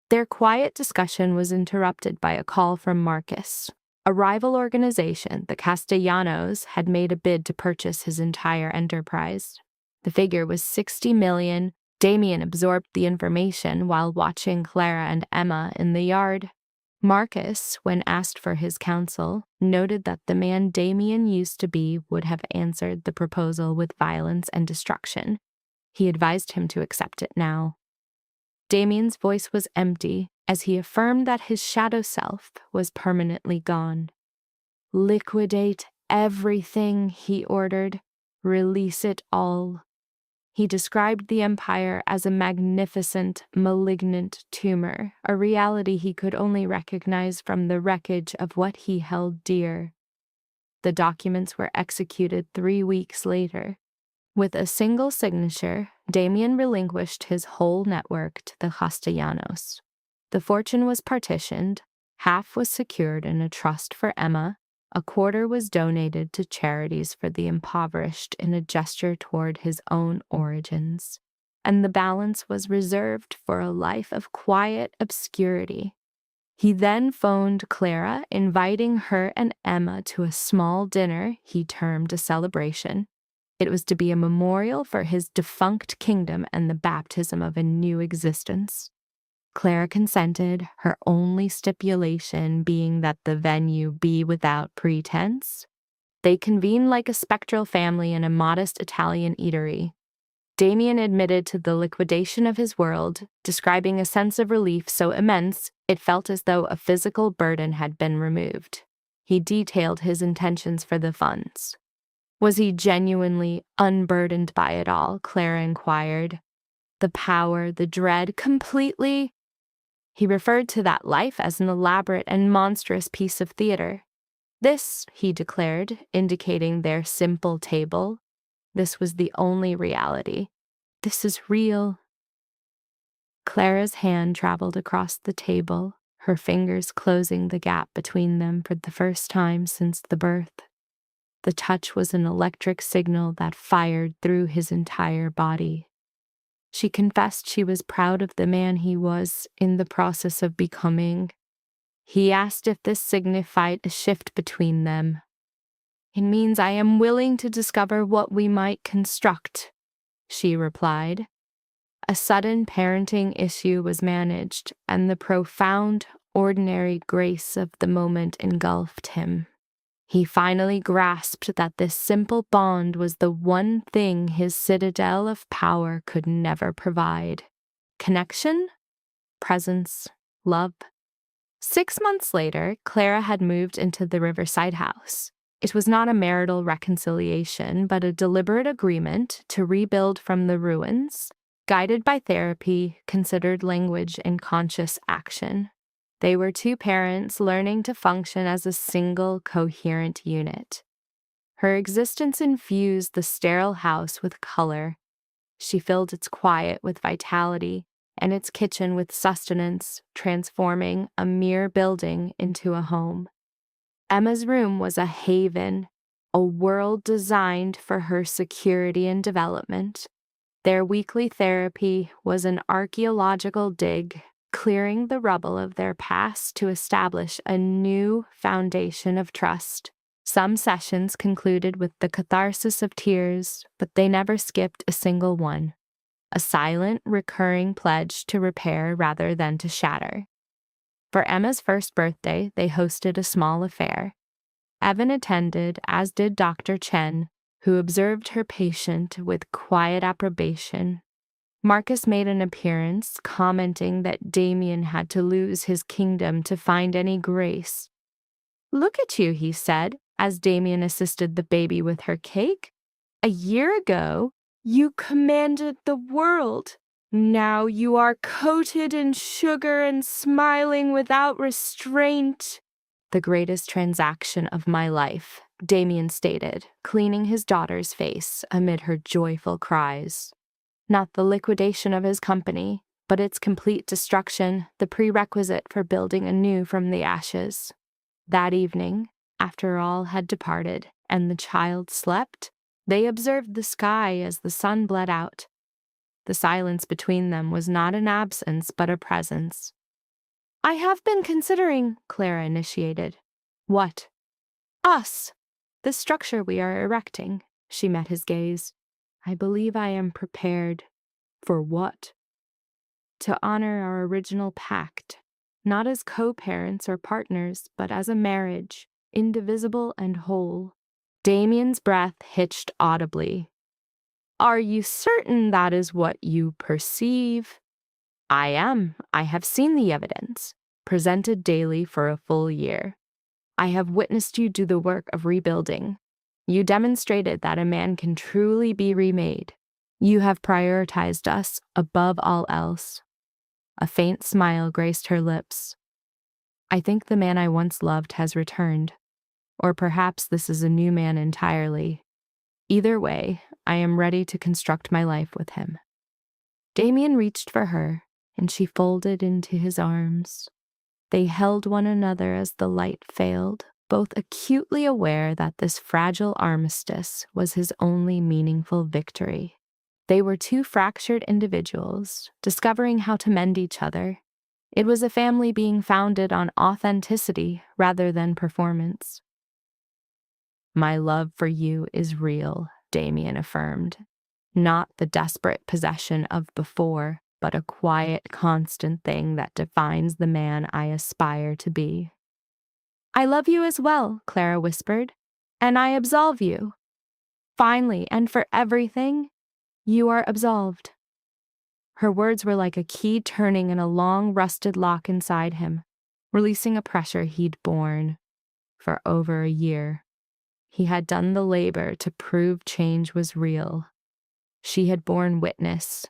Their quiet discussion was interrupted by a call from Marcus. A rival organization, the Castellanos, had made a bid to purchase his entire enterprise. The figure was $60 million. Damien absorbed the information while watching Clara and Emma in the yard. Marcus, when asked for his counsel, noted that the man Damien used to be would have answered the proposal with violence and destruction. He advised him to accept it now. Damien's voice was empty as he affirmed that his shadow self was permanently gone. "Liquidate everything," he ordered. "Release it all." He described the Empire as a magnificent, malignant tumor, a reality he could only recognize from the wreckage of what he held dear. The documents were executed 3 weeks later. With a single signature, Damien relinquished his whole network to the Castellanos. The fortune was partitioned, half was secured in a trust for Emma, a quarter was donated to charities for the impoverished in a gesture toward his own origins, and the balance was reserved for a life of quiet obscurity. He then phoned Clara, inviting her and Emma to a small dinner he termed a celebration. It was to be a memorial for his defunct kingdom and the baptism of a new existence. Clara consented, her only stipulation being that the venue be without pretense. They convened like a spectral family in a modest Italian eatery. Damien admitted to the liquidation of his world, describing a sense of relief so immense it felt as though a physical burden had been removed. He detailed his intentions for the funds. Was he genuinely unburdened by it all? Clara inquired. The power, the dread, completely. He referred to that life as an elaborate and monstrous piece of theater. This, he declared, indicating their simple table, this was the only reality. This is real. Clara's hand traveled across the table, her fingers closing the gap between them for the first time since the birth. The touch was an electric signal that fired through his entire body. She confessed she was proud of the man he was in the process of becoming. He asked if this signified a shift between them. "It means I am willing to discover what we might construct," she replied. A sudden parenting issue was managed, and the profound, ordinary grace of the moment engulfed him. He finally grasped that this simple bond was the one thing his citadel of power could never provide. Connection, presence, love. 6 months later, Clara had moved into the Riverside house. It was not a marital reconciliation, but a deliberate agreement to rebuild from the ruins, guided by therapy, considered language, and conscious action. They were two parents learning to function as a single, coherent unit. Her existence infused the sterile house with color. She filled its quiet with vitality and its kitchen with sustenance, transforming a mere building into a home. Emma's room was a haven, a world designed for her security and development. Their weekly therapy was an archaeological dig, clearing the rubble of their past to establish a new foundation of trust. Some sessions concluded with the catharsis of tears, but they never skipped a single one. A silent, recurring pledge to repair rather than to shatter. For Emma's first birthday, they hosted a small affair. Evan attended, as did Dr. Chen, who observed her patient with quiet approbation. Marcus made an appearance, commenting that Damien had to lose his kingdom to find any grace. "Look at you," he said, as Damien assisted the baby with her cake. "A year ago, you commanded the world. Now you are coated in sugar and smiling without restraint." "The greatest transaction of my life," Damien stated, cleaning his daughter's face amid her joyful cries. Not the liquidation of his company, but its complete destruction, the prerequisite for building anew from the ashes. That evening, after all had departed and the child slept, they observed the sky as the sun bled out. The silence between them was not an absence, but a presence. "I have been considering," Clara initiated. What? Us! The structure we are erecting. She met his gaze. I believe I am prepared. For what? To honor our original pact, not as co-parents or partners, but as a marriage, indivisible and whole. Damien's breath hitched audibly. Are you certain that is what you perceive? I am. I have seen the evidence, presented daily for a full year. I have witnessed you do the work of rebuilding. You demonstrated that a man can truly be remade. You have prioritized us above all else. A faint smile graced her lips. I think the man I once loved has returned. Or perhaps this is a new man entirely. Either way, I am ready to construct my life with him. Damien reached for her, and she folded into his arms. They held one another as the light failed, both acutely aware that this fragile armistice was his only meaningful victory. They were two fractured individuals, discovering how to mend each other. It was a family being founded on authenticity rather than performance. My love for you is real, Damien affirmed. Not the desperate possession of before, but a quiet, constant thing that defines the man I aspire to be. I love you as well, Clara whispered, and I absolve you. Finally, and for everything, you are absolved. Her words were like a key turning in a long, rusted lock inside him, releasing a pressure he'd borne for over a year. He had done the labor to prove change was real. She had borne witness,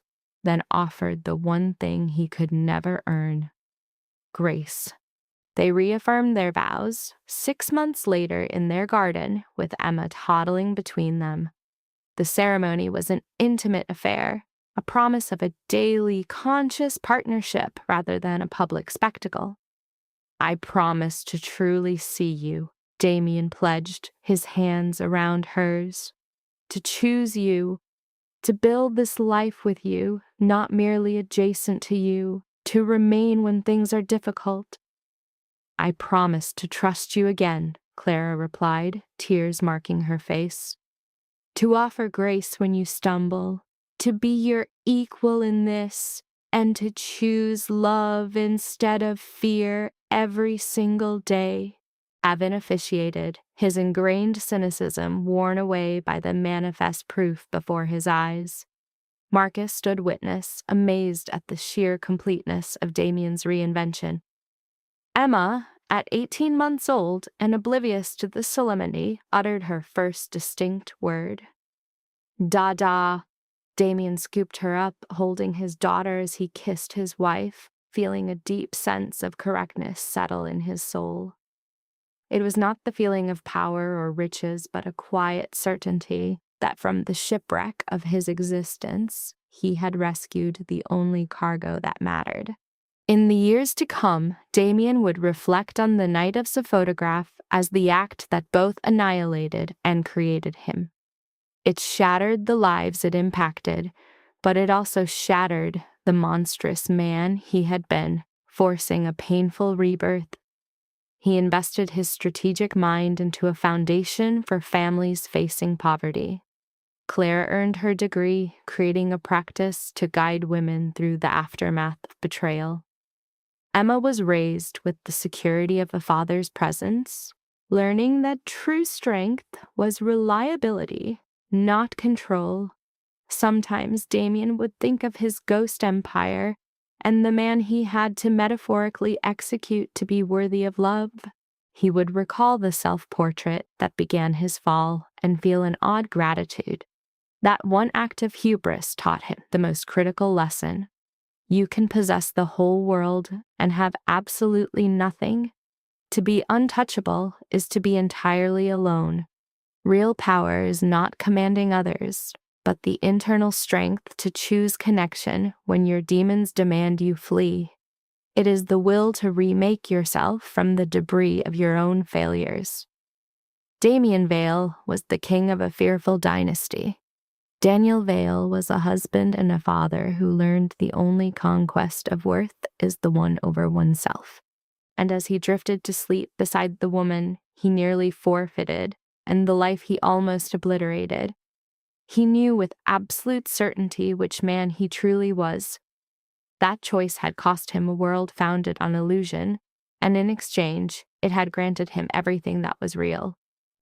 then offered the one thing he could never earn: grace. They reaffirmed their vows 6 months later in their garden, with Emma toddling between them. The ceremony was an intimate affair, a promise of a daily, conscious partnership rather than a public spectacle. I promise to truly see you, Damien pledged, his hands around hers. To choose you, to build this life with you, not merely adjacent to you, to remain when things are difficult. I promise to trust you again, Clara replied, tears marking her face. To offer grace when you stumble, to be your equal in this, and to choose love instead of fear every single day. Evan officiated, his ingrained cynicism worn away by the manifest proof before his eyes. Marcus stood witness, amazed at the sheer completeness of Damien's reinvention. Emma, at 18 months old and oblivious to the solemnity, uttered her first distinct word. Dada. Damien scooped her up, holding his daughter as he kissed his wife, feeling a deep sense of correctness settle in his soul. It was not the feeling of power or riches, but a quiet certainty that from the shipwreck of his existence, he had rescued the only cargo that mattered. In the years to come, Damien would reflect on the night of the photograph as the act that both annihilated and created him. It shattered the lives it impacted, but it also shattered the monstrous man he had been, forcing a painful rebirth. He invested his strategic mind into a foundation for families facing poverty. Claire earned her degree, creating a practice to guide women through the aftermath of betrayal. Emma was raised with the security of a father's presence, learning that true strength was reliability, not control. Sometimes Damien would think of his ghost empire and the man he had to metaphorically execute to be worthy of love. He would recall the self-portrait that began his fall and feel an odd gratitude. That one act of hubris taught him the most critical lesson. You can possess the whole world and have absolutely nothing. To be untouchable is to be entirely alone. Real power is not commanding others, but the internal strength to choose connection when your demons demand you flee. It is the will to remake yourself from the debris of your own failures. Damien Vale was the king of a fearful dynasty. Daniel Vale was a husband and a father who learned the only conquest of worth is the one over oneself. and as he drifted to sleep beside the woman he nearly forfeited and the life he almost obliterated, he knew with absolute certainty which man he truly was. That choice had cost him a world founded on illusion, and in exchange, it had granted him everything that was real.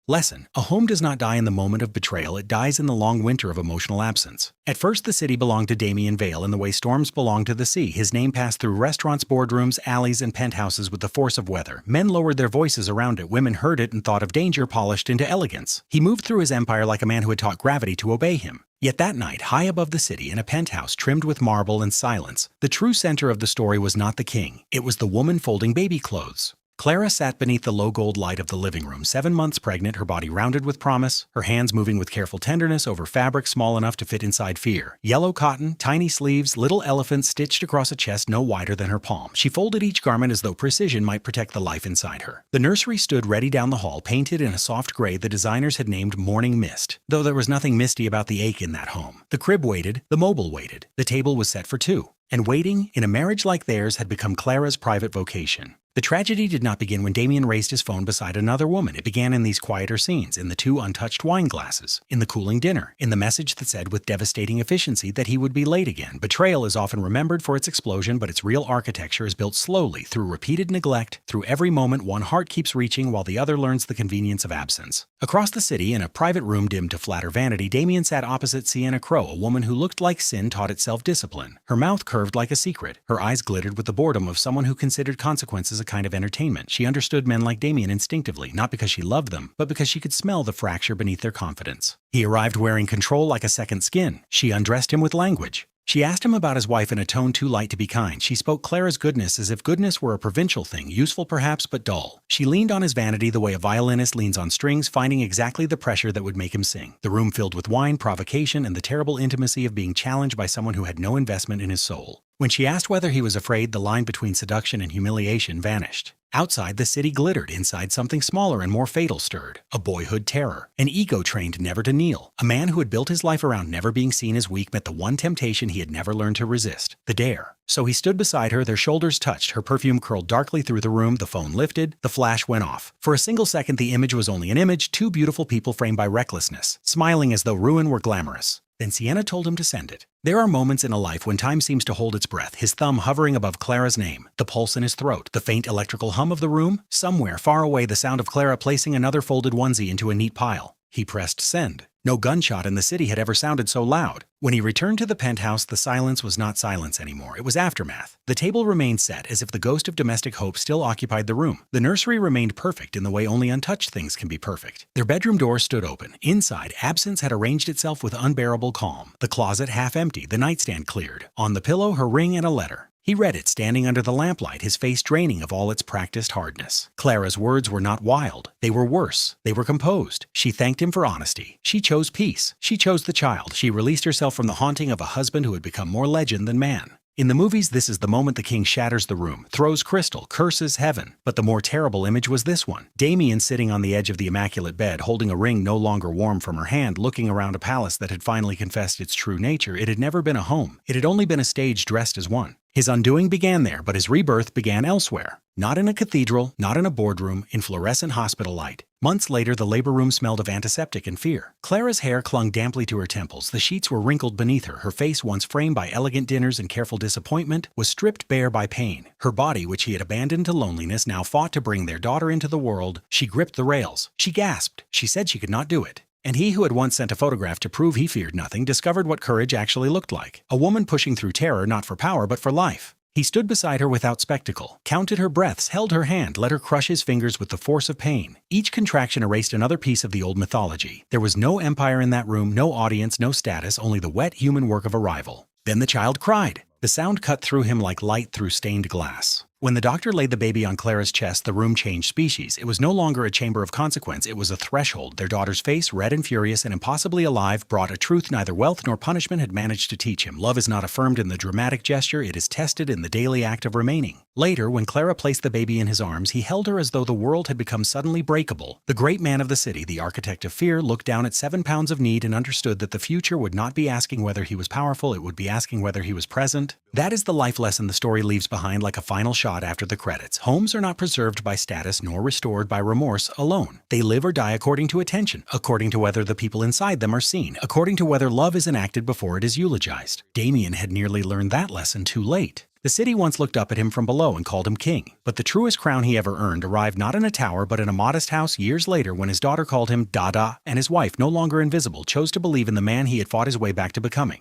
Lesson: a home does not die in the moment of betrayal, it dies in the long winter of emotional absence. At first, the city belonged to Damien Vale in the way storms belong to the sea. His name passed through restaurants, boardrooms, alleys, and penthouses with the force of weather. Men lowered their voices around it, women heard it and thought of danger polished into elegance. He moved through his empire like a man who had taught gravity to obey him. Yet that night, high above the city, in a penthouse trimmed with marble and silence, the true center of the story was not the king. It was the woman folding baby clothes. Clara sat beneath the low gold light of the living room, 7 months pregnant, her body rounded with promise, her hands moving with careful tenderness over fabric small enough to fit inside fear. Yellow cotton, tiny sleeves, little elephants stitched across a chest no wider than her palm. She folded each garment as though precision might protect the life inside her. The nursery stood ready down the hall, painted in a soft gray the designers had named Morning Mist, though there was nothing misty about the ache in that home. The crib waited, the mobile waited, the table was set for two. And waiting, in a marriage like theirs, had become Clara's private vocation. The tragedy did not begin when Damien raised his phone beside another woman. It began in these quieter scenes, in the 2 untouched wine glasses, in the cooling dinner, in the message that said with devastating efficiency that he would be late again. Betrayal is often remembered for its explosion, but its real architecture is built slowly, through repeated neglect, through every moment one heart keeps reaching while the other learns the convenience of absence. Across the city, in a private room dimmed to flatter vanity, Damien sat opposite Sienna Crow, a woman who looked like sin taught itself discipline. Her mouth curved like a secret. Her eyes glittered with the boredom of someone who considered consequences a kind of entertainment. She understood men like Damien instinctively, not because she loved them, but because she could smell the fracture beneath their confidence. He arrived wearing control like a second skin. She undressed him with language. She asked him about his wife in a tone too light to be kind. She spoke Clara's goodness as if goodness were a provincial thing, useful perhaps, but dull. She leaned on his vanity the way a violinist leans on strings, finding exactly the pressure that would make him sing. The room filled with wine, provocation, and the terrible intimacy of being challenged by someone who had no investment in his soul. When she asked whether he was afraid, the line between seduction and humiliation vanished. Outside, the city glittered. Inside, something smaller and more fatal stirred. A boyhood terror. An ego trained never to kneel. A man who had built his life around never being seen as weak met the one temptation he had never learned to resist: the dare. So he stood beside her, their shoulders touched, her perfume curled darkly through the room, the phone lifted, the flash went off. For a single second, the image was only an image, 2 beautiful people framed by recklessness, smiling as though ruin were glamorous. Then Sienna told him to send it. There are moments in a life when time seems to hold its breath, his thumb hovering above Clara's name, the pulse in his throat, the faint electrical hum of the room, somewhere far away the sound of Clara placing another folded onesie into a neat pile. He pressed send. No gunshot in the city had ever sounded so loud. When he returned to the penthouse, the silence was not silence anymore. It was aftermath. The table remained set, as if the ghost of domestic hope still occupied the room. The nursery remained perfect in the way only untouched things can be perfect. Their bedroom door stood open. Inside, absence had arranged itself with unbearable calm. The closet half empty, the nightstand cleared. On the pillow, her ring and a letter. He read it, standing under the lamplight, his face draining of all its practiced hardness. Clara's words were not wild. They were worse. They were composed. She thanked him for honesty. She chose peace. She chose the child. She released herself from the haunting of a husband who had become more legend than man. In the movies, this is the moment the king shatters the room, throws crystal, curses heaven. But the more terrible image was this one. Damien sitting on the edge of the immaculate bed, holding a ring no longer warm from her hand, looking around a palace that had finally confessed its true nature. It had never been a home. It had only been a stage dressed as one. His undoing began there, but his rebirth began elsewhere. Not in a cathedral, not in a boardroom, in fluorescent hospital light. Months later, the labor room smelled of antiseptic and fear. Clara's hair clung damply to her temples. The sheets were wrinkled beneath her. Her face, once framed by elegant dinners and careful disappointment, was stripped bare by pain. Her body, which he had abandoned to loneliness, now fought to bring their daughter into the world. She gripped the rails. She gasped. She said she could not do it. And he who had once sent a photograph to prove he feared nothing discovered what courage actually looked like. A woman pushing through terror not for power but for life. He stood beside her without spectacle, counted her breaths, held her hand, let her crush his fingers with the force of pain. Each contraction erased another piece of the old mythology. There was no empire in that room, no audience, no status, only the wet human work of arrival. Then the child cried. The sound cut through him like light through stained glass. When the doctor laid the baby on Clara's chest, the room changed species. It was no longer a chamber of consequence. It was a threshold. Their daughter's face, red and furious and impossibly alive, brought a truth neither wealth nor punishment had managed to teach him. Love is not affirmed in the dramatic gesture. It is tested in the daily act of remaining. Later, when Clara placed the baby in his arms, he held her as though the world had become suddenly breakable. The great man of the city, the architect of fear, looked down at 7 pounds of need and understood that the future would not be asking whether he was powerful, it would be asking whether he was present. That is the life lesson the story leaves behind like a final shot shot after the credits. Homes are not preserved by status nor restored by remorse alone. They live or die according to attention, according to whether the people inside them are seen, according to whether love is enacted before it is eulogized. Damien had nearly learned that lesson too late. The city once looked up at him from below and called him king. But the truest crown he ever earned arrived not in a tower but in a modest house years later when his daughter called him Dada and his wife, no longer invisible, chose to believe in the man he had fought his way back to becoming.